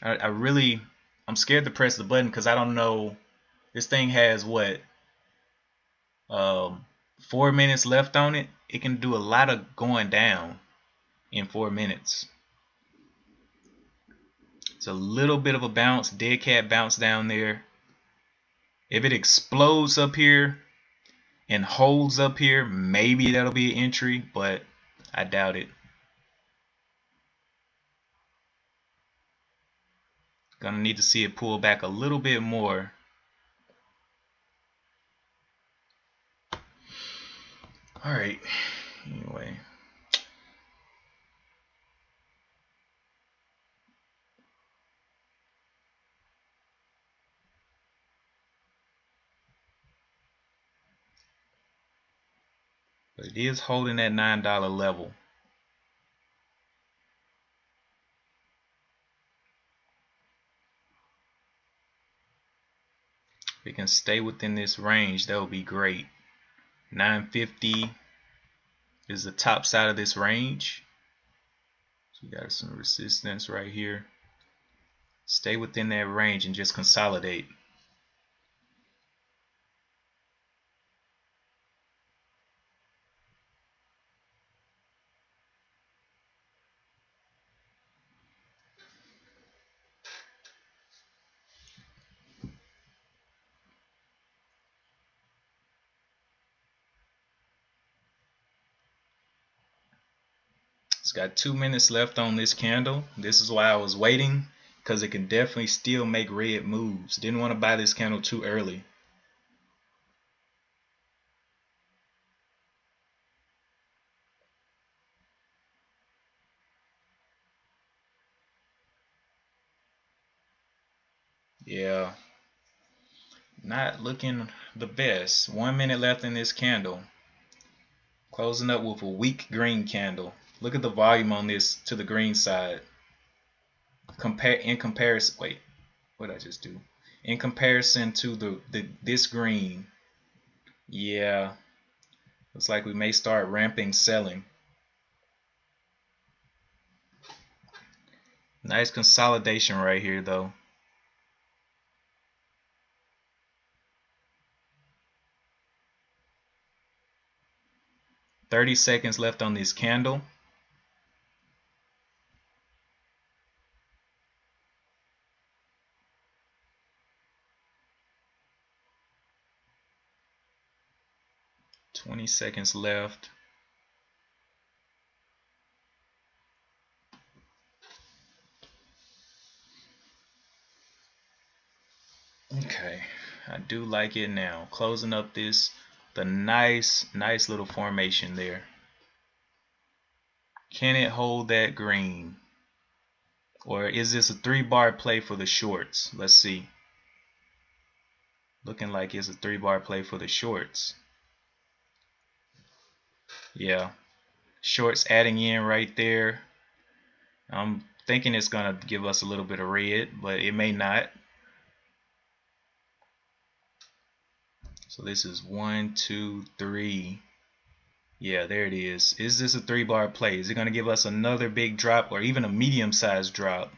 I'm scared to press the button because I don't know. This thing has what? 4 minutes left on it. It can do a lot of going down in 4 minutes. It's a little bit of a bounce, dead cat bounce down there. If it explodes up here and holds up here, maybe that'll be an entry, but I doubt it. Gonna need to see it pull back a little bit more. Alright, anyway. But it is holding that $9 level. If it can stay within this range, that would be great. 950 is the top side of this range. So we got some resistance right here. Stay within that range and just consolidate. It's got 2 minutes left on this candle. This is why I was waiting, because it can definitely still make red moves. Didn't want to buy this candle too early. Yeah, not looking the best. 1 minute left in this candle. Closing up with a weak green candle. Look at the volume on this to the green side. In comparison, wait, what did I just do? In comparison to this green, yeah, looks like we may start ramping selling. Nice consolidation right here though. 30 seconds left on this candle. $20 left. Okay, I do like it now. Closing up the nice little formation there. Can it hold that green? Or is this a 3-bar play for the shorts? Let's see. Looking like it's a 3-bar play for the shorts. Yeah, shorts adding in right there. I'm thinking it's gonna give us a little bit of red, but it may not. So this is 1, 2, 3. Yeah, there it is. Is this a 3-bar play? Is it gonna give us another big drop or even a medium-sized drop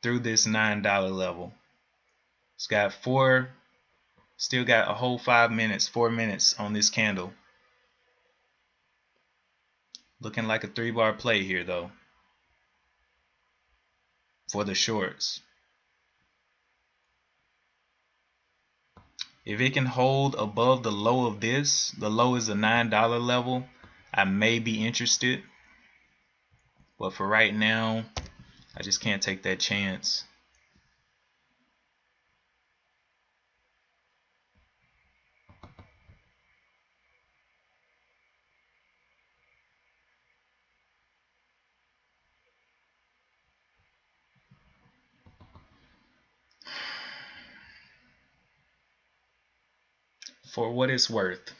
through this $9 level? It's got still got a whole 4 minutes on this candle. Looking like a 3-bar play here though for the shorts. If it can hold above the low of this, the low is the $9 level, I may be interested. But for right now, I just can't take that chance. For what it's worth.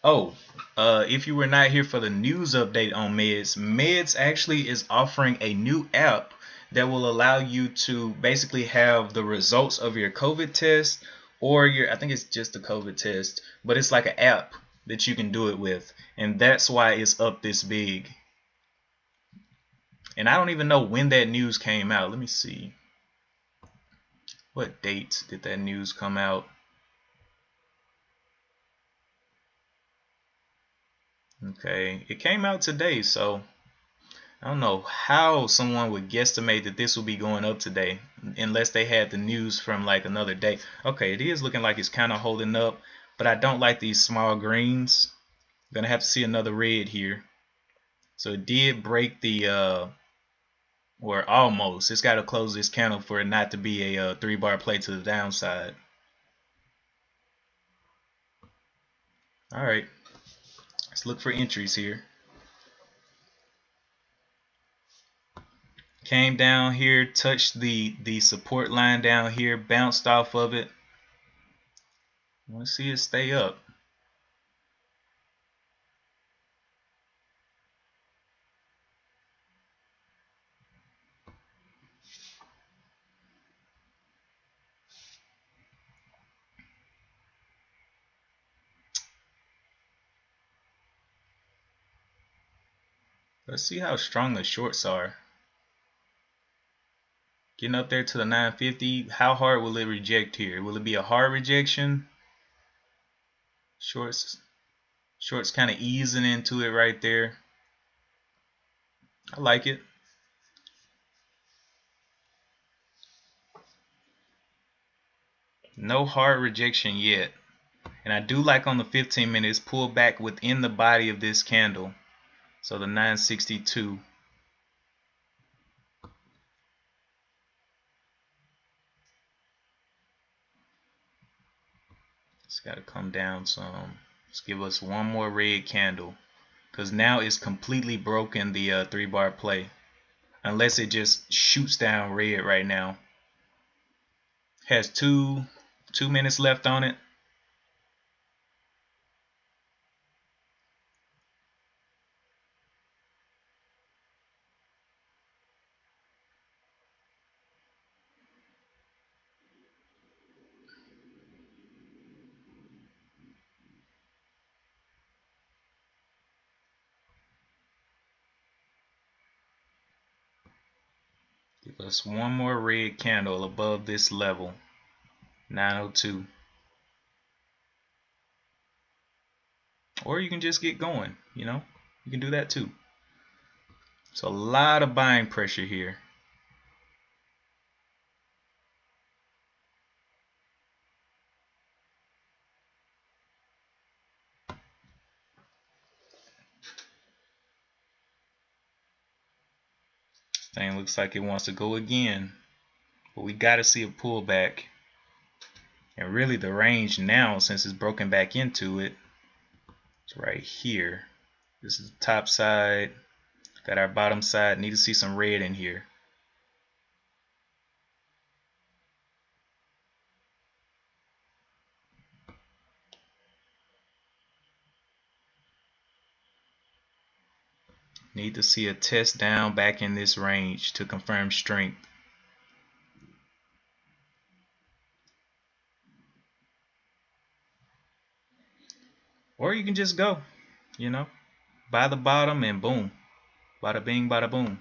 Oh, if you were not here for the news update on Meds actually is offering a new app that will allow you to basically have the results of your COVID test or I think it's just a COVID test, but it's like an app that you can do it with, and that's why it's up this big. And I don't even know when that news came out. Let me see. What date did that news come out? Okay, it came out today, so I don't know how someone would guesstimate that this will be going up today unless they had the news from like another day. Okay, it is looking like it's kind of holding up, but I don't like these small greens. I'm gonna have to see another red here. So it did break the or almost. It's got to close this candle for it not to be a 3-bar play to the downside. All right, let's look for entries here. Came down here, touched the support line down here, bounced off of it. Let's see it stay up. Let's see how strong the shorts are. Getting up there to the 950. How hard will it reject here? Will it be a hard rejection? Shorts kind of easing into it right there. I like it. No hard rejection yet. And I do like on the 15 minutes pull back within the body of this candle. So the 962. It's got to come down some. Let's give us one more red candle, because now it's completely broken the 3-bar play. unless it just shoots down red right now. Has two minutes left on it. Give us one more red candle above this level, 902. Or you can just get going, you know, you can do that too. So a lot of buying pressure here. Thing looks like it wants to go again, but we got to see a pullback. And really the range now, since it's broken back into it, it's right here. This is the top side, got our bottom side. Need to see some red in here. Need to see a test down back in this range to confirm strength. Or you can just go, you know, buy the bottom and boom, bada bing, bada boom.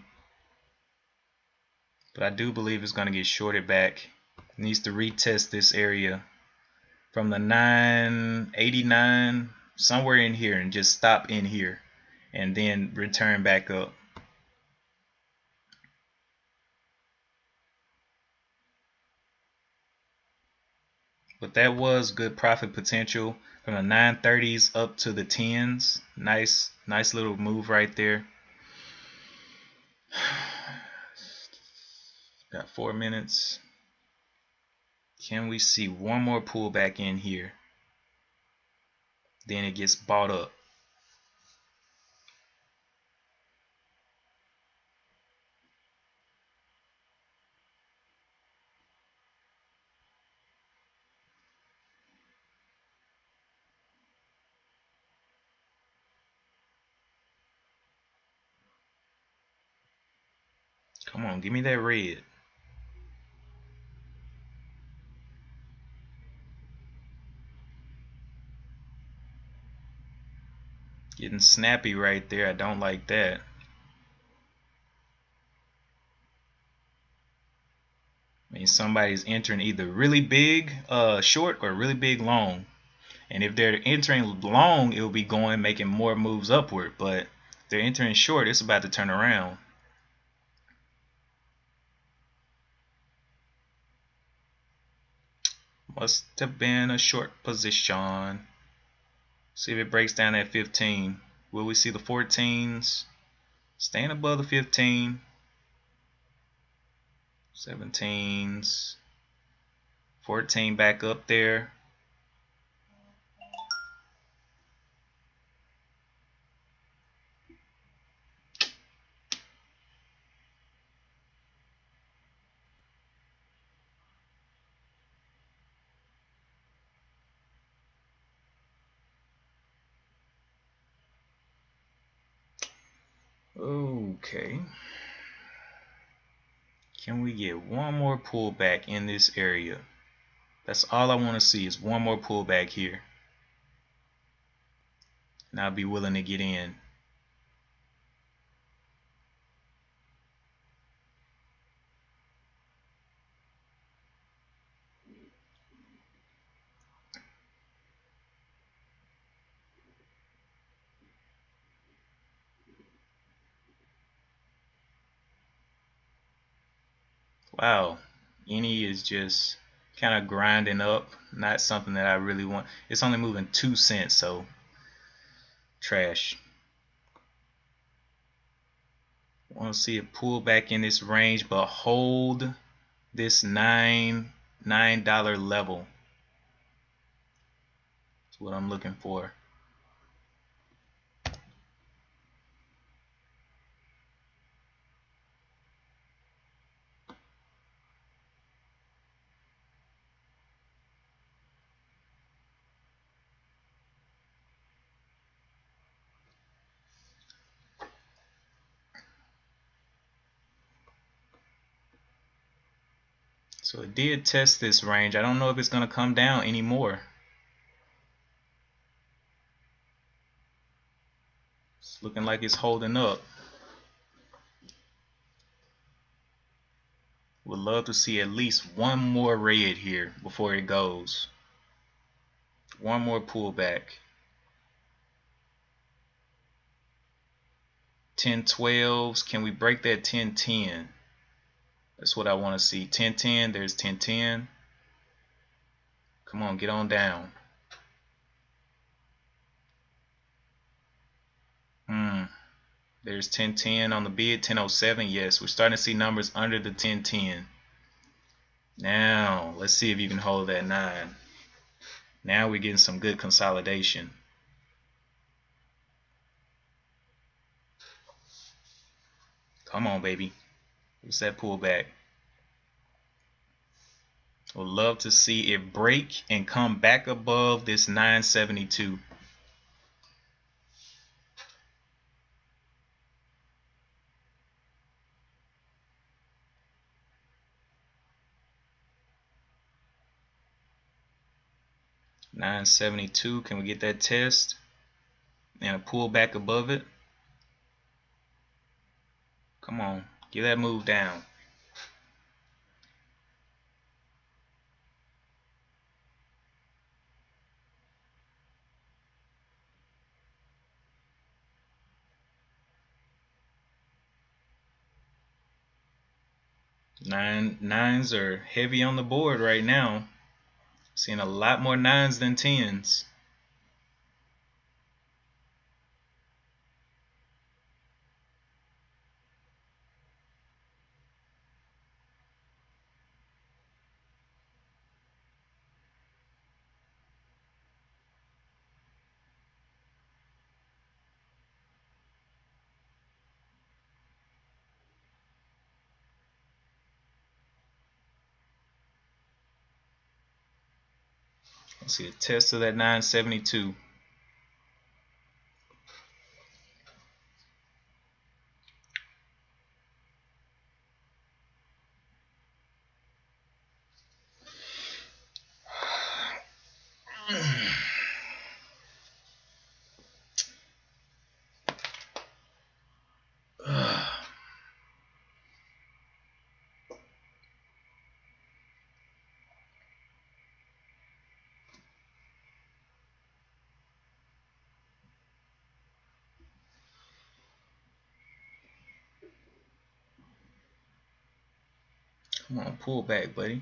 But I do believe it's going to get shorted back. It needs to retest this area from the 989 somewhere in here and just stop in here and then return back up. But that was good profit potential from the 930s up to the 10s. Nice little move right there. Got 4 minutes. Can we see one more pullback in here? Then it gets bought up. Come on, give me that red. Getting snappy right there. I don't like that. I mean, somebody's entering either really big short or really big long. And if they're entering long, it will be going, making more moves upward. But if they're entering short, it's about to turn around. Must have been a short position. See if it breaks down at 15. Will we see the 14s? Staying above the 15. 17s. 14 back up there. Okay. Can we get one more pullback in this area? That's all I want to see is one more pullback here. And I'll be willing to get in. Wow, any is just kind of grinding up, not something that I really want. It's only moving 2 cents, so trash. Want to see it pull back in this range, but hold this $9 level. That's what I'm looking for. So it did test this range. I don't know if it's going to come down anymore. It's looking like it's holding up. Would love to see at least one more red here before it goes. One more pullback. 10-12s. Can we break that 10-10? That's what I want to see. 10-10. There's 10-10. Come on, get on down. There's 10-10 on the bid. 10-07. Yes, we're starting to see numbers under the 10-10. Now, let's see if you can hold that 9. Now we're getting some good consolidation. Come on, baby. What's that pullback? Would love to see it break and come back above this 972. $972. Can we get that test and a pull back above it? Come on, get that move down. Nines are heavy on the board right now. Seeing a lot more 9s than 10s. Let's see a test of that 972. Come on, pull back, buddy.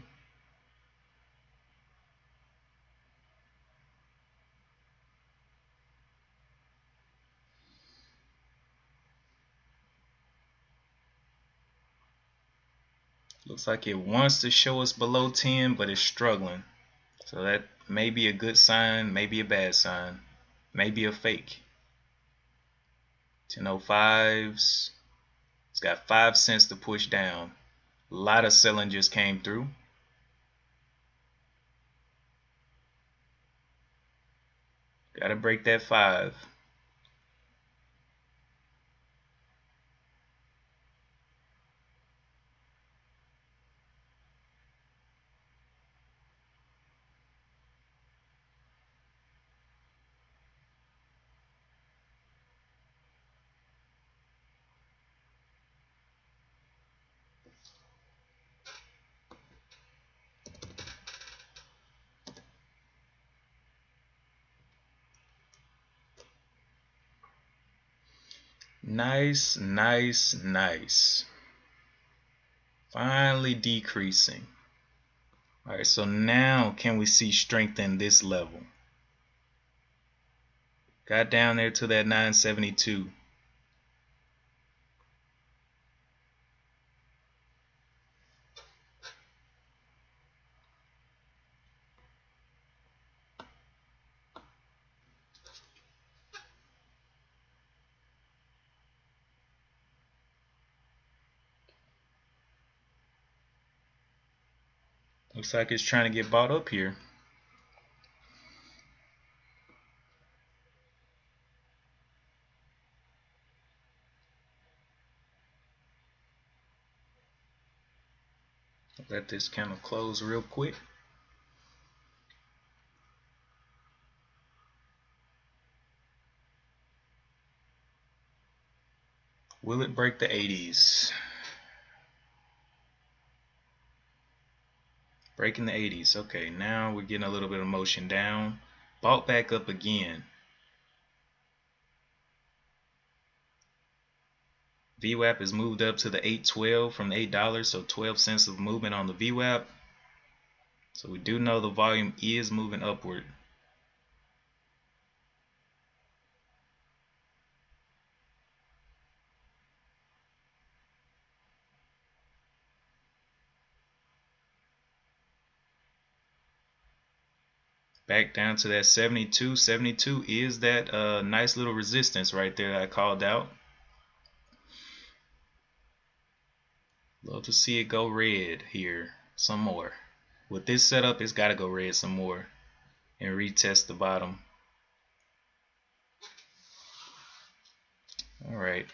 Looks like it wants to show us below 10, but it's struggling. So that may be a good sign, maybe a bad sign, maybe a fake. 10.05s. It's got 5 cents to push down. A lot of selling just came through. Gotta break that 5. Nice, nice, nice. Finally decreasing. Alright, so now can we see strength in this level? Got down there to that 972. Looks like it's trying to get bought up here. Let this candle close real quick. Will it break the 80s? Breaking the 80s. Okay, now we're getting a little bit of motion down. Bought back up again. VWAP is moved up to the 812 from the $8, so 12 cents of movement on the VWAP. So we do know the volume is moving upward. Back down to that 72. 72 is that nice little resistance right there that I called out. Love to see it go red here some more. With this setup, it's got to go red some more and retest the bottom. All right.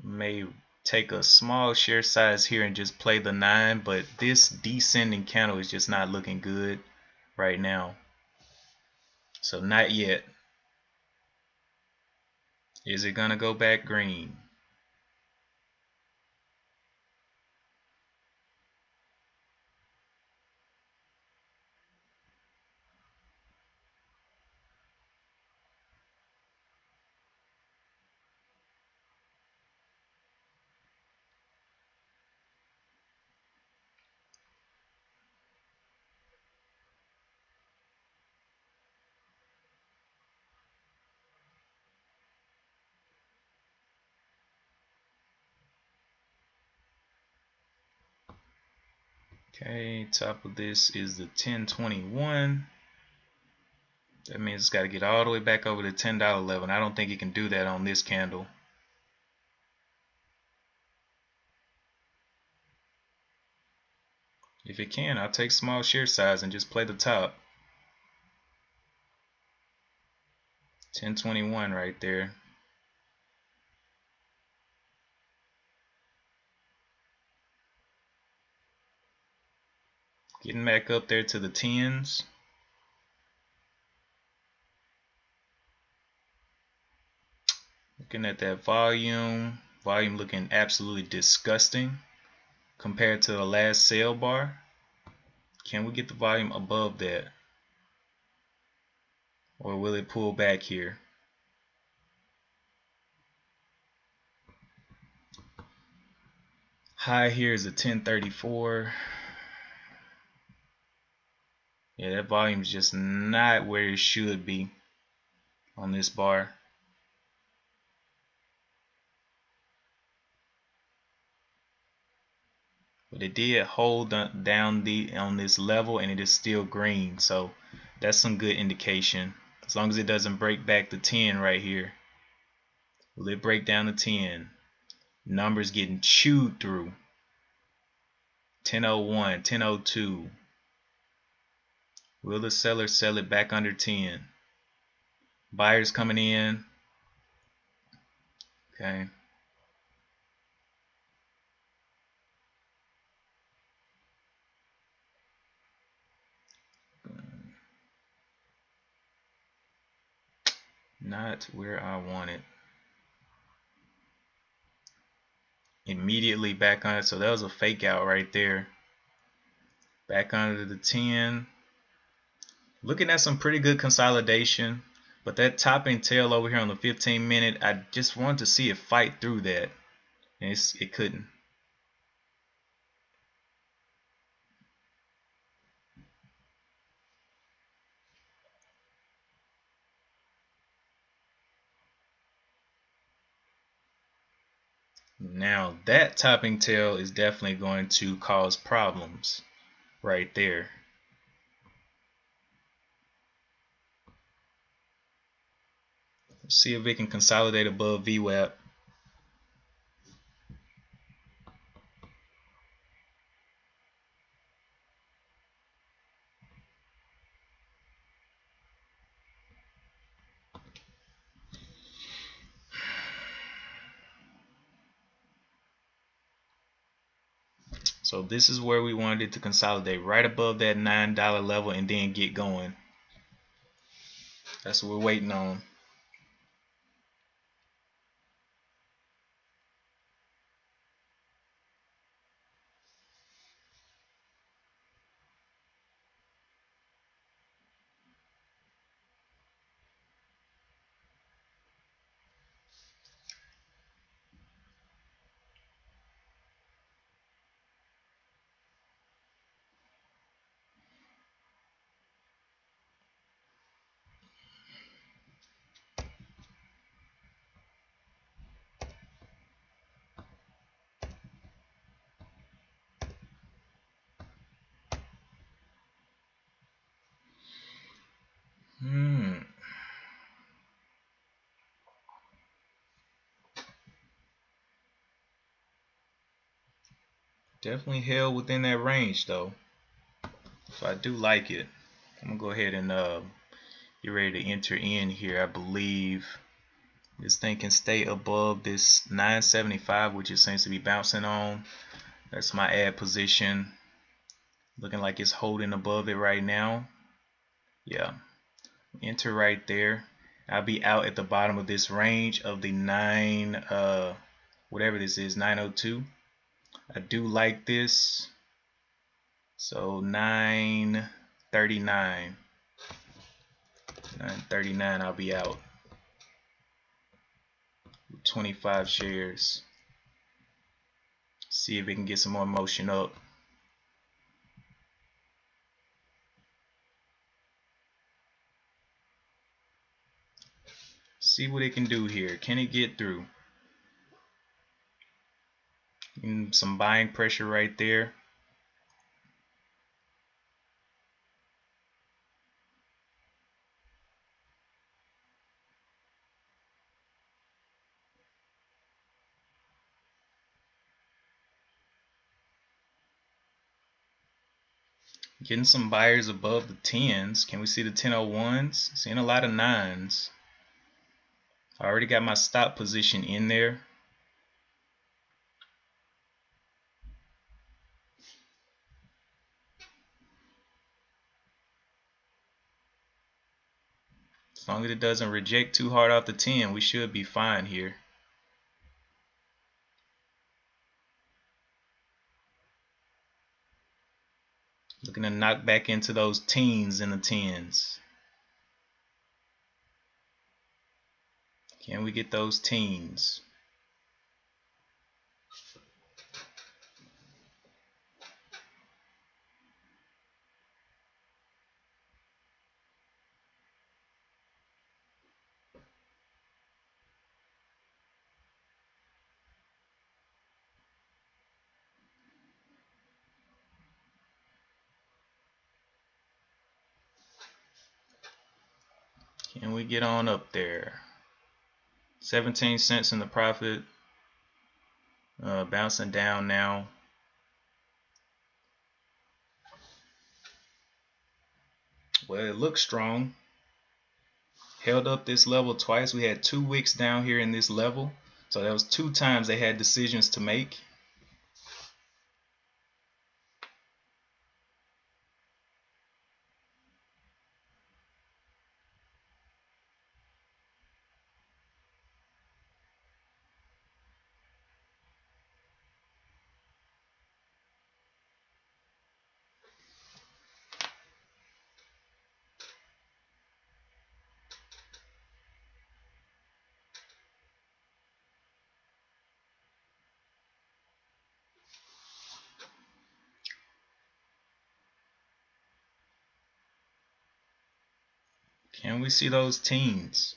May take a small share size here and just play the 9, but this descending candle is just not looking good right now. So not yet. Is it gonna go back green? Okay, top of this is the 1021. That means it's got to get all the way back over the $10 level. And I don't think it can do that on this candle. If it can, I'll take small share size and just play the top. 1021 right there. Getting back up there to the 10s. Looking at that volume. Volume looking absolutely disgusting compared to the last sale bar. Can we get the volume above that? Or will it pull back here? High here is a 1034. Yeah, that volume is just not where it should be on this bar. But it did hold down on this level, and it is still green, so that's some good indication. As long as it doesn't break back the 10 right here. Will it break down to 10? Numbers getting chewed through. 1001, 1002. Will the seller sell it back under 10? Buyers coming in. Okay. Not where I want it. Immediately back on it. So that was a fake out right there. Back under the 10. Looking at some pretty good consolidation. But that topping tail over here on the 15-minute, I just wanted to see it fight through that. And it couldn't. Now that topping tail is definitely going to cause problems right there. Let's see if it can consolidate above VWAP. So this is where we wanted it to consolidate, right above that $9 level, and then get going. That's what we're waiting on. Definitely held within that range though, so I do like it. I'm gonna go ahead and get ready to enter in here. I believe this thing can stay above this 975, which it seems to be bouncing on. That's my add position. Looking like it's holding above it right now. Yeah, enter right there. I'll be out at the bottom of this range of the 9 whatever this is, 902. I do like this. So 939. 939, I'll be out. 25 shares. See if it can get some more motion up. See what it can do here. Can it get through? Some buying pressure right there. Getting some buyers above the 10s. Can we see the 1001s? Seeing a lot of 9s. I already got my stop position in there. As long as it doesn't reject too hard off the 10, we should be fine here. Looking to knock back into those teens and the 10s. Can we get those teens? Can we get on up there? 17 cents in the profit. Bouncing down now. Well, it looks strong. Held up this level twice. We had 2 wicks down here in this level. So that was 2 times they had decisions to make. Can we see those teens?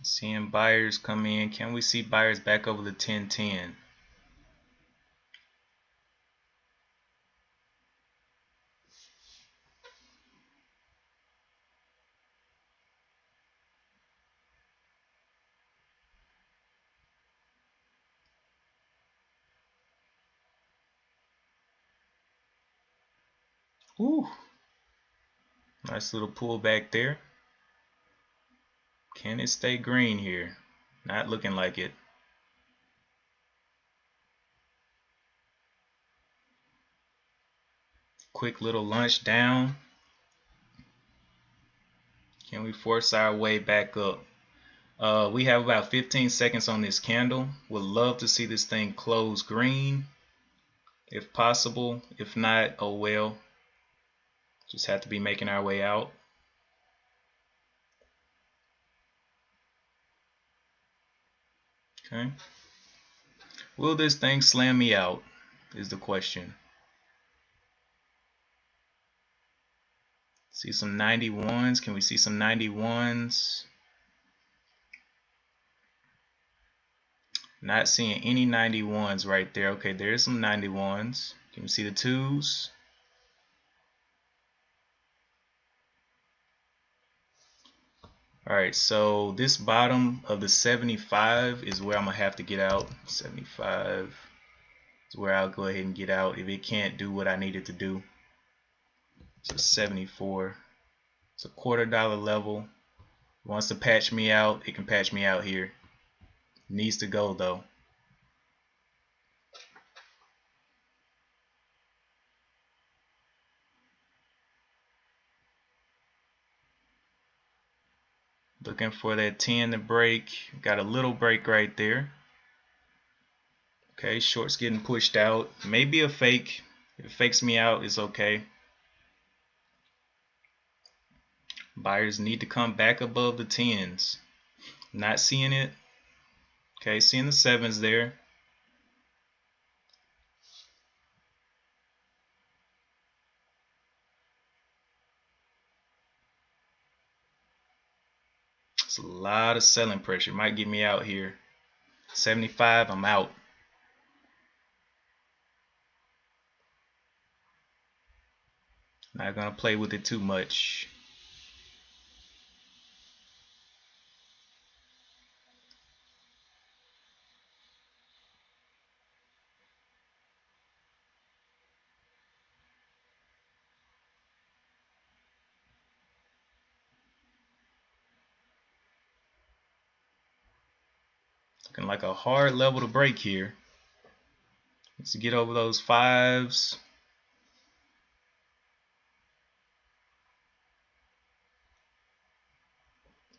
Seeing buyers come in. Can we see buyers back over the 1010? Ooh, nice little pullback there. Can it stay green here? Not looking like it. Quick little lunch down. Can we force our way back up? We have about 15 seconds on this candle. Would love to see this thing close green if possible. If not, oh well. Just have to be making our way out. Okay. Will this thing slam me out is the question. See some 91s. Can we see some 91s? Not seeing any 91s right there. Okay, there's some 91s. Can we see the 2s? Alright, so this bottom of the 75 is where I'm going to have to get out. 75 is where I'll go ahead and get out if it can't do what I need it to do. So 74. It's a $quarter level. It wants to patch me out. It can patch me out here. Needs to go though. Looking for that 10 to break. Got a little break right there. Okay, short's getting pushed out. Maybe a fake. If it fakes me out, it's okay. Buyers need to come back above the 10s. Not seeing it. Okay, seeing the 7s there. It's a lot of selling pressure. Might get me out here. 75, I'm out. Not gonna play with it too much. Looking like a hard level to break here. Let's get over those 5s.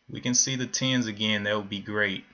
We can see the 10s again. That would be great.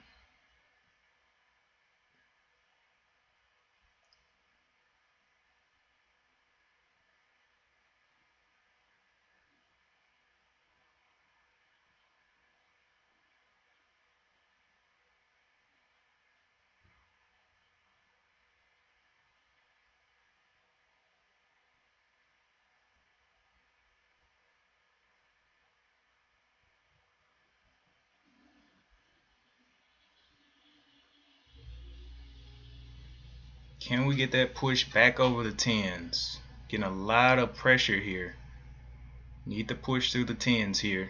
Can we get that push back over the 10s? Getting a lot of pressure here. Need to push through the 10s here.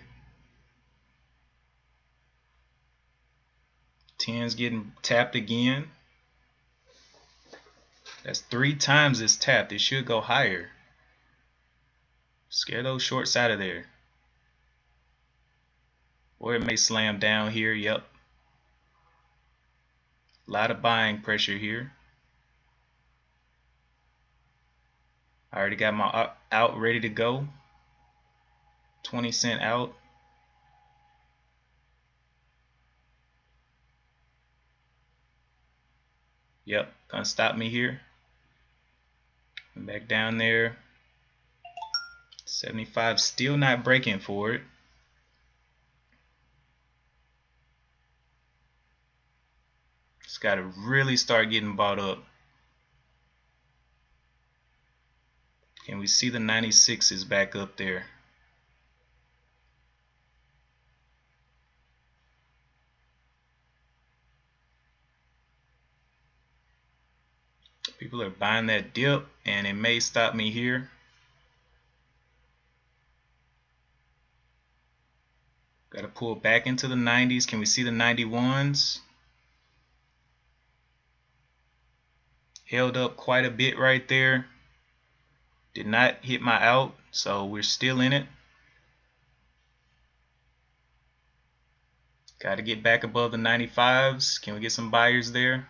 10s getting tapped again. That's 3 times it's tapped. It should go higher. Scare those shorts out of there. Or it may slam down here. Yep. A lot of buying pressure here. I already got my out ready to go. 20-cent out. Yep, gonna stop me here. Back down there. 75 still not breaking for it. It's got to really start getting bought up. Can we see the 96 is back up there? People are buying that dip and it may stop me here. Got to pull back into the 90s. Can we see the 91s? Held up quite a bit right there. Did not hit my out, so we're still in it. Got to get back above the 95s. Can we get some buyers there?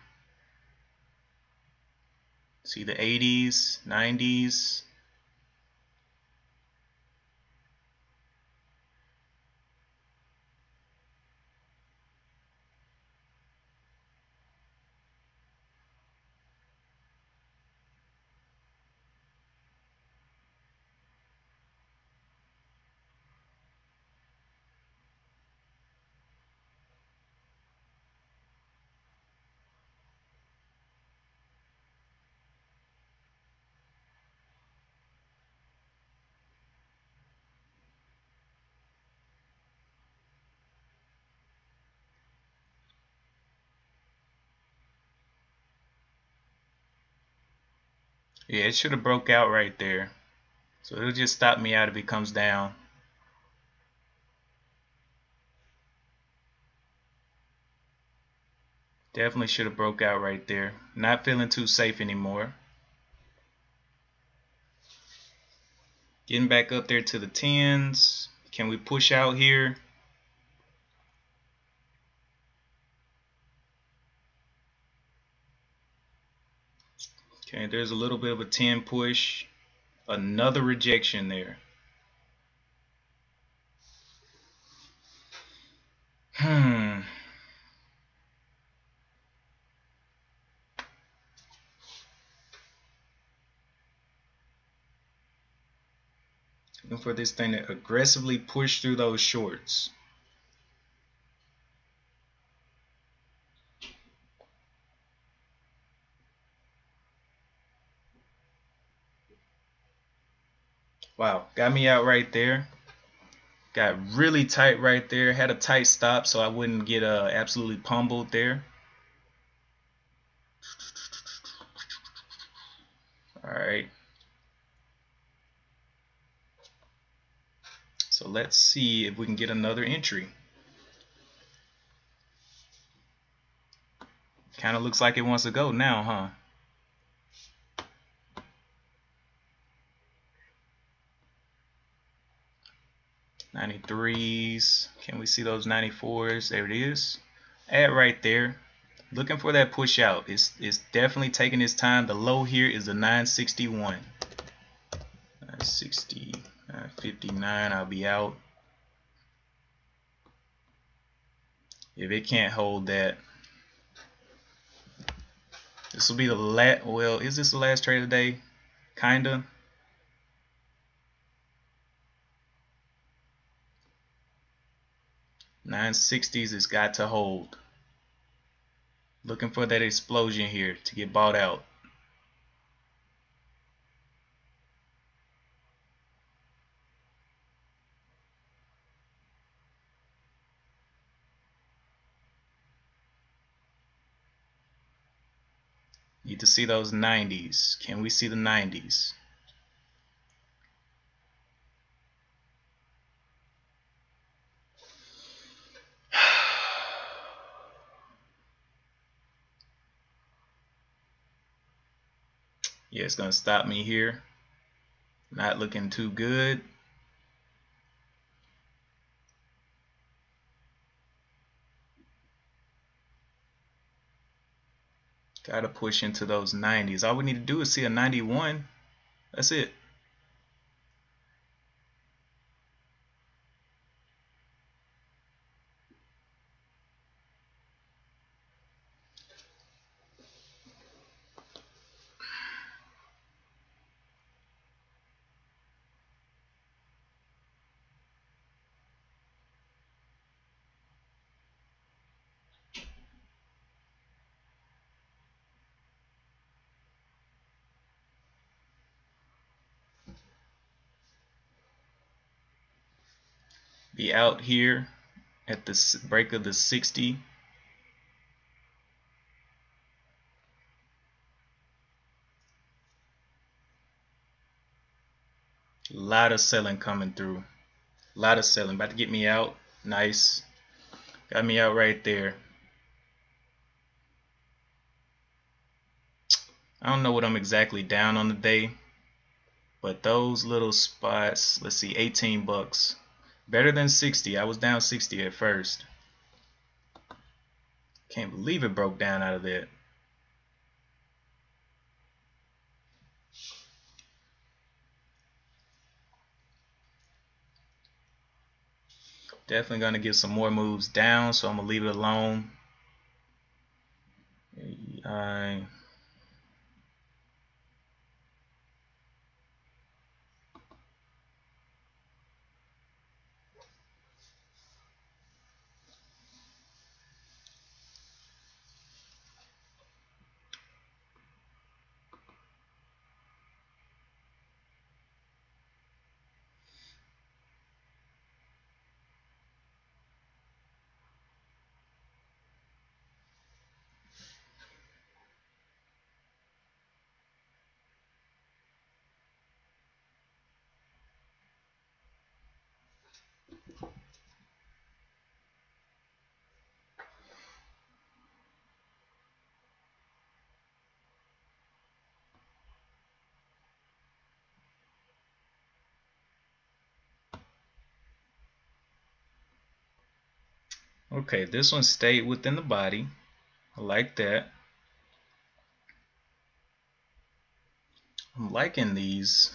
See the 80s, 90s. Yeah, it should have broke out right there. So it'll just stop me out if it comes down. Definitely should have broke out right there. Not feeling too safe anymore. Getting back up there to the 10s. Can we push out here? Okay, there's a little bit of a 10 push. Another rejection there. Looking for this thing to aggressively push through those shorts. Wow, got me out right there. Got really tight right there. Had a tight stop so I wouldn't get absolutely pummeled there. Alright. So let's see if we can get another entry. Kind of looks like it wants to go now, huh? '93s. Can we see those '94s? There it is. Add right there. Looking for that push out. It's definitely taking its time. The low here is the 961. 960, 959. I'll be out. If it can't hold that, this will be the last. Well, is this the last trade of the day? Kinda. $960s has got to hold. Looking for that explosion here to get bought out. Need to see those 90s. Can we see the 90s? Yeah, it's gonna stop me here. Not looking too good. Gotta push into those 90s. All we need to do is see a 91. That's it. Be out here at the break of the 60. A lot of selling coming through. A lot of selling. About to get me out. Nice. Got me out right there. I don't know what I'm exactly down on the day. But those little spots, let's see, 18 bucks. Better than 60. I was down 60 at first. Can't believe it broke down out of that. Definitely going to get some more moves down, so I'm going to leave it alone. I Okay, this one stayed within the body. I like that. I'm liking these.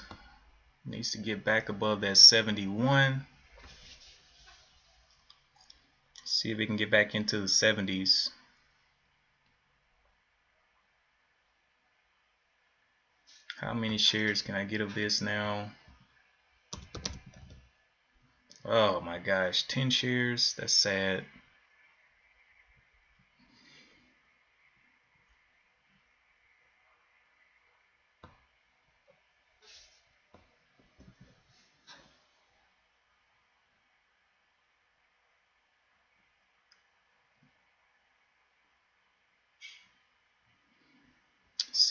Needs to get back above that 71. See if we can get back into the 70s. How many shares can I get of this now? Oh my gosh, 10 shares. That's sad.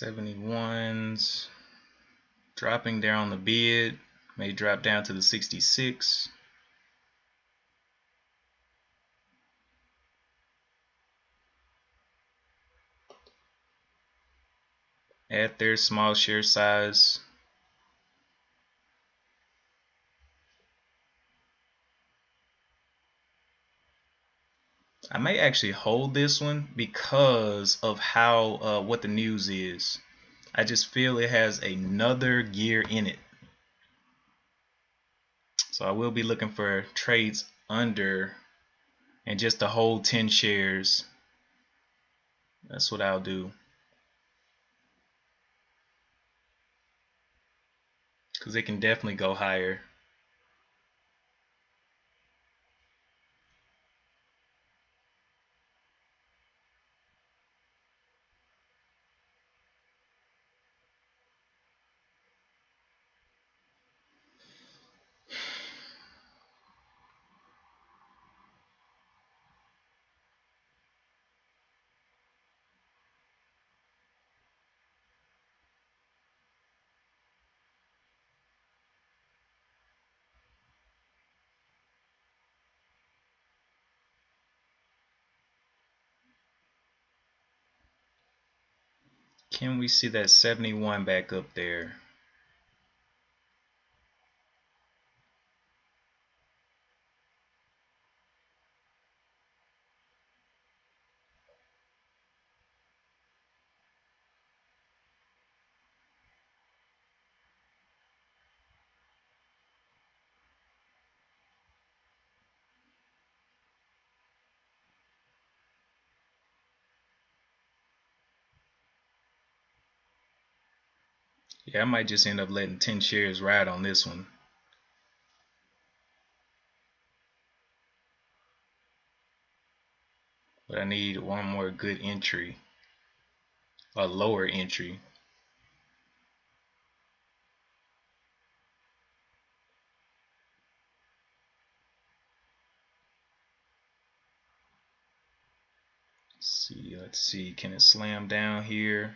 $71s. Dropping down the bid. May drop down to the 66. At their small share size. I may actually hold this one because of how what the news is. I just feel it has another gear in it. So I will be looking for trades under and just to hold 10 shares. That's what I'll do. Because it can definitely go higher. Can we see that 71 back up there? Yeah, I might just end up letting 10 shares ride on this one. But I need one more good entry. A lower entry. Let's see, can it slam down here?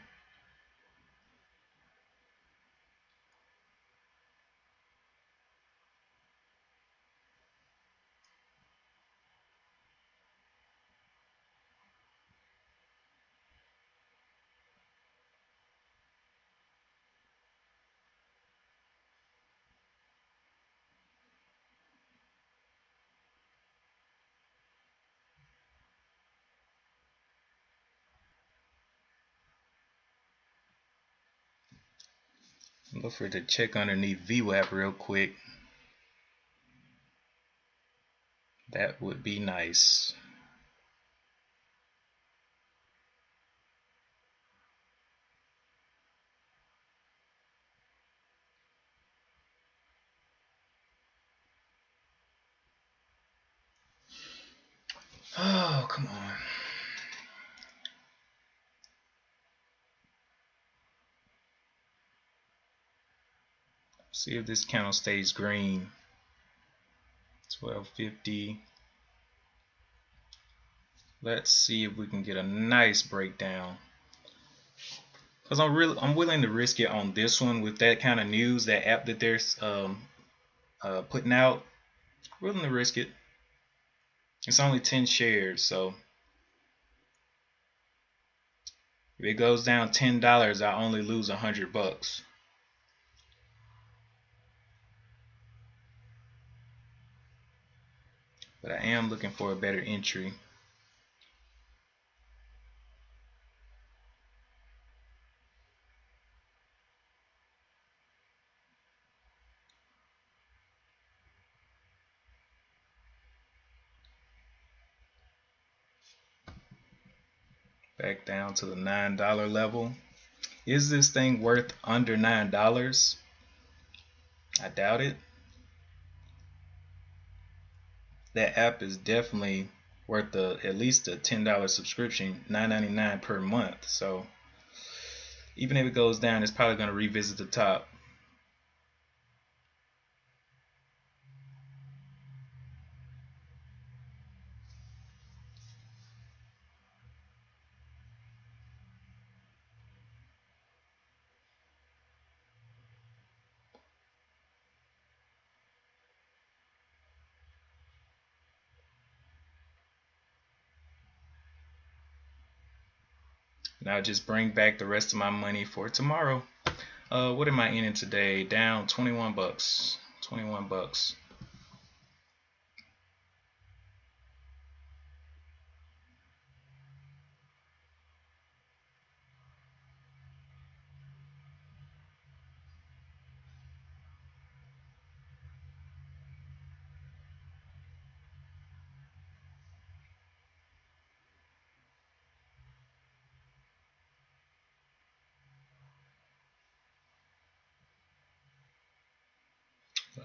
Look for it to check underneath VWAP real quick. That would be nice. Oh, come on. See if this candle stays green. 1250. Let's see if we can get a nice breakdown. Because I'm willing to risk it on this one with that kind of news, that app that they're putting out. Willing to risk it. It's only 10 shares, so if it goes down $10, I only lose $100. But I am looking for a better entry. Back down to the $9 level. Is this thing worth under $9? I doubt it. That app is definitely worth at least a $10 subscription, $9.99 per month. So even if it goes down, it's probably going to revisit the top. Now just bring back the rest of my money for tomorrow. What am I in today? Down 21 bucks. 21 bucks.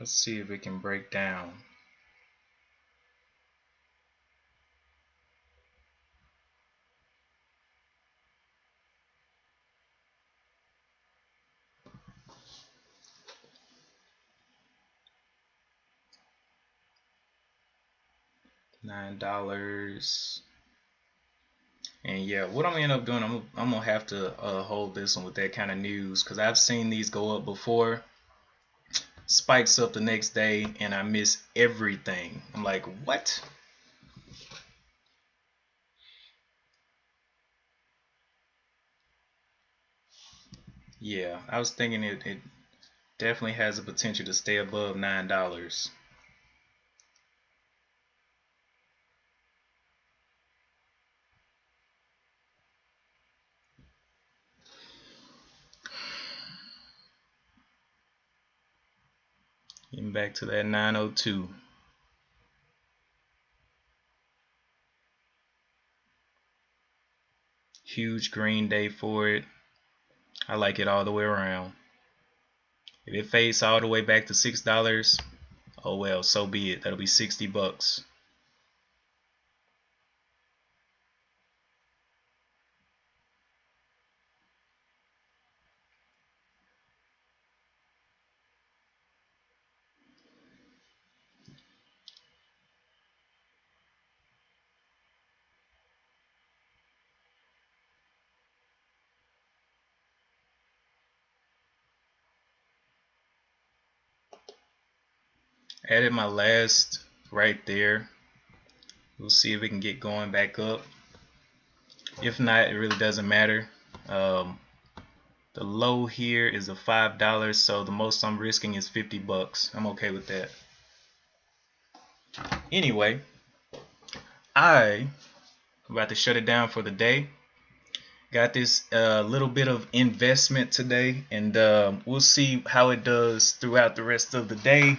Let's see if it can break down. $9. And yeah, what I'm gonna end up doing, I'm gonna have to hold this one with that kind of news, because I've seen these go up before, spikes up the next day, and I miss everything. I'm like, what? Yeah, I was thinking it definitely has the potential to stay above $9. Getting back to that 902. Huge green day for it. I like it all the way around. If it fades all the way back to $6, oh well, so be it. That'll be 60 bucks. Added my last right there. We'll see if it can get going back up. If not, it really doesn't matter. The low here is a $5, so the most I'm risking is 50 bucks. I'm okay with that. Anyway, I'm about to shut it down for the day. Got this little bit of investment today, and we'll see how it does throughout the rest of the day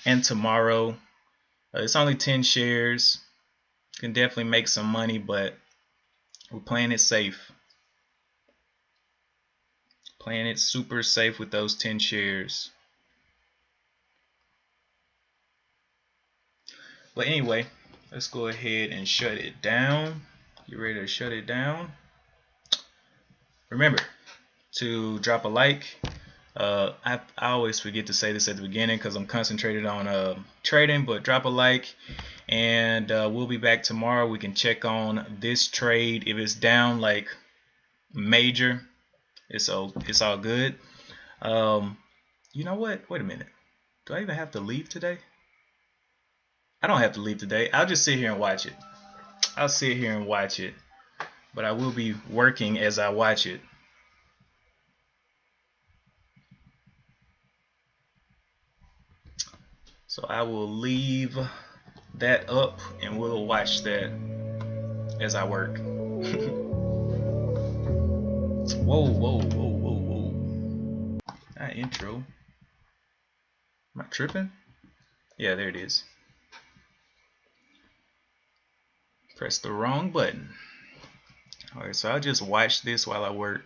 and tomorrow. It's only 10 shares. Can definitely make some money, but we're playing it safe. Playing it super safe with those 10 shares. But anyway, let's go ahead and shut it down. Get ready to shut it down. Remember to drop a like. I always forget to say this at the beginning because I'm concentrated on trading, but drop a like, and we'll be back tomorrow. We can check on this trade. If it's down like major, it's all good. You know what? Wait a minute. Do I even have to leave today? I don't have to leave today. I'll just sit here and watch it. I'll sit here and watch it, but I will be working as I watch it. So I will leave that up and we'll watch that as I work. Whoa, whoa, whoa, whoa, whoa. That intro. Am I tripping? Yeah, there it is. Press the wrong button. Alright, so I'll just watch this while I work.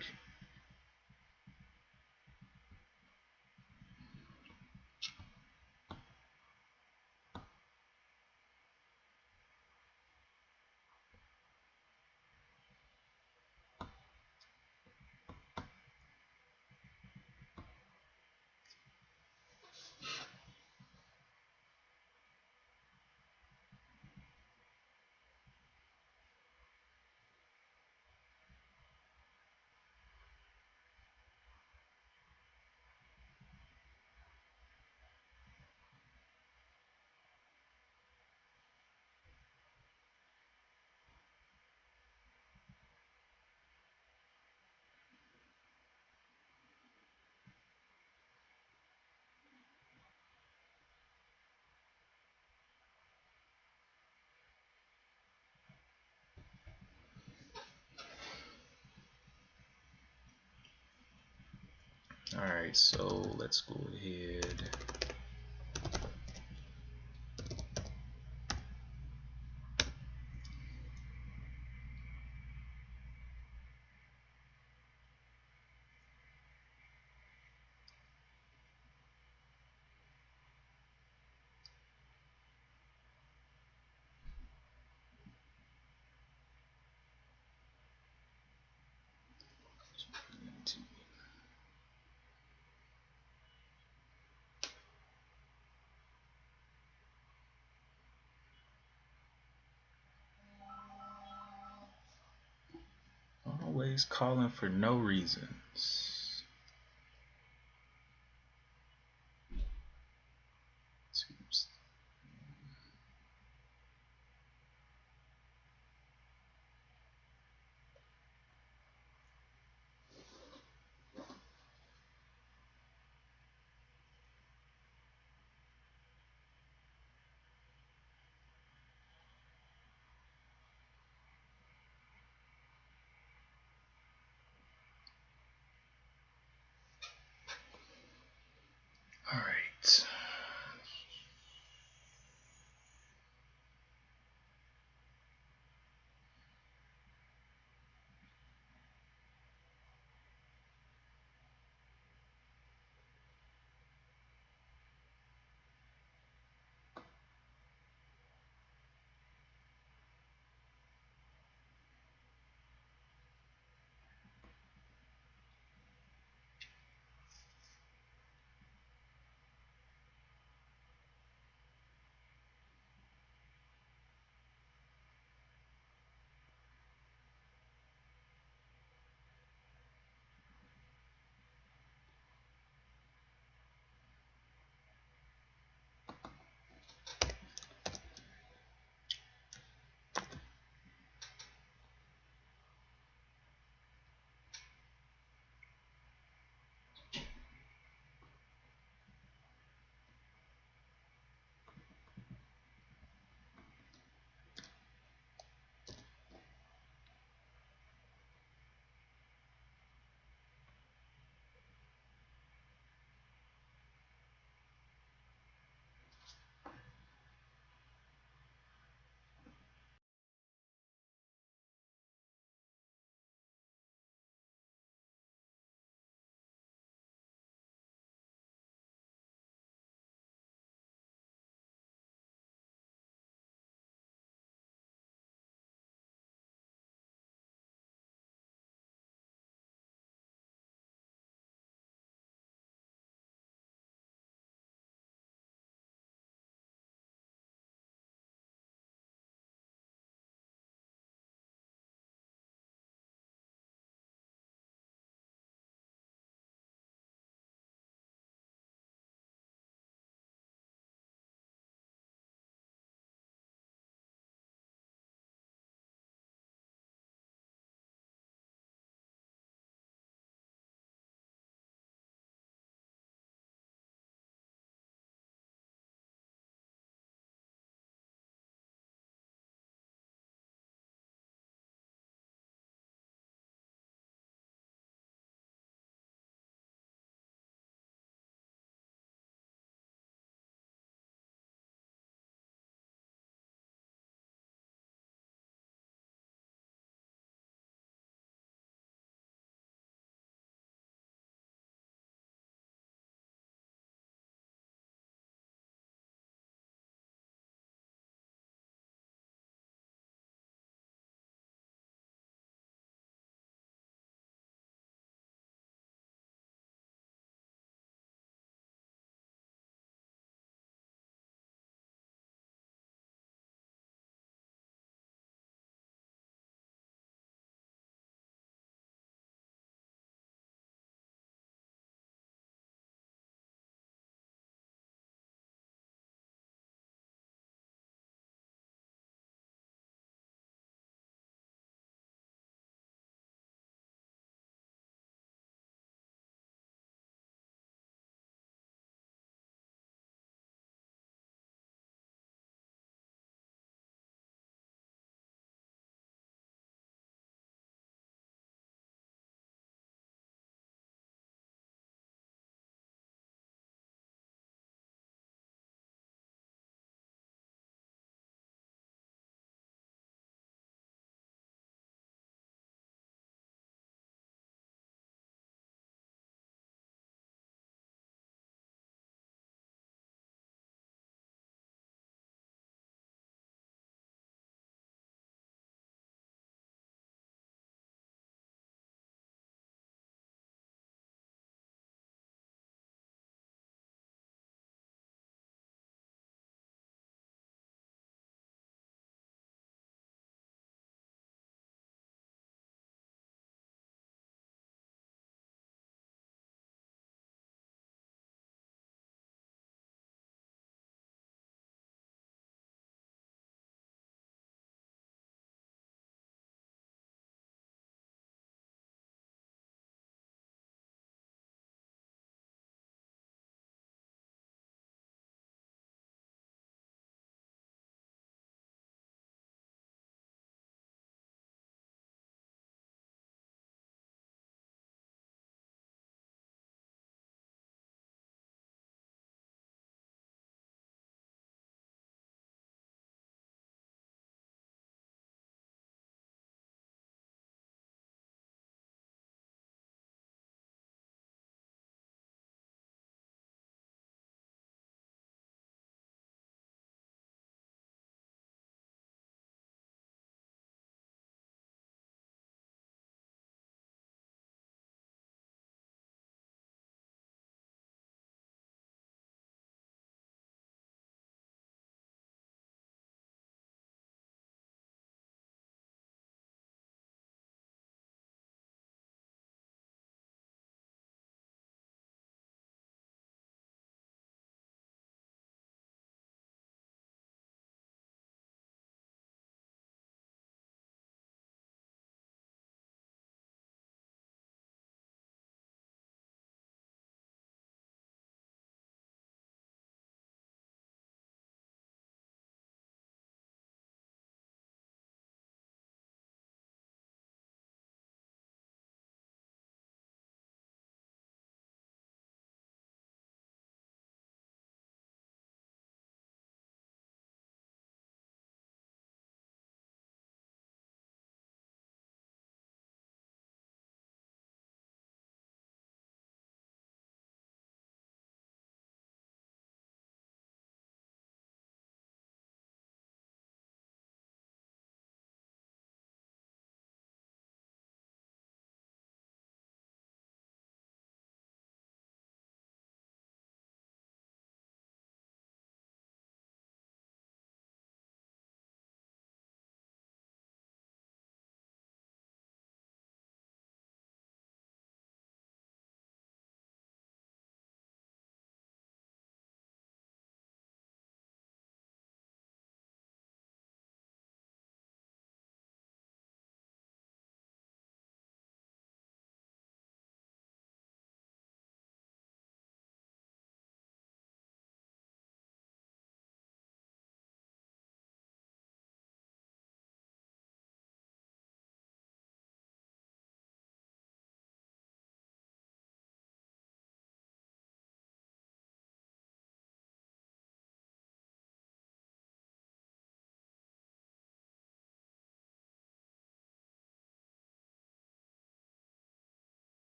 Alright, so let's go ahead. Always calling for no reasons. Oops.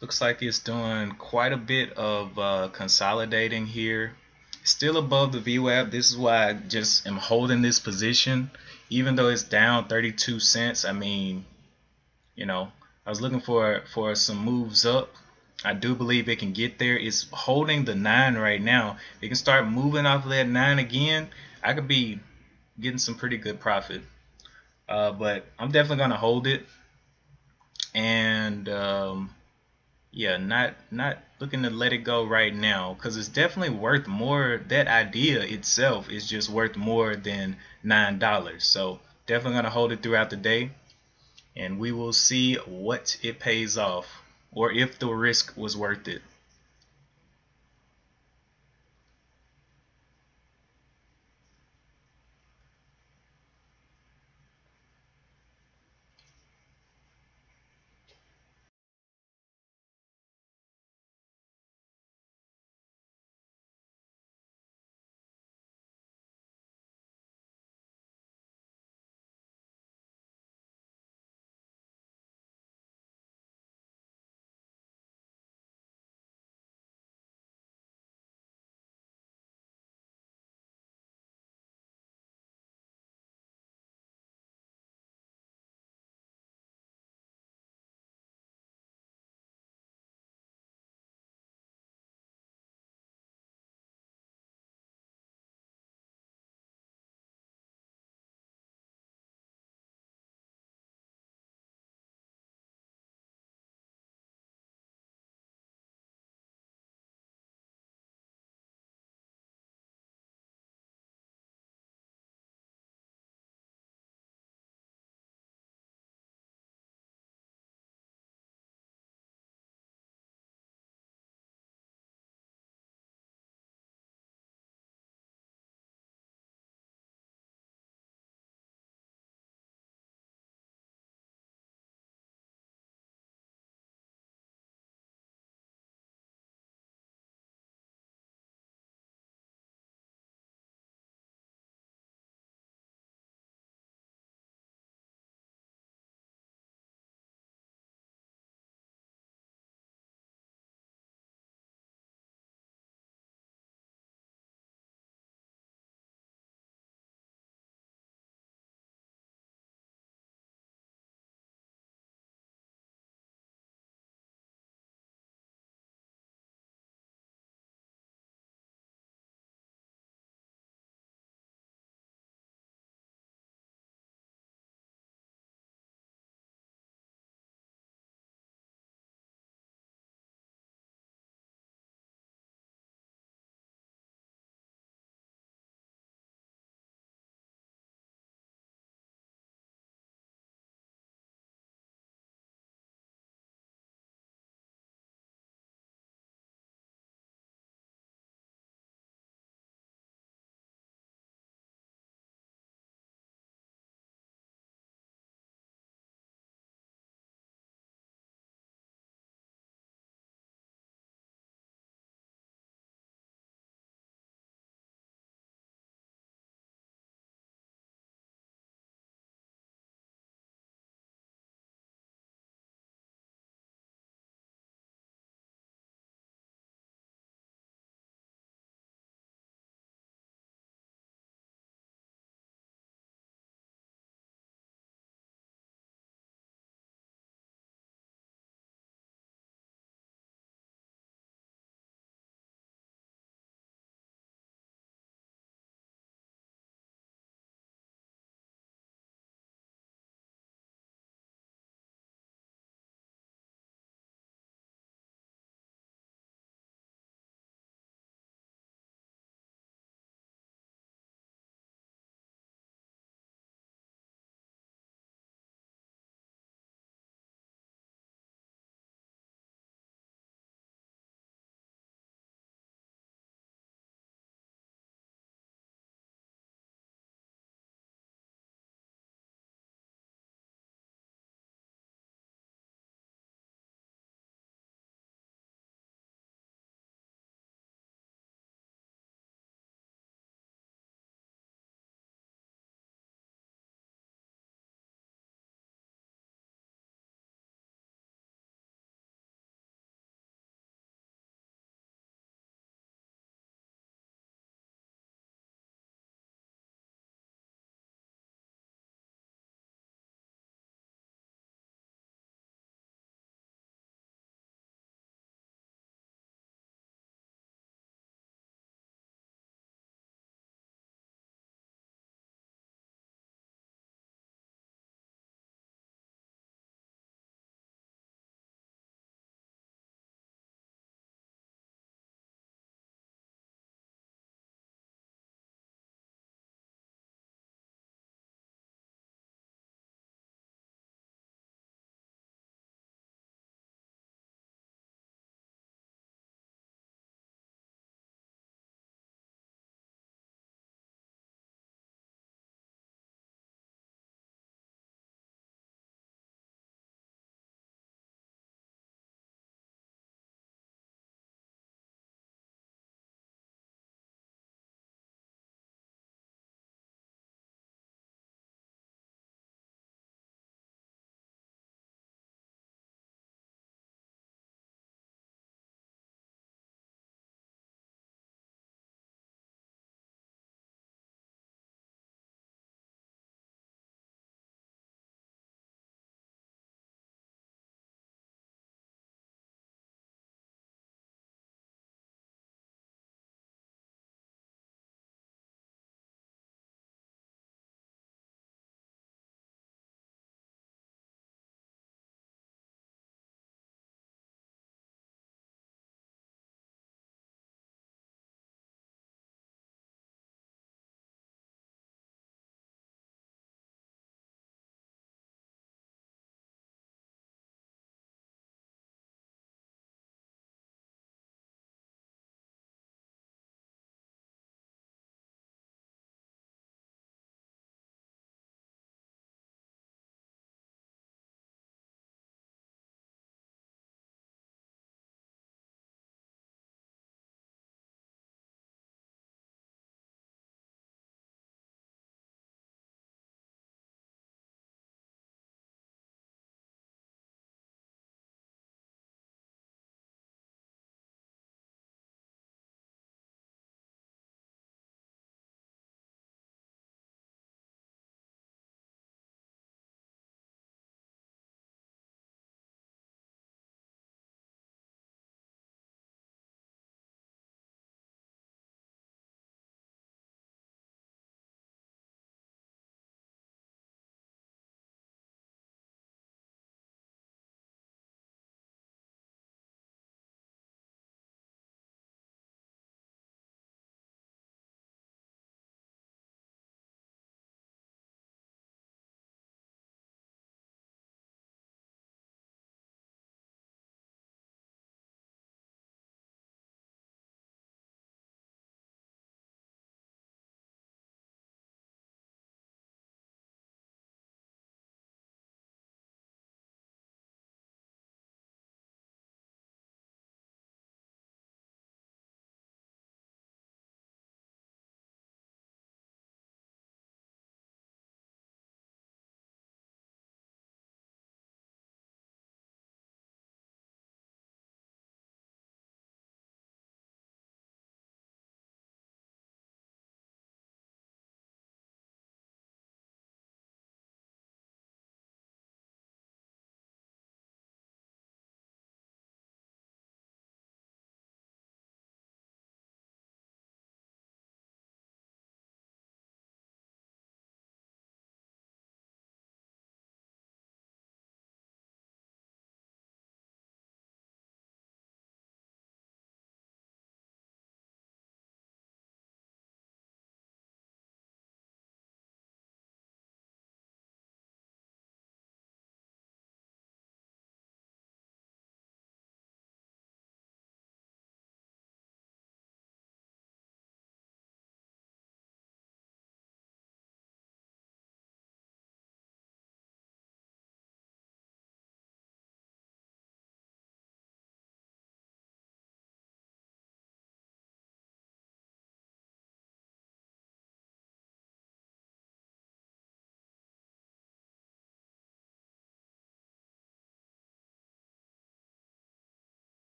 Looks like it's doing quite a bit of consolidating here. Still above the VWAP. This is why I just am holding this position, even though it's down 32 cents. I mean, you know, I was looking for some moves up. I do believe it can get there. It's holding the 9 right now. It can start moving off of that 9 again. I could be getting some pretty good profit. But I'm definitely gonna hold it, and yeah, not looking to let it go right now because it's definitely worth more. That idea itself is just worth more than $9. So definitely gonna hold it throughout the day, and we will see what it pays off or if the risk was worth it.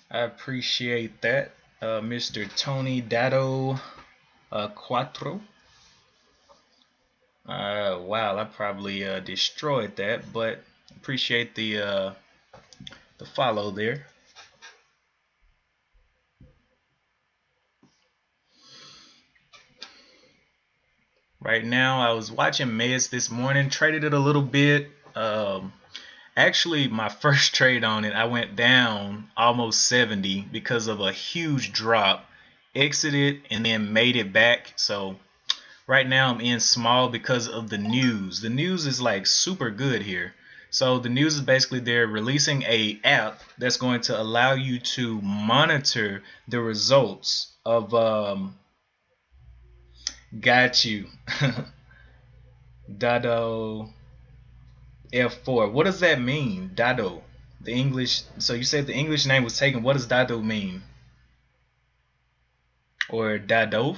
I appreciate that, Mr. Tony Dado Quattro. Wow, I probably destroyed that, but appreciate the follow there. Right now, I was watching Meds this morning, traded it a little bit. Actually, my first trade on it, I went down almost 70 because of a huge drop, exited, and then made it back. So right now I'm in small because of the news. The news is like super good here. So the news is basically they're releasing a app that's going to allow you to monitor the results of got you Dado F4. What does that mean? Dado. The English. So you said the English name was taken. What does Dado mean? Or Dadof?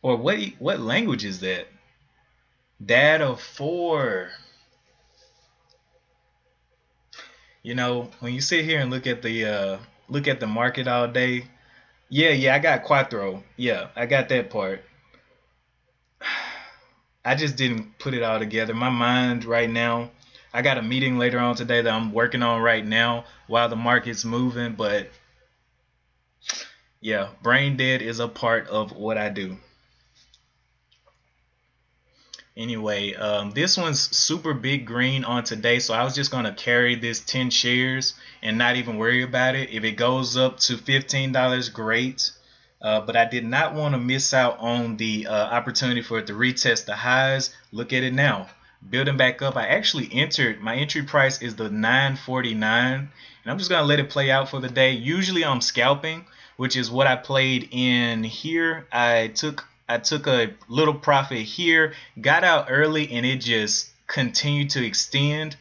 Or what language is that? Data 4. You know, when you sit here and look at the market all day, yeah, I got Quattro. Yeah, I got that part. I just didn't put it all together. My mind right now, I got a meeting later on today that I'm working on right now while the market's moving, but yeah, brain dead is a part of what I do. Anyway, this one's super big green on today, so I was just going to carry this 10 shares and not even worry about it. If it goes up to $15, great. But I did not want to miss out on the opportunity for it to retest the highs. Look at it now. Building back up. I actually entered. My entry price is the 949, and I'm just going to let it play out for the day. Usually I'm scalping, which is what I played in here. I took a little profit here, got out early, and it just continued to extend.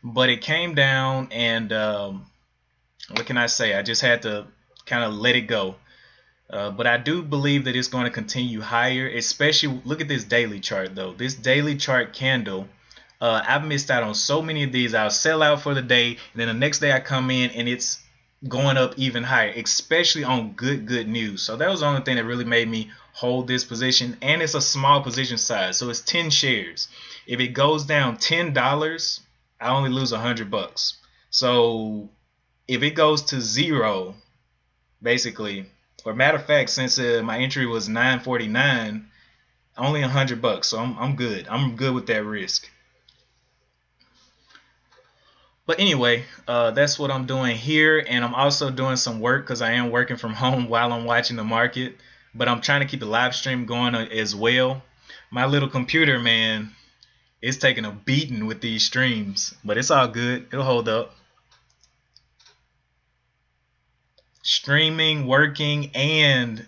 But it came down, and what can I say? I just had to kind of let it go. But I do believe that it's going to continue higher, especially look at this daily chart though. This daily chart candle, I've missed out on so many of these. I'll sell out for the day, and then the next day I come in and it's going up even higher, especially on good news. So that was the only thing that really made me hold this position, and it's a small position size, so it's 10 shares. If it goes down $10, I only lose $100. So if it goes to zero, basically, or matter of fact, since my entry was 949, only $100. So I'm good. I'm good with that risk. But anyway, that's what I'm doing here, and I'm also doing some work because I am working from home while I'm watching the market. But I'm trying to keep the live stream going as well. My little computer, man, is taking a beating with these streams, but it's all good. It'll hold up. Streaming, working, and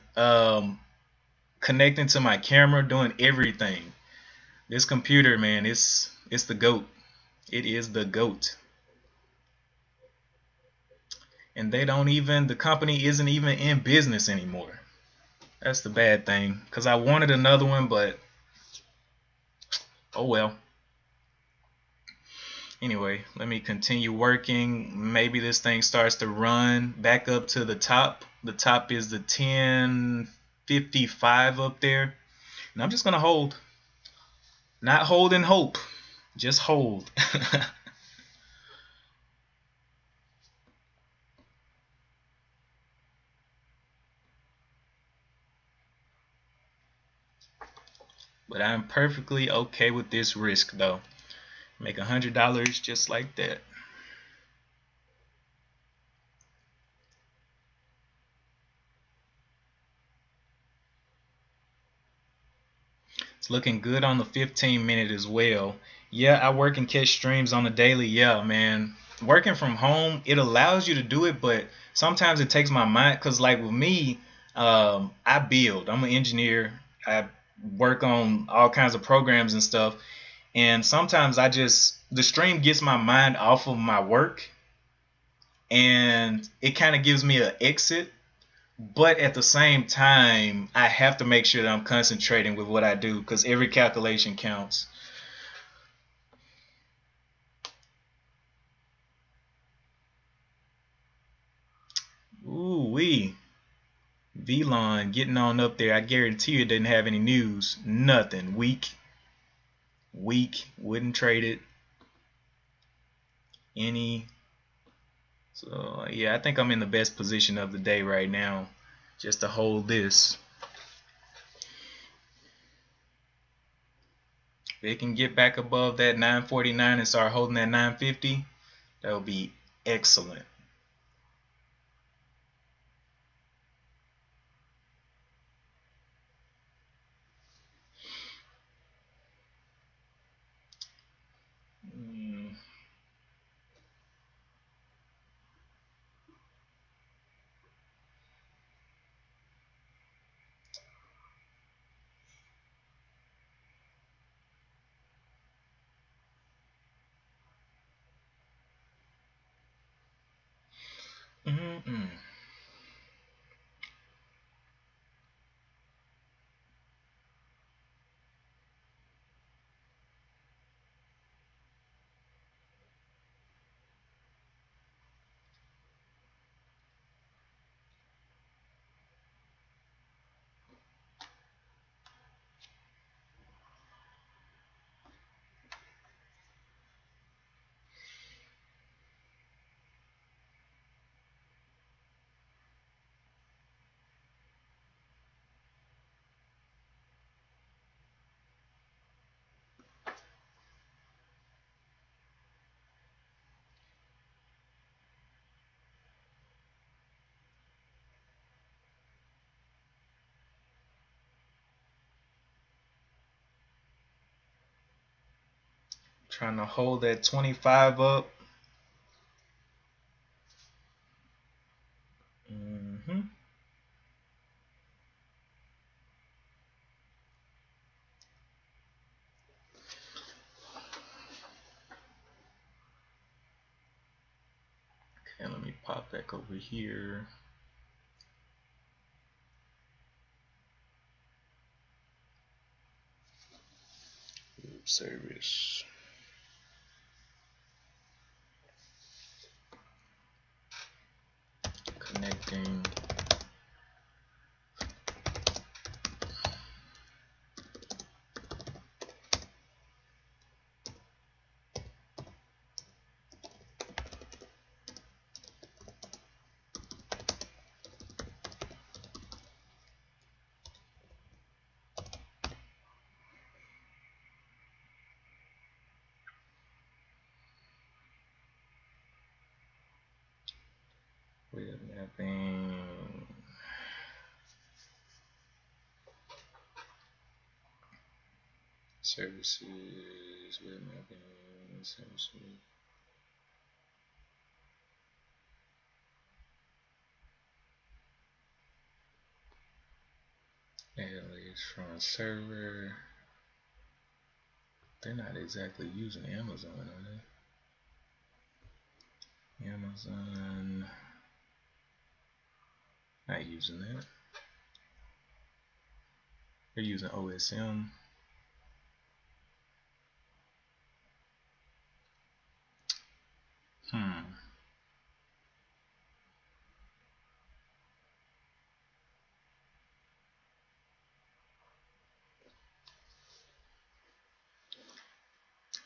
connecting to my camera, doing everything. This computer, man, it's the GOAT. It is the GOAT. And the company isn't even in business anymore. That's the bad thing, because I wanted another one, but oh well. Anyway, let me continue working. Maybe this thing starts to run back up to the top. The top is the 1055 up there. And I'm just going to hold. Not hold and hope. Just hold. But I'm perfectly okay with this risk, though. Make $100 just like that. It's looking good on the 15-minute as well. Yeah, I work and catch streams on the daily. Yeah, man. Working from home, it allows you to do it, but sometimes it takes my mind. Because, like, with me, I build. I'm an engineer. I work on all kinds of programs and stuff. And sometimes the stream gets my mind off of my work, and it kind of gives me an exit. But at the same time, I have to make sure that I'm concentrating with what I do, because every calculation counts. Ooh-wee. V-Lon getting on up there. I guarantee you it didn't have any news. Nothing. Weak. Wouldn't trade it. Any. So yeah, I think I'm in the best position of the day right now, just to hold this. If it can get back above that 949 and start holding that 950, that would be excellent. Trying to hold that 25 up. Okay, let me pop back over here. Service. Connecting. Web mapping. Services. Web mapping. Services. Alias from a server. They're not exactly using Amazon, are they? Amazon. Not using that. They're using OSM.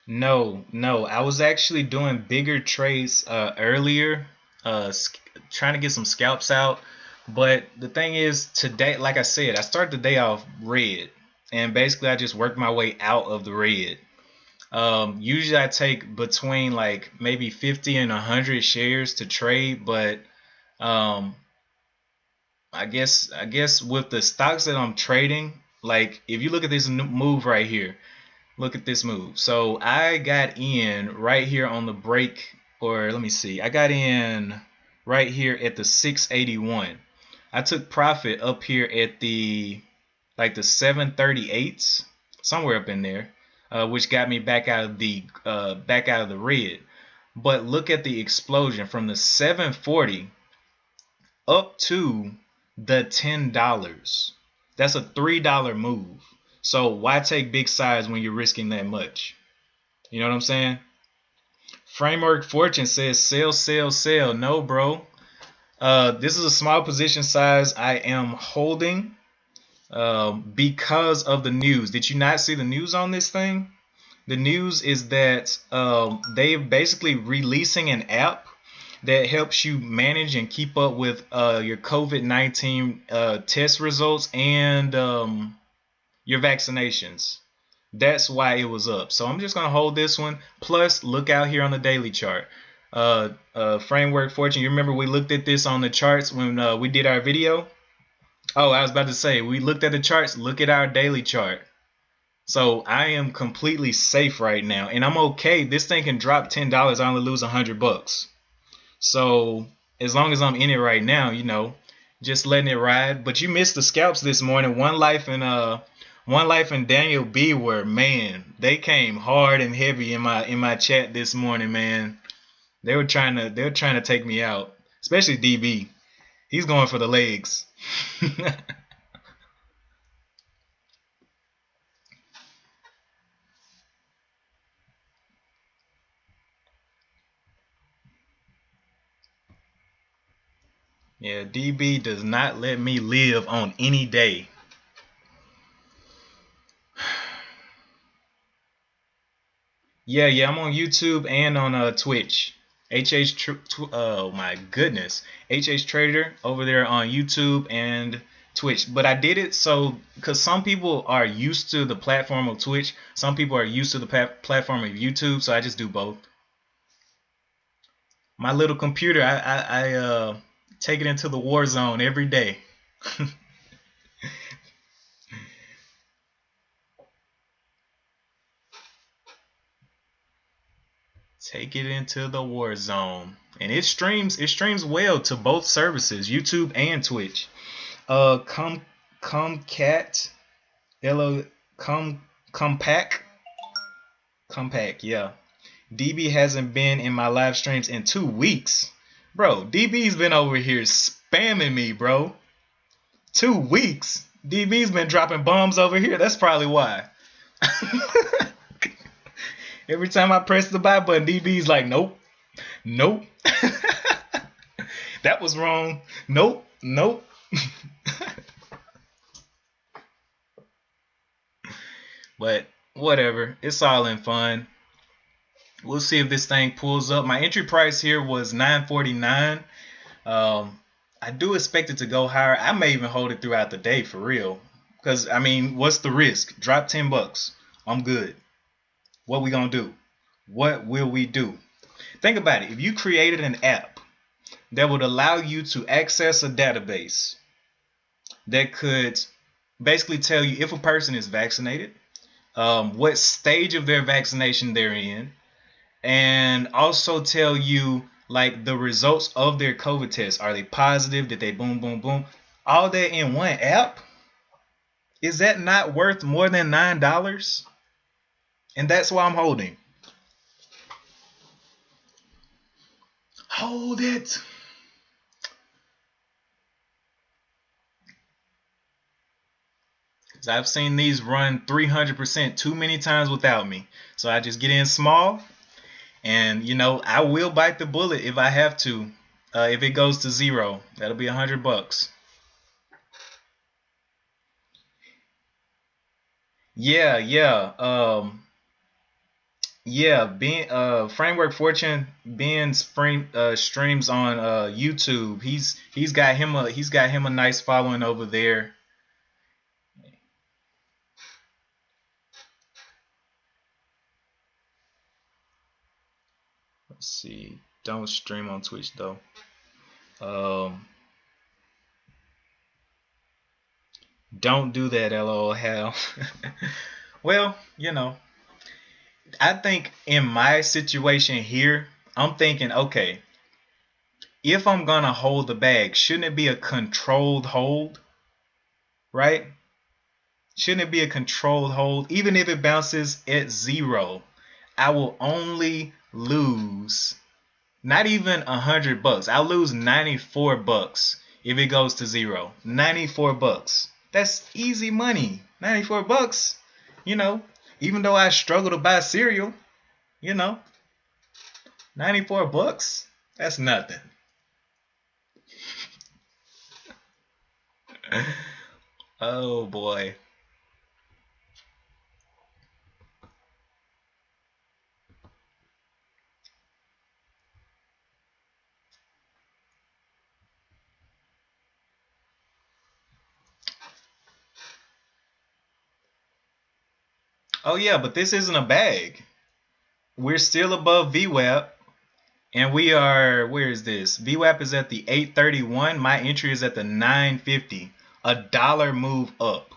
No. I was actually doing bigger trades earlier, trying to get some scalps out. But the thing is, today, like I said, I started the day off red, and basically I just worked my way out of the red. Usually I take between like maybe 50 and 100 shares to trade, but I guess with the stocks that I'm trading, like if you look at this move right here. Look at this move. So I got in right here on the break, or let me see. I got in right here at the 681. I took profit up here at the 738s, somewhere up in there, which got me back out of the red. But look at the explosion from the 740 up to the $10. That's a $3 move. So why take big sides when you're risking that much? You know what I'm saying? Framework Fortune says sell, sell, sell. No, bro. This is a small position size I am holding because of the news. Did you not see the news on this thing? The news is that they're basically releasing an app that helps you manage and keep up with your COVID-19 test results and your vaccinations. That's why it was up. So I'm just going to hold this one. Plus, look out here on the daily chart. Framework Fortune, you remember we looked at this on the charts when we did our video? Oh, I was about to say, we looked at the charts. Look at our daily chart. So I am completely safe right now, and I'm okay. This thing can drop $10. I only lose $100. So as long as I'm in it right now, just letting it ride. But you missed the scalps this morning. One Life and Daniel B were, man, they came hard and heavy in my chat this morning, man. They were trying to take me out, especially DB. He's going for the legs. Yeah, DB does not let me live on any day. Yeah, I'm on YouTube and on Twitch. Oh my goodness, HH Trader over there on YouTube and Twitch. But I did it so because some people are used to the platform of Twitch, some people are used to the platform of YouTube, so I just do both. My little computer, I take it into the war zone every day. Take it into the war zone, and it streams well to both services, YouTube and Twitch. Comcat, compact, yeah. DB hasn't been in my live streams in 2 weeks, bro. DB's been over here spamming me, bro. 2 weeks. DB's been dropping bombs over here. That's probably why. Every time I press the buy button, DB's like, nope. That was wrong. Nope. But whatever, it's all in fun. We'll see if this thing pulls up. My entry price here was $9.49. I do expect it to go higher. I may even hold it throughout the day for real. Because, I mean, what's the risk? Drop $10. I'm good. What we gonna do? What will we do? Think about it. If you created an app that would allow you to access a database that could basically tell you if a person is vaccinated, what stage of their vaccination they're in, and also tell you like the results of their COVID test. Are they positive? Did they boom, boom, boom? All that in one app? Is that not worth more than $9? And that's why I'm holding. Hold it. Because I've seen these run 300% too many times without me. So I just get in small. And, I will bite the bullet if I have to. If it goes to zero, that'll be $100. Yeah. Yeah, Framework Fortune Ben streams on YouTube. He's got him a nice following over there. Let's see. Don't stream on Twitch though. Don't do that, LOL. Hell. Well, I think in my situation here, I'm thinking, okay, if I'm gonna hold the bag, shouldn't it be a controlled hold? Right? Shouldn't it be a controlled hold? Even if it bounces at zero, I will only lose not even $100. I'll lose $94 if it goes to zero. $94. That's easy money. $94. Even though I struggle to buy cereal, $94. That's nothing. Oh boy. Oh yeah, but this isn't a bag. We're still above VWAP, and we are. Where is this? VWAP is at the 831. My entry is at the 950. A dollar move up,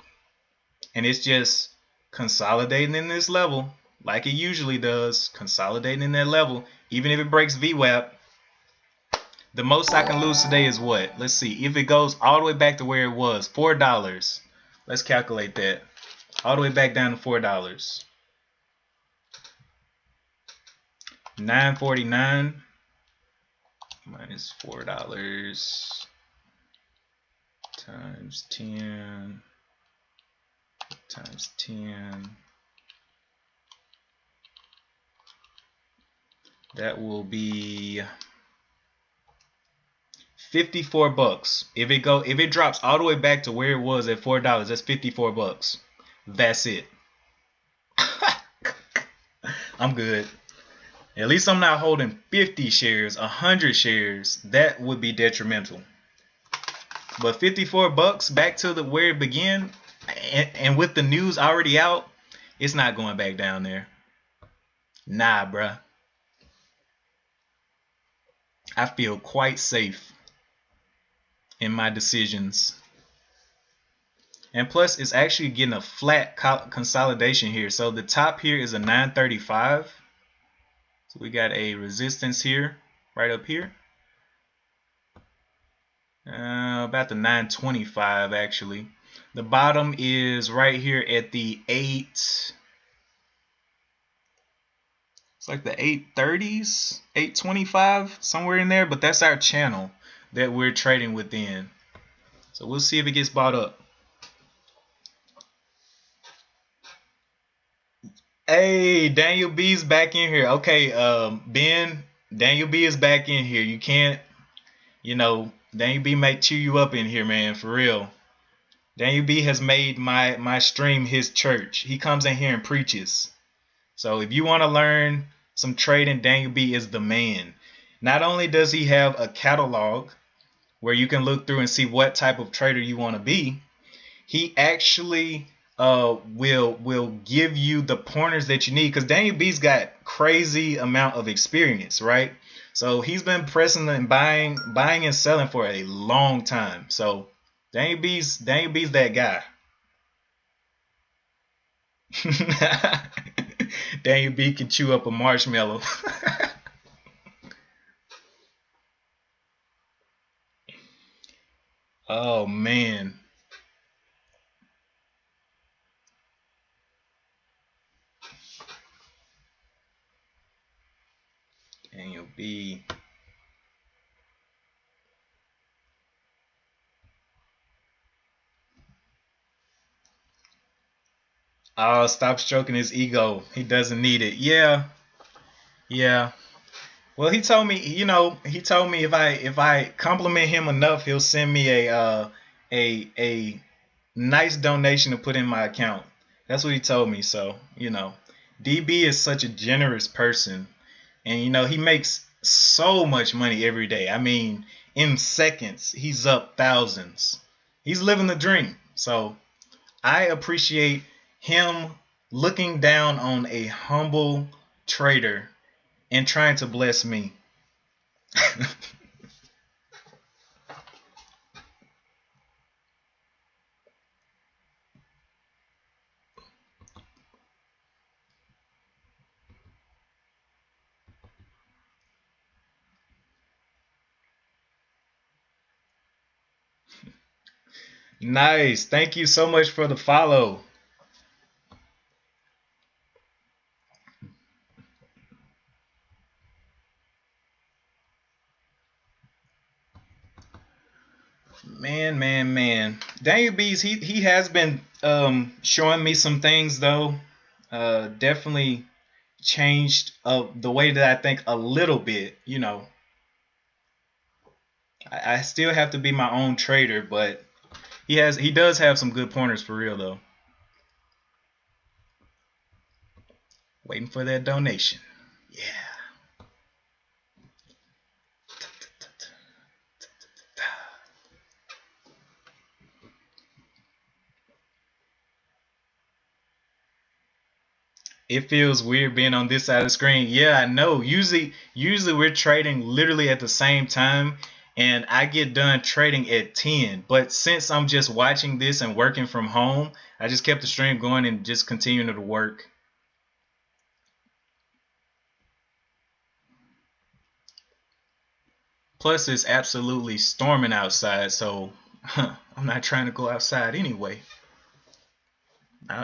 and it's just consolidating in this level like it usually does. Consolidating in that level, even if it breaks VWAP. The most I can lose today is what? Let's see. If it goes all the way back to where it was, $4. Let's calculate that. All the way back down to $4. 949 minus $4 times 10 times 10. That will be 54 bucks. If it drops all the way back to where it was at $4, that's 54 bucks. That's it. I'm good. At least I'm not holding 50 shares, 100 shares. That would be detrimental. But 54 bucks back to the where it began, and with the news already out, it's not going back down there. Nah, bruh. I feel quite safe in my decisions. And plus, it's actually getting a flat consolidation here. So the top here is a 935. So we got a resistance here, right up here. About the 925 actually. The bottom is right here at the 8. It's like the 830s, 825, somewhere in there. But that's our channel that we're trading within. So we'll see if it gets bought up. Hey, Daniel B's back in here. Okay, Ben, Daniel B is back in here. You can't, Daniel B might cheer you up in here, man, for real. Daniel B has made my stream his church. He comes in here and preaches. So if you want to learn some trading, Daniel B is the man. Not only does he have a catalog where you can look through and see what type of trader you want to be, he actually will give you the pointers that you need, because Daniel B's got crazy amount of experience, right? So he's been pressing and buying and selling for a long time. So Daniel B's that guy. Daniel B can chew up a marshmallow. Oh man. Daniel B. Oh, stop stroking his ego. He doesn't need it. Yeah. Well, he told me, if I compliment him enough, he'll send me a nice donation to put in my account. That's what he told me. So, DB is such a generous person, and he makes so much money every day. I mean, in seconds, he's up thousands. He's living the dream. So, I appreciate him looking down on a humble trader and trying to bless me. Nice. Thank you so much for the follow. Man. Daniel B's, he has been showing me some things though. Definitely changed the way that I think a little bit. I still have to be my own trader, but He does have some good pointers for real though. Waiting for that donation. Yeah. It feels weird being on this side of the screen. Yeah, I know. Usually we're trading literally at the same time, and I get done trading at 10. But since I'm just watching this and working from home, I just kept the stream going and just continuing to work. Plus, it's absolutely storming outside, so I'm not trying to go outside anyway.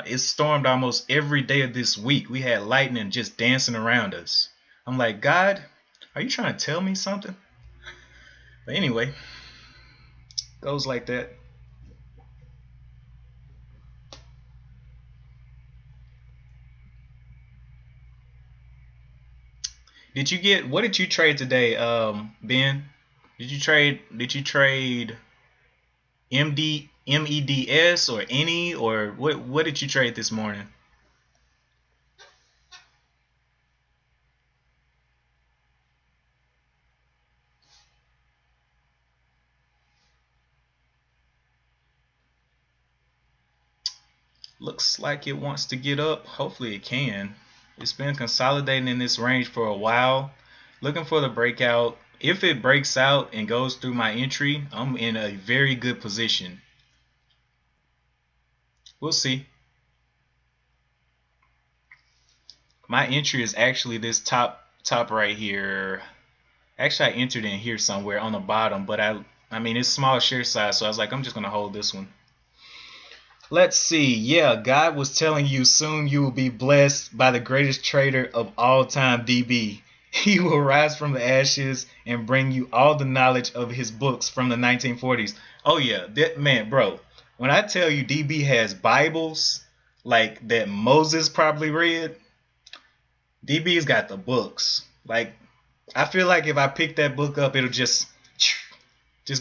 It stormed almost every day of this week. We had lightning just dancing around us. I'm like, God, are you trying to tell me something? But anyway, goes like that. What did you trade today, Ben? Did you trade MEDS or any, or what did you trade this morning? Looks like it wants to get up. Hopefully it can. It's been consolidating in this range for a while. Looking for the breakout. If it breaks out and goes through my entry, I'm in a very good position. We'll see. My entry is actually this top right here. Actually, I entered in here somewhere on the bottom, but I mean it's small share size, so I was like, I'm just gonna hold this one. Let's see. Yeah, God was telling you soon you will be blessed by the greatest trader of all time, DB. He will rise from the ashes and bring you all the knowledge of his books from the 1940s. Oh yeah, that man, bro. When I tell you DB has Bibles like that Moses probably read, DB's got the books. Like I feel like if I pick that book up, it'll just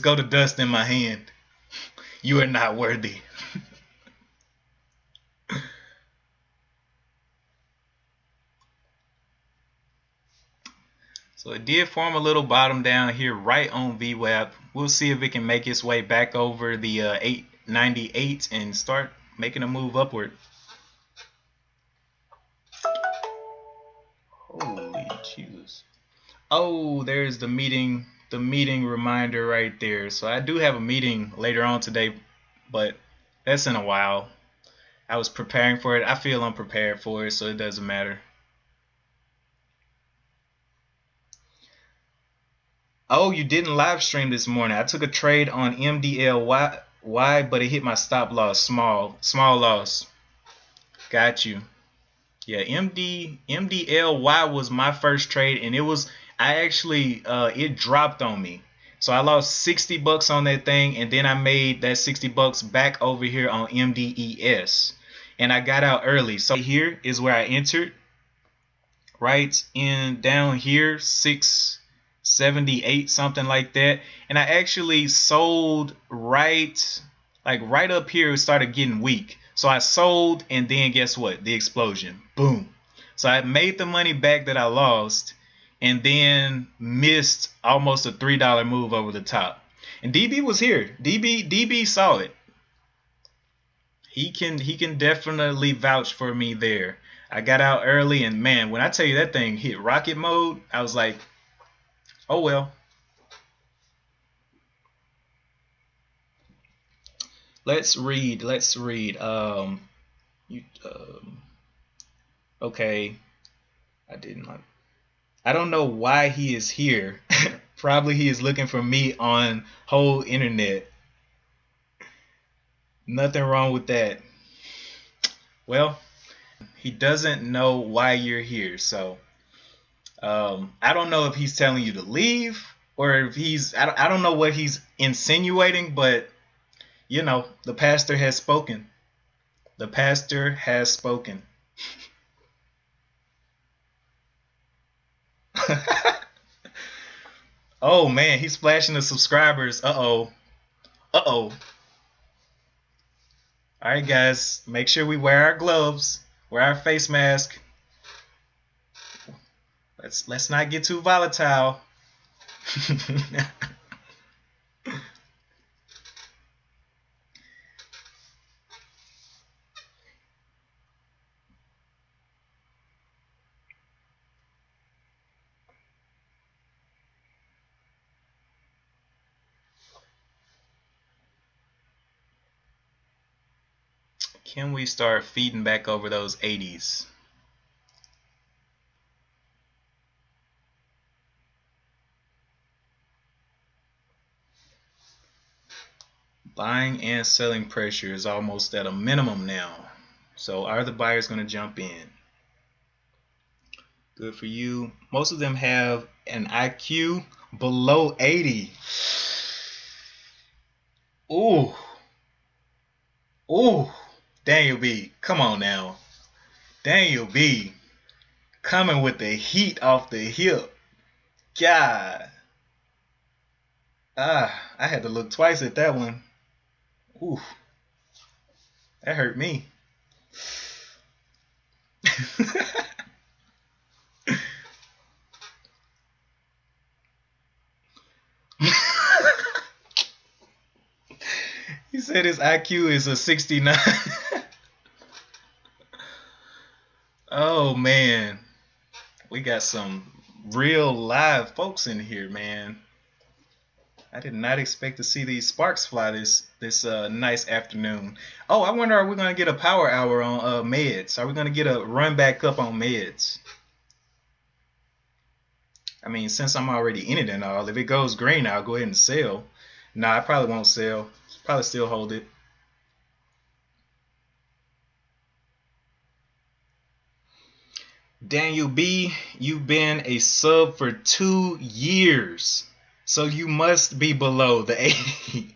go to dust in my hand. You are not worthy. So it did form a little bottom down here right on VWAP. We'll see if it can make its way back over the 898 and start making a move upward. Holy Jesus. Oh, there's the meeting reminder right there. So I do have a meeting later on today, but that's in a while. I was preparing for it. I feel unprepared for it, so it doesn't matter. Oh, you didn't live stream this morning. I took a trade on MDLY, but it hit my stop loss. Small loss. Got you. Yeah, MDLY was my first trade, and it dropped on me. So I lost 60 bucks on that thing, and then I made that 60 bucks back over here on MDES. And I got out early. So here is where I entered. Right in down here, 678, something like that. And I actually sold right up here. It started getting weak. So I sold, and then guess what? The explosion. Boom. So I made the money back that I lost, and then missed almost a $3 move over the top. And DB was here. DB saw it. He can definitely vouch for me there. I got out early, and man, when I tell you that thing hit rocket mode, I was like, oh well. Let's read. Okay. I don't know why he is here. Probably he is looking for me on whole internet. Nothing wrong with that. Well, he doesn't know why you're here, so I don't know if he's telling you to leave or if I don't know what he's insinuating, but you know, the pastor has spoken. The pastor has spoken. Oh man, he's flashing the subscribers. Uh-oh. All right, guys, make sure we wear our gloves, wear our face mask. Let's not get too volatile. Can we start feeding back over those 80s? Buying and selling pressure is almost at a minimum now. So are the buyers going to jump in? Good for you. Most of them have an IQ below 80. Ooh. Ooh. Daniel B. Come on now. Daniel B. Coming with the heat off the hip. God. I had to look twice at that one. Ooh. That hurt me. He said his IQ is a 69. Oh man, we got some real live folks in here, man. I did not expect to see these sparks fly this nice afternoon. Oh, I wonder, are we gonna get a power hour on meds? Are we gonna get a run back up on meds? I mean, since I'm already in it and all, if it goes green, I'll go ahead and sell. Nah, I probably won't sell. Probably still hold it. Daniel B, you've been a sub for 2 years, so you must be below the 80.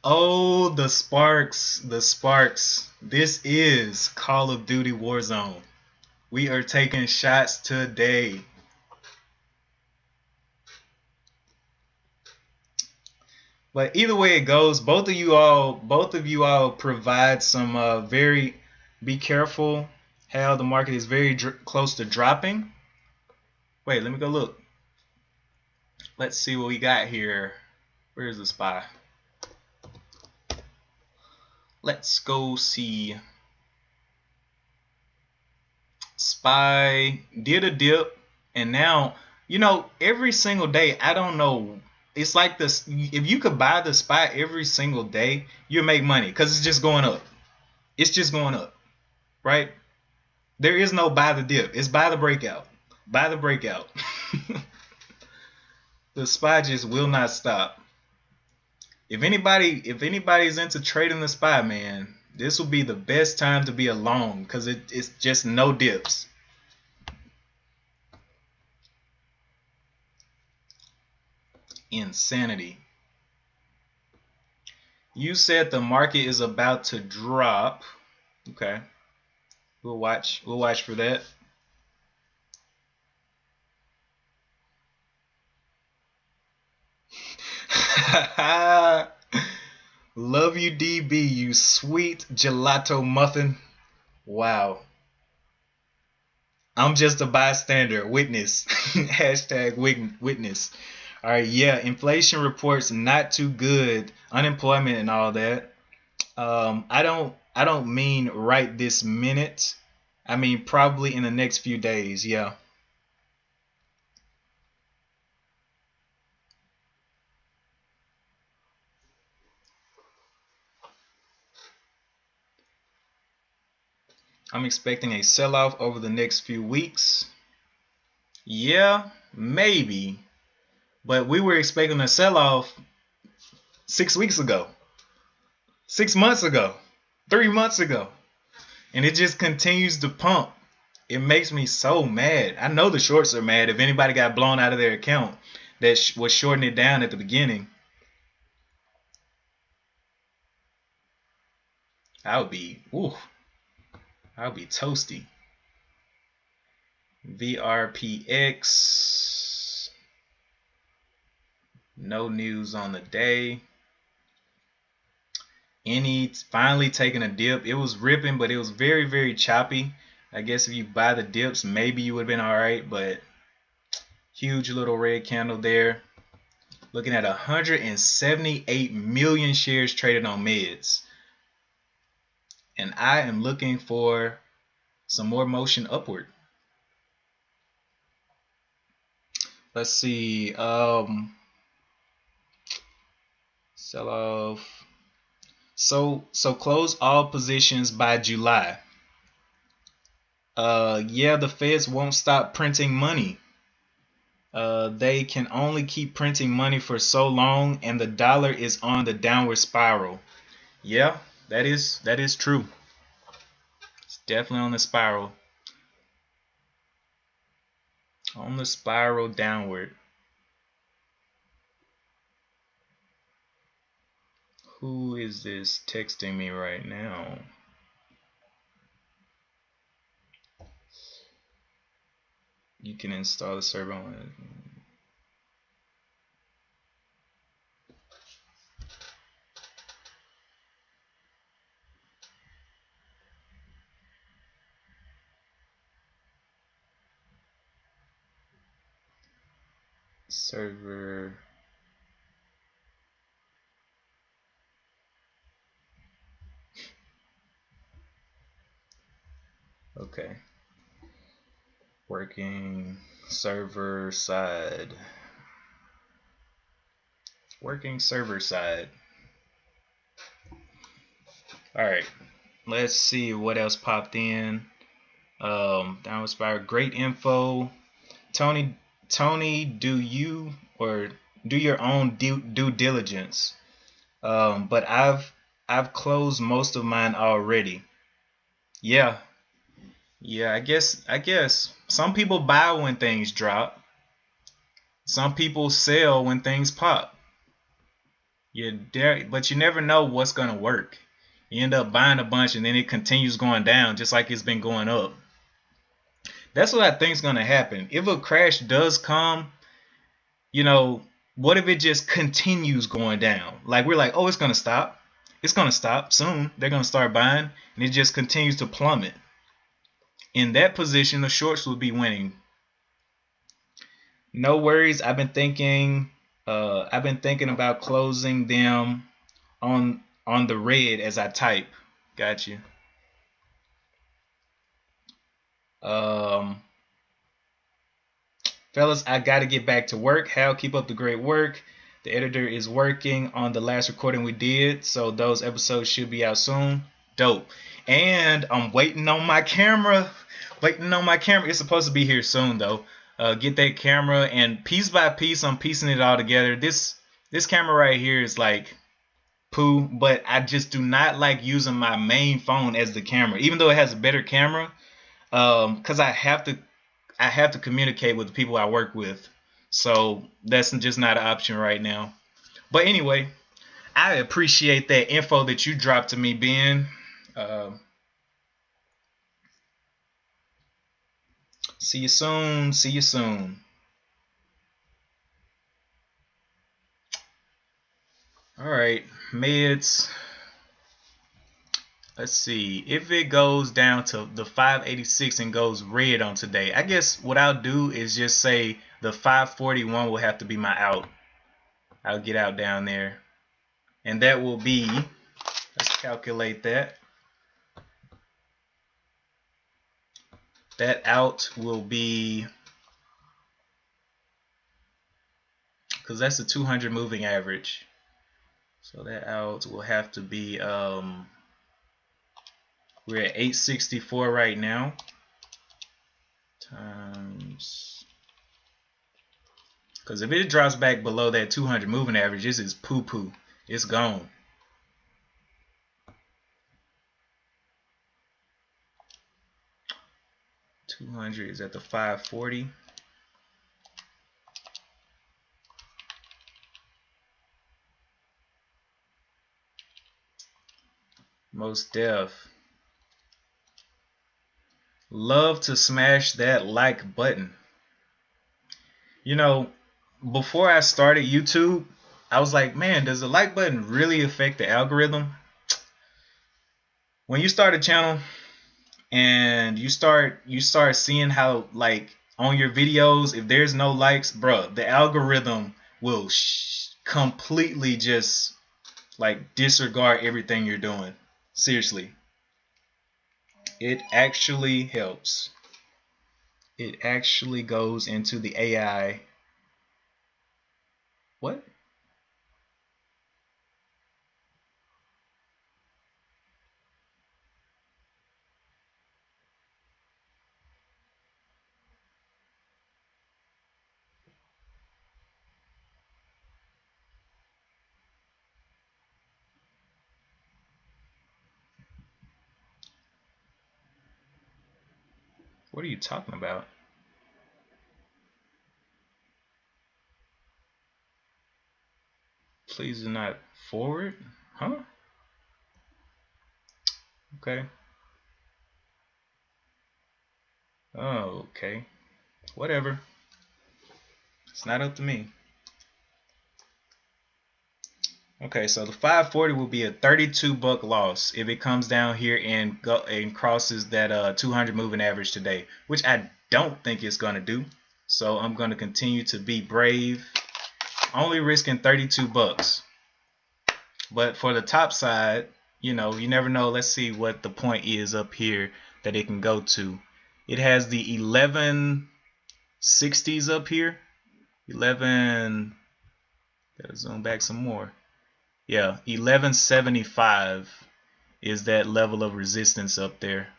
Oh, the sparks, the sparks. This is Call of Duty Warzone. We are taking shots today. But either way it goes, both of you all provide some very, be careful how the market is very close to dropping. Wait, let me go look. Let's see what we got here. Where's the SPY? Let's go see. SPY did a dip, and now, you know, every single day, I don't know. It's like this. If you could buy the SPY every single day, you'll make money because it's just going up. It's just going up, right? There is no buy the dip. It's buy the breakout. Buy the breakout. The SPY just will not stop. If anybody's into trading the SPY, man, this will be the best time to be a long because it's just no dips. Insanity. You said the market is about to drop. Okay. We'll watch for that. Love you, DB, you sweet gelato muffin. Wow. I'm just a bystander. Witness. Hashtag witness. All right, yeah, inflation reports not too good, unemployment and all that. I don't mean right this minute. I mean probably in the next few days. Yeah. I'm expecting a sell-off over the next few weeks. Yeah, maybe. But we were expecting a sell-off 6 weeks ago, 6 months ago, 3 months ago. And it just continues to pump. It makes me so mad. I know the shorts are mad if anybody got blown out of their account that was shorting it down at the beginning. I would be toasty. VRPX. No news on the day. Any finally taking a dip. It was ripping, but it was very, very choppy. I guess if you buy the dips, maybe you would have been all right, but huge little red candle there. Looking at 178 million shares traded on meds. And I am looking for some more motion upward. Let's see. Sell off. So close all positions by July. Yeah, the Feds won't stop printing money. They can only keep printing money for so long, and the dollar is on the downward spiral. Yeah, that is true. It's definitely on the spiral. On the spiral downward. Who is this texting me right now? You can install the server on server. Okay. Working server side. Working server side. Alright. Let's see what else popped in. Downward spiral. Great info. Tony, do your own due diligence. But I've closed most of mine already. Yeah. I guess some people buy when things drop. Some people sell when things pop. But you never know what's gonna work. You end up buying a bunch and then it continues going down just like it's been going up. That's what I think is gonna happen. If a crash does come, what if it just continues going down? Like we're like, oh, it's gonna stop. It's gonna stop soon. They're gonna start buying, and it just continues to plummet. In that position, the shorts will be winning. No worries. I've been thinking about closing them on the red as I type. Got you. Fellas, I gotta get back to work. Hal, keep up the great work. The editor is working on the last recording we did, so those episodes should be out soon. Dope. And I'm waiting on my camera. It's supposed to be here soon though. Get that camera, and piece by piece I'm piecing it all together. This camera right here is like poo, but I just do not like using my main phone as the camera, even though it has a better camera, because I have to communicate with the people I work with. So that's just not an option right now. But anyway, I appreciate that info that you dropped to me, Ben. See you soon. All right, meds. Let's see if it goes down to the 586 and goes red on today. I guess what I'll do is just say the 541 will have to be my out. I'll get out down there, and that will be, let's calculate that. That out will be, because that's the 200 moving average. So that out will have to be, we're at 864 right now, times, because if it drops back below that 200 moving average, this is poo-poo. It's gone. $200 is at the 540. Most def. Love to smash that like button. Before I started YouTube, I was like, man, does the like button really affect the algorithm? when you start a channel and you start seeing how, like, on your videos, if there's no likes, bruh, the algorithm will completely just like disregard everything you're doing. Seriously, it actually helps. It actually goes into the AI. What? What are you talking about? Please do not forward? Huh? Okay. Oh, okay. Whatever. It's not up to me. Okay, so the 540 will be a 32 buck loss if it comes down here and crosses that 200 moving average today, which I don't think it's going to do. So I'm going to continue to be brave, only risking 32 bucks. But for the top side, you know, you never know. Let's see what the point is up here that it can go to. It has the 1160s up here. 11. Gotta zoom back some more. Yeah, 1175 is that level of resistance up there.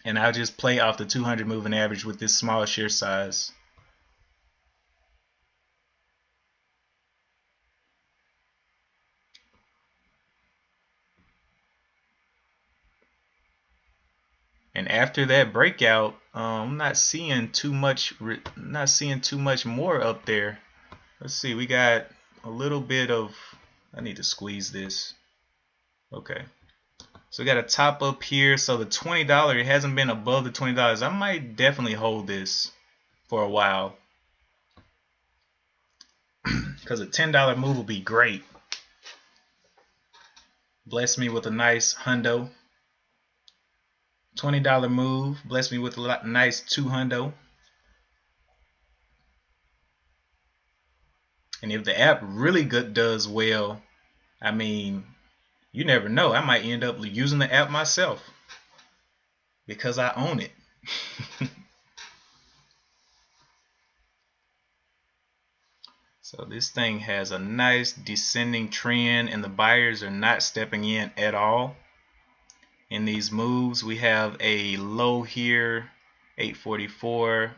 And I'll just play off the 200 moving average with this small share size. And after that breakout, I'm not seeing too much. Not seeing too much more up there. Let's see. We got a little bit of. I need to squeeze this. Okay. So we got a top up here. So the $20, it hasn't been above the $20. I might definitely hold this for a while, because a $10 move will be great. Bless me with a nice hundo. $20 move. Bless me with a nice 2 hundo. And if the app really does well, I mean, you never know. I might end up using the app myself because I own it. So this thing has a nice descending trend, and the buyers are not stepping in at all. In these moves, we have a low here, 844.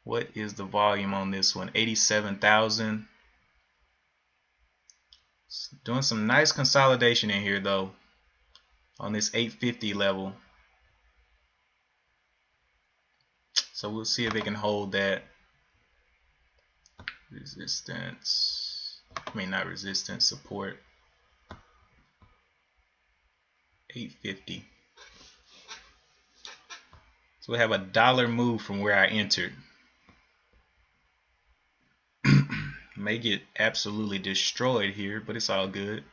What is the volume on this one? 87,000. Doing some nice consolidation in here though, on this 850 level. So we'll see if it can hold that resistance. I mean, not resistance, support. 850. So we have a dollar move from where I entered. May get absolutely destroyed here, but it's all good.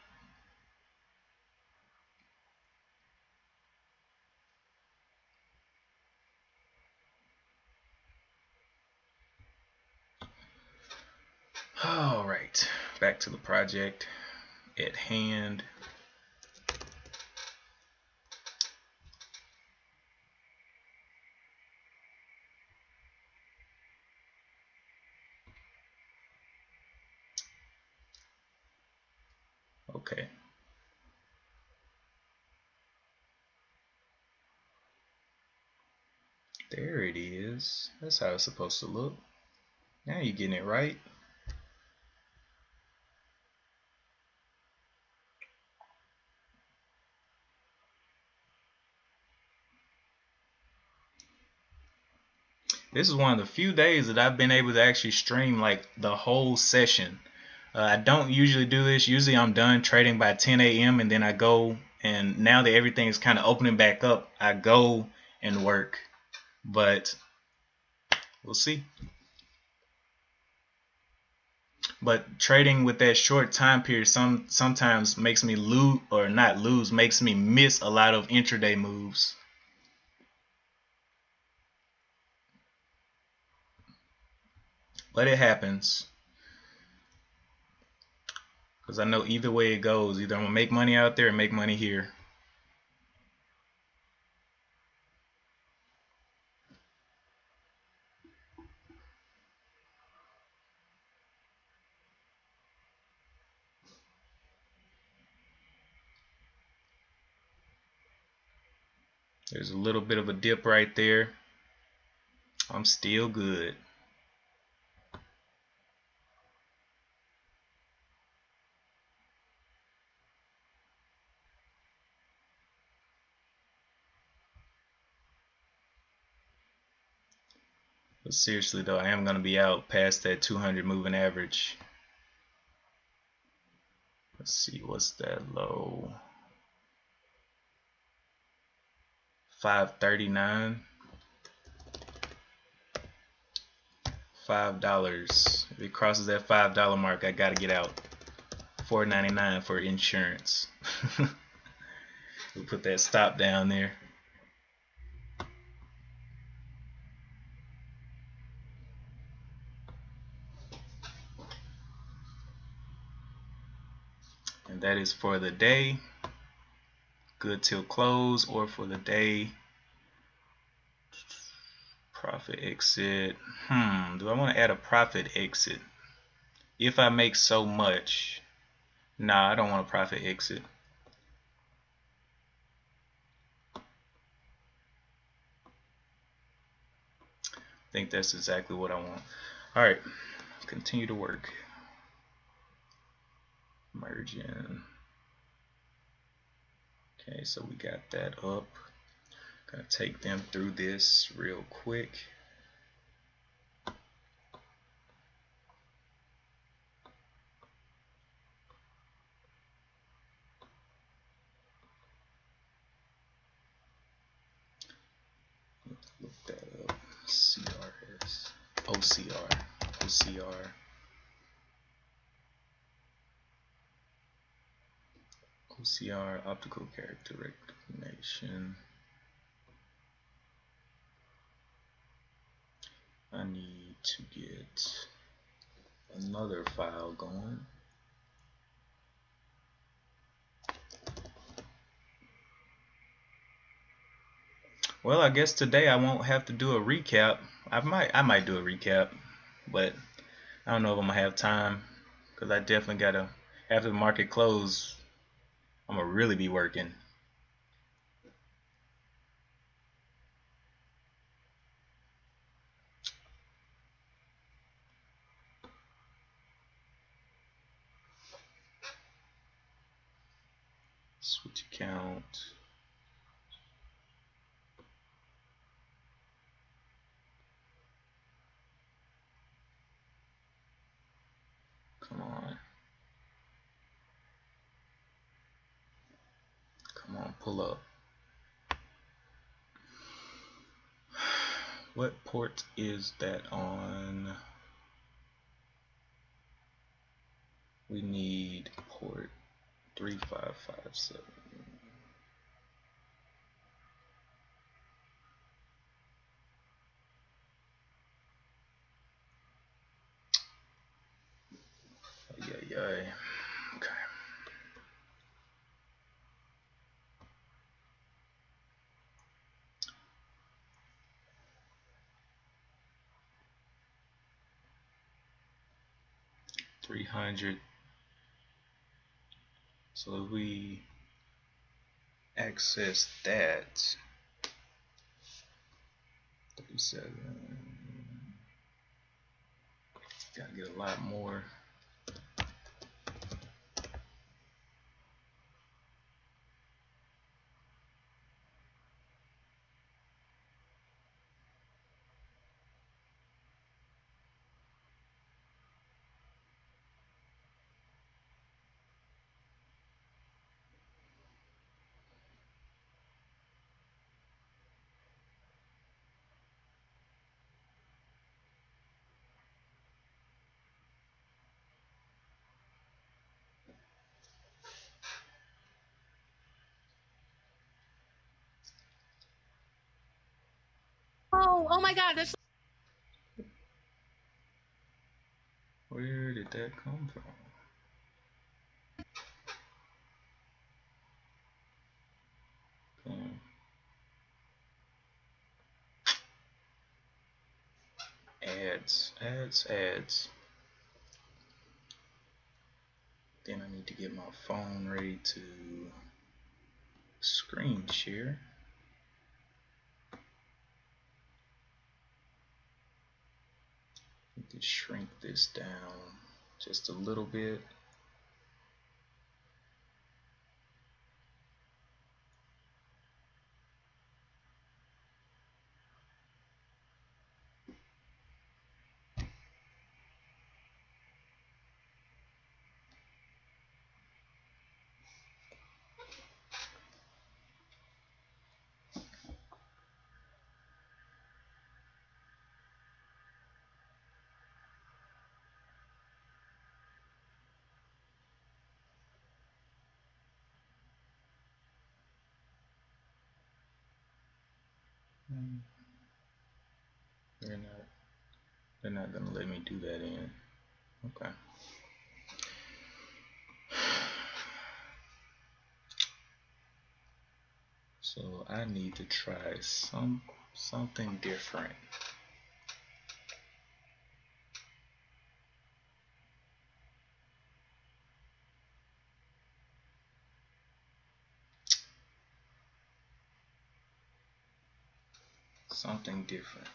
All right, back to the project at hand. Okay. There it is. That's how it's supposed to look. Now you're getting it right. This is one of the few days that I've been able to actually stream like the whole session. I don't usually do this. Usually I'm done trading by 10 a.m. and then I go, and now that everything is kind of opening back up, I go and work. But we'll see. But trading with that short time period sometimes makes me lose, or not lose, makes me miss a lot of intraday moves. But it happens. Because I know either way it goes, either I'm going to make money out there or make money here. There's a little bit of a dip right there. I'm still good. But seriously though, I am going to be out past that 200 moving average. Let's see, what's that low? 539. $5. If it crosses that $5 mark, I gotta get out. $4.99 for insurance. We'll put that stop down there. And that is for the day. Good till close, or for the day. Profit exit. Do I want to add a profit exit? If I make so much. Nah, I don't want a profit exit. I think that's exactly what I want. Alright, continue to work. Merge in. Okay, so we got that up. Gonna take them through this real quick. Look that up. CRS, OCR, optical character recognition. I need to get another file going. Well, I guess today I won't have to do a recap. I might do a recap, but I don't know if I'm gonna have time, because I definitely gotta, after the market close, I'm gonna really be working. Switch account. Come on. Come on, pull up. What port is that on? We need port 3557. Okay. 300. So if we access that, 37. Gotta get a lot more. Oh my God, that's Where did that come from? Ads. Then I need to get my phone ready to screen share. Need to shrink this down just a little bit. They're not gonna let me do that in. Okay. So I need to try something different. Something different.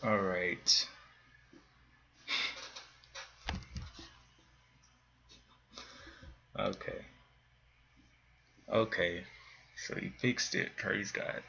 All right. Okay. So you fixed it. Praise God.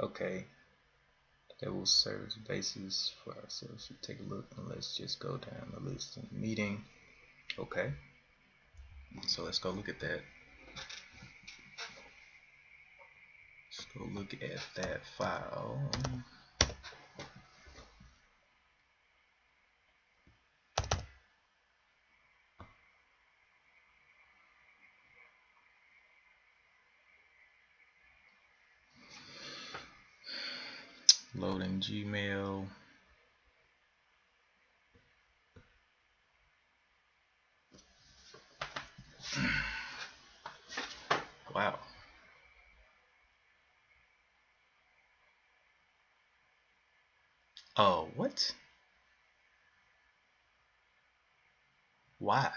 Okay. That will serve as a basis for ourselves to take a look, and let's just go down the list in the meeting. Okay. So let's go look at that. Let's go look at that file. Loading Gmail. Wow. Oh, what? Why?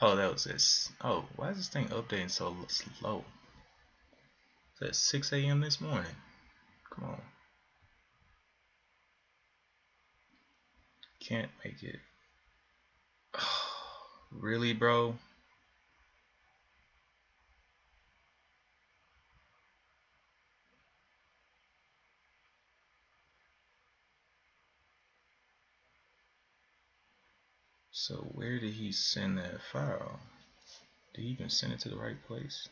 Oh, that was this. Oh, why is this thing updating so slow? It's at 6 a.m. this morning. Come on. Can't make it. Really, bro? So where did he send that file? Did he even send it to the right place?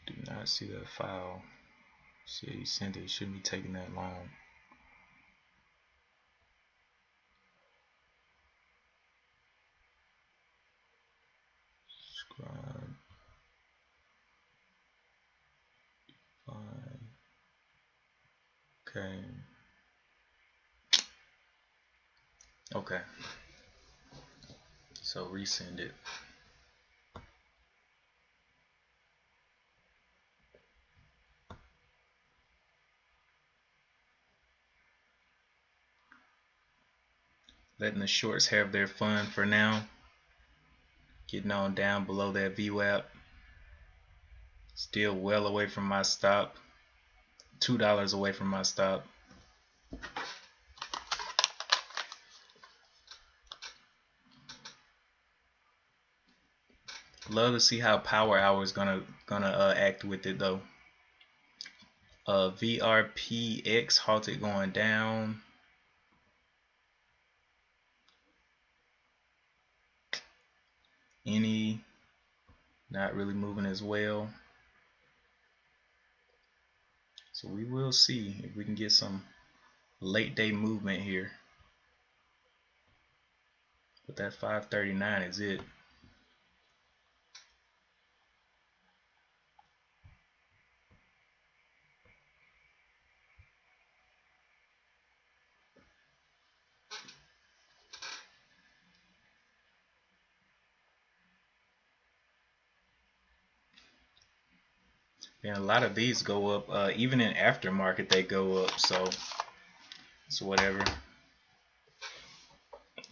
Do not see that file. See, he sent it. It shouldn't be taking that long. Scribe. Fine. Okay. Okay. So resend it. Letting the shorts have their fun for now. Getting on down below that VWAP. Still well away from my stop. $2 away from my stop. Love to see how Power Hour is gonna act with it though. VRPX halted going down. Any not really moving as well. So we will see if we can get some late day movement here. But that 539 is it. And a lot of these go up, even in aftermarket they go up, so it's whatever.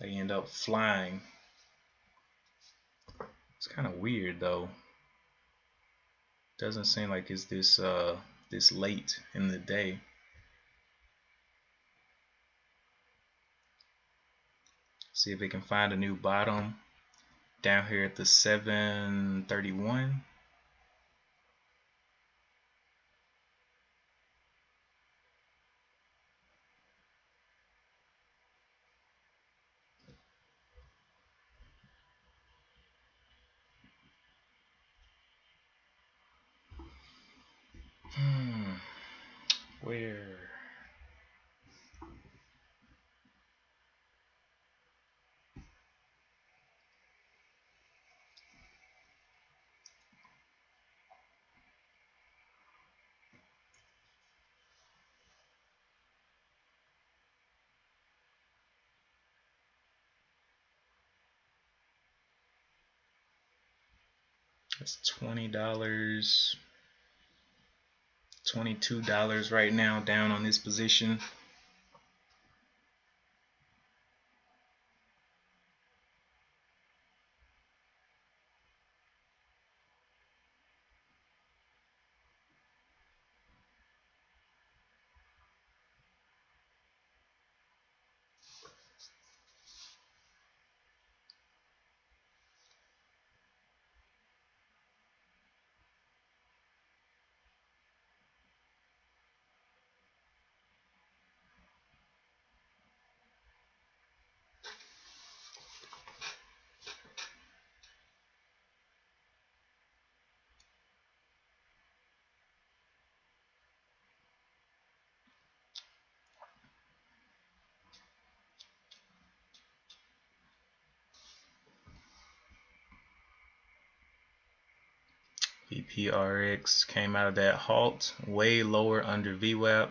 They end up flying. It's kind of weird though. Doesn't seem like it's this late in the day. See if we can find a new bottom down here at the 731. Where? It's $20, $22 right now down on this position. VPRX came out of that halt way lower under VWAP.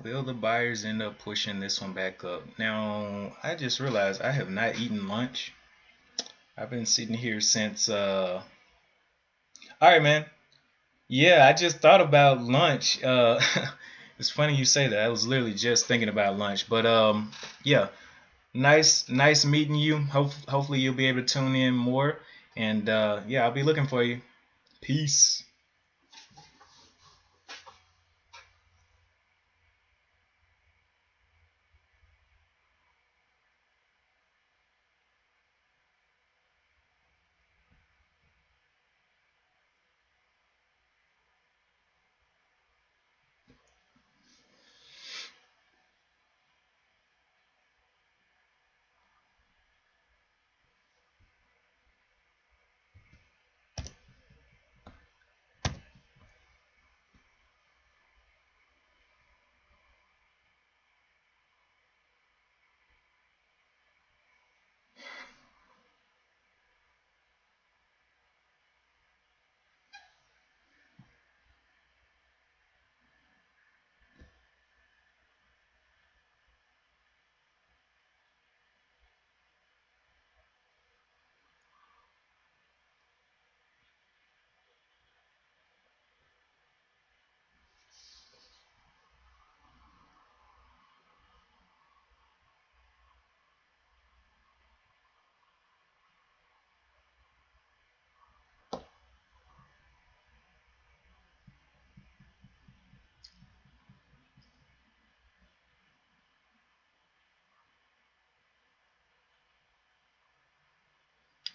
Will the buyers end up pushing this one back up? Now, I just realized I have not eaten lunch. I've been sitting here since Alright, man. Yeah, I just thought about lunch. It's funny you say that. I was literally just thinking about lunch. But yeah, nice meeting you. Hopefully you'll be able to tune in more. And yeah, I'll be looking for you. Peace.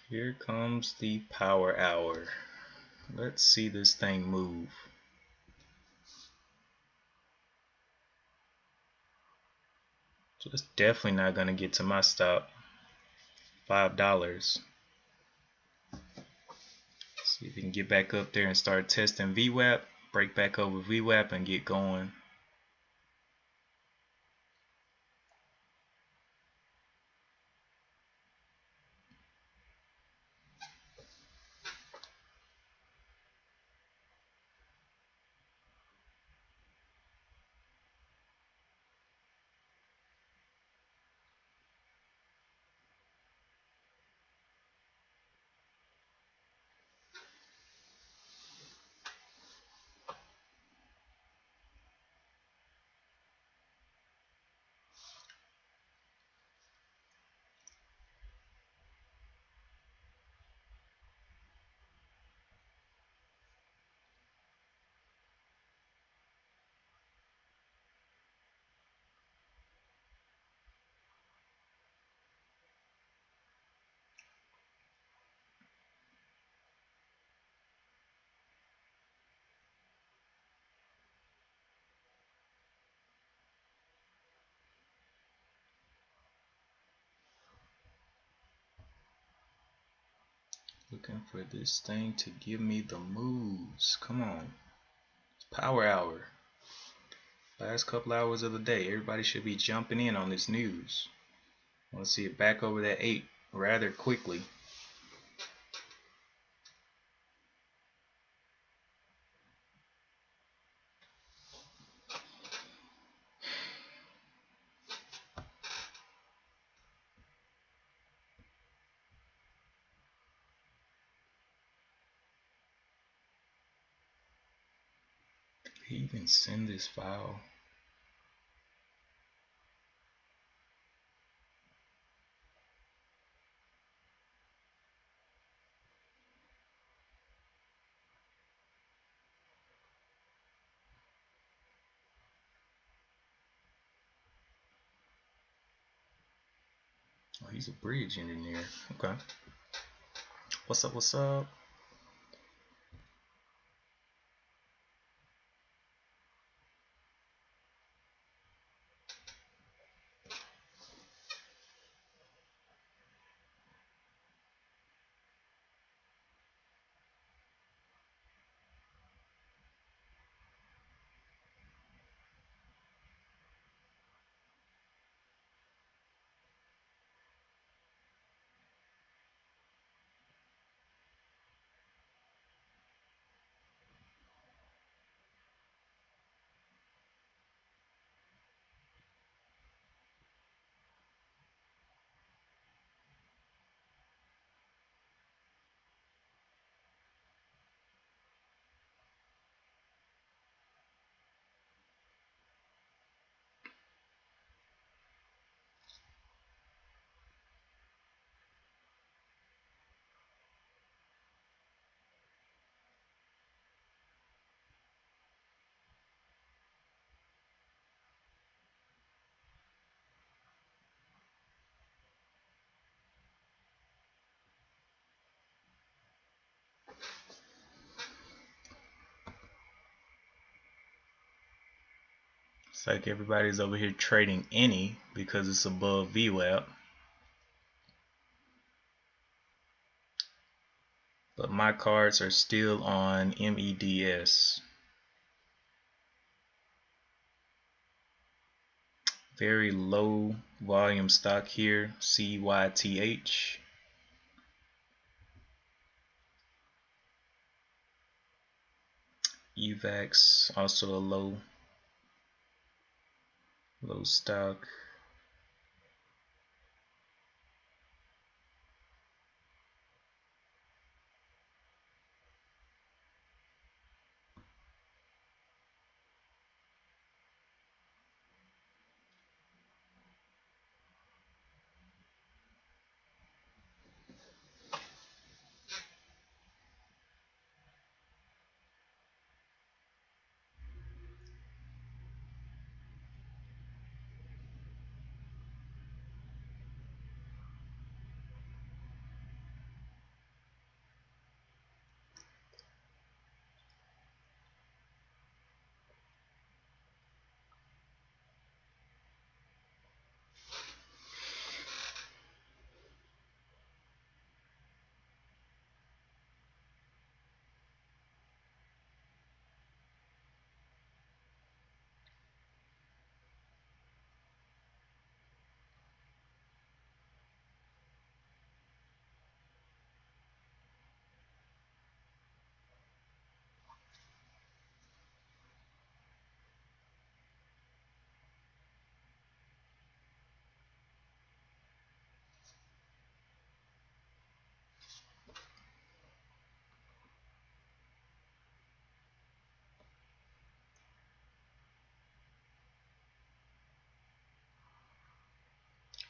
Here comes the power hour. Let's see this thing move. So it's definitely not going to get to my stop. $5. See if we can get back up there and start testing VWAP. Break back over VWAP and get going. Looking for this thing to give me the moves. Come on. It's power hour. Last couple hours of the day. Everybody should be jumping in on this news. I want to see it back over that 8 rather quickly. Did he even send this file? Oh, he's a bridge engineer. Okay. What's up? What's up? It's like everybody's over here trading any because it's above VWAP. But my cards are still on MEDS. Very low volume stock here, CYTH. EVAX, also a low stock.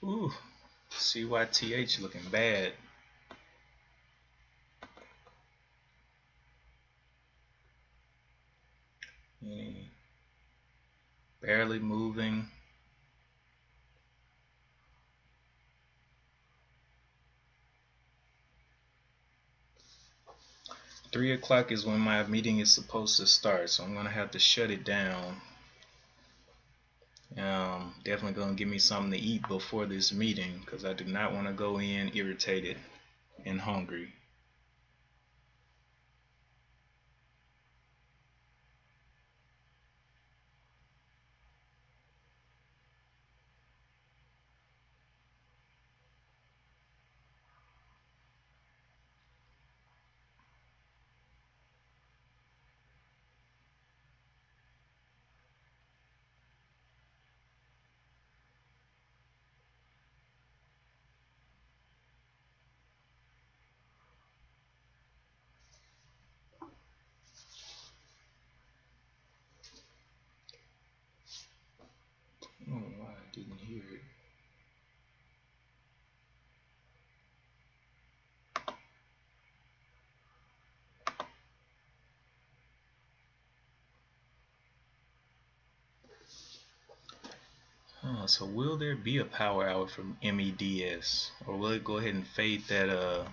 Ooh, CYTH looking bad. Barely moving. Three o'clock is when my meeting is supposed to start, so I'm gonna have to shut it down. Definitely gonna give me something to eat before this meeting because I do not want to go in irritated and hungry. I don't know why I didn't hear it. So will there be a power hour from MEDS, or will it go ahead and fade that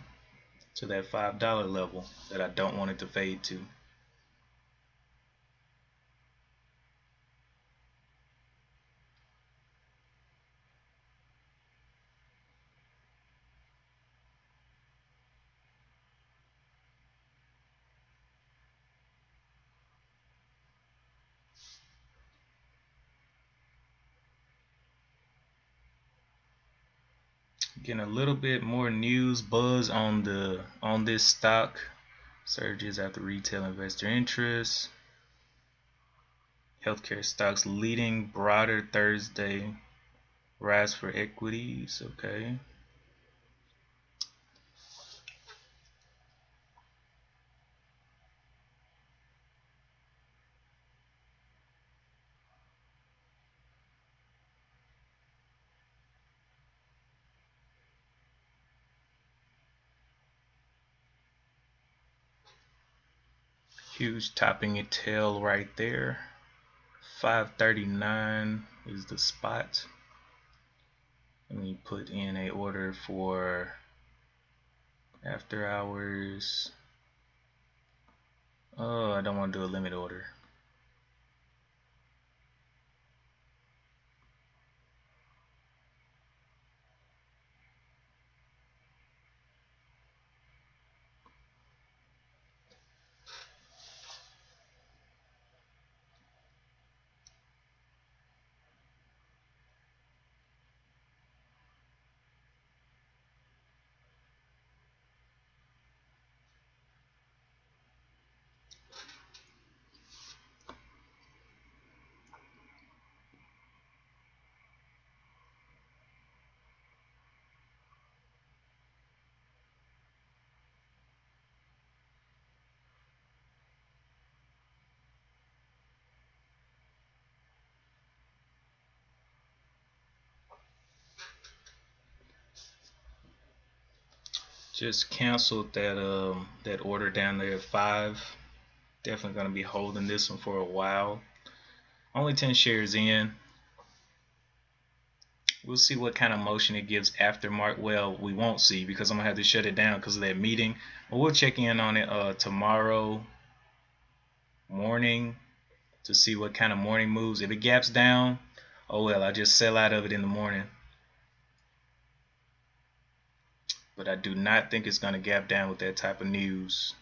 to that $5 level that I don't want it to fade to? Getting a little bit more news buzz on this stock. Surges after retail investor interest. Healthcare stocks leading broader Thursday rise for equities. Okay. Huge topping a tail right there. 539 is the spot. Let me put in a order for after hours. Oh, I don't want to do a limit order. Just canceled that order down there at 5. Definitely gonna be holding this one for a while. Only 10 shares in. We'll see what kind of motion it gives after mark. Well, we won't see because I'm gonna have to shut it down because of that meeting. But we'll check in on it tomorrow morning to see what kind of morning moves. If it gaps down, oh well, I just sell out of it in the morning. But I do not think it's gonna gap down with that type of news.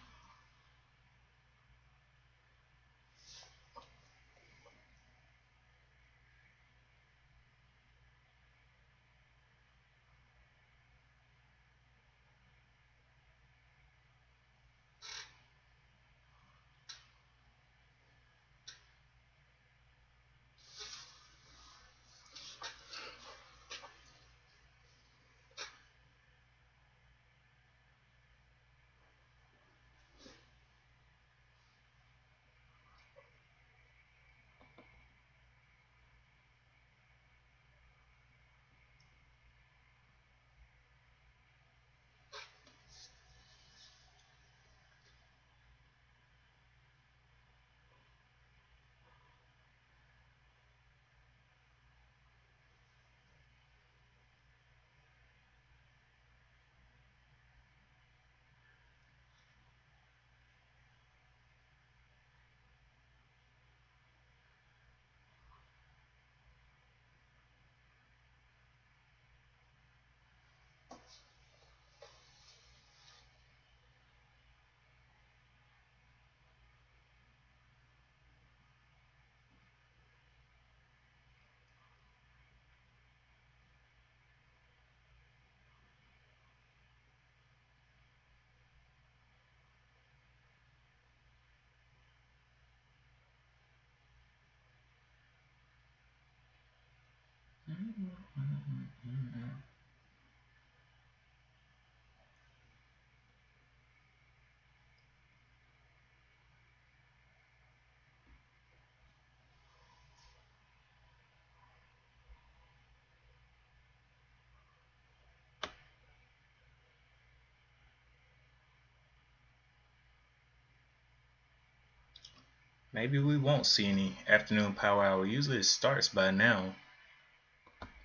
Maybe we won't see any afternoon power hour. Usually it starts by now.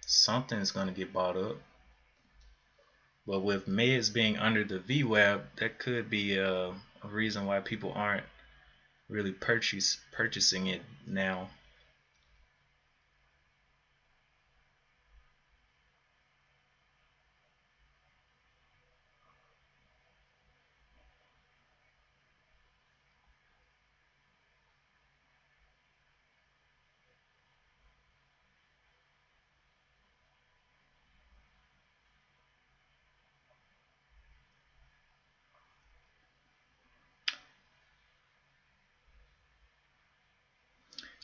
something's going to get bought up. But with meds being under the VWAP, that could be a reason why people aren't really purchasing it now.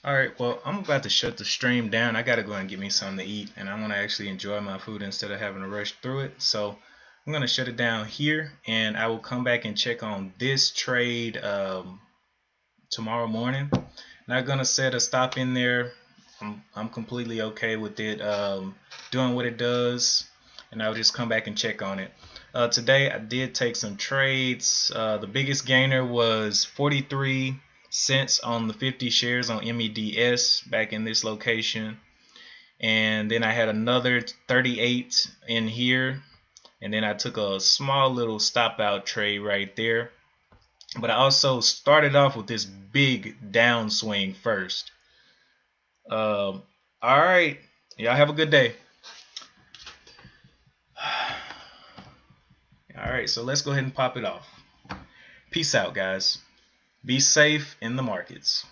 Alright, well, I'm about to shut the stream down. I gotta go and get me something to eat, and I want to actually enjoy my food instead of having to rush through it. So I'm gonna shut it down here, and I will come back and check on this trade tomorrow morning. Not gonna set a stop in there. I'm completely okay with it doing what it does, and I'll just come back and check on it. Today I did take some trades. The biggest gainer was 43 cents on the 50 shares on MEDS back in this location, and then I had another 38 in here, and then I took a small little stop out trade right there. But I also started off with this big downswing first. All right, y'all have a good day. All right, so let's go ahead and pop it off. Peace out, guys. Be safe in the markets.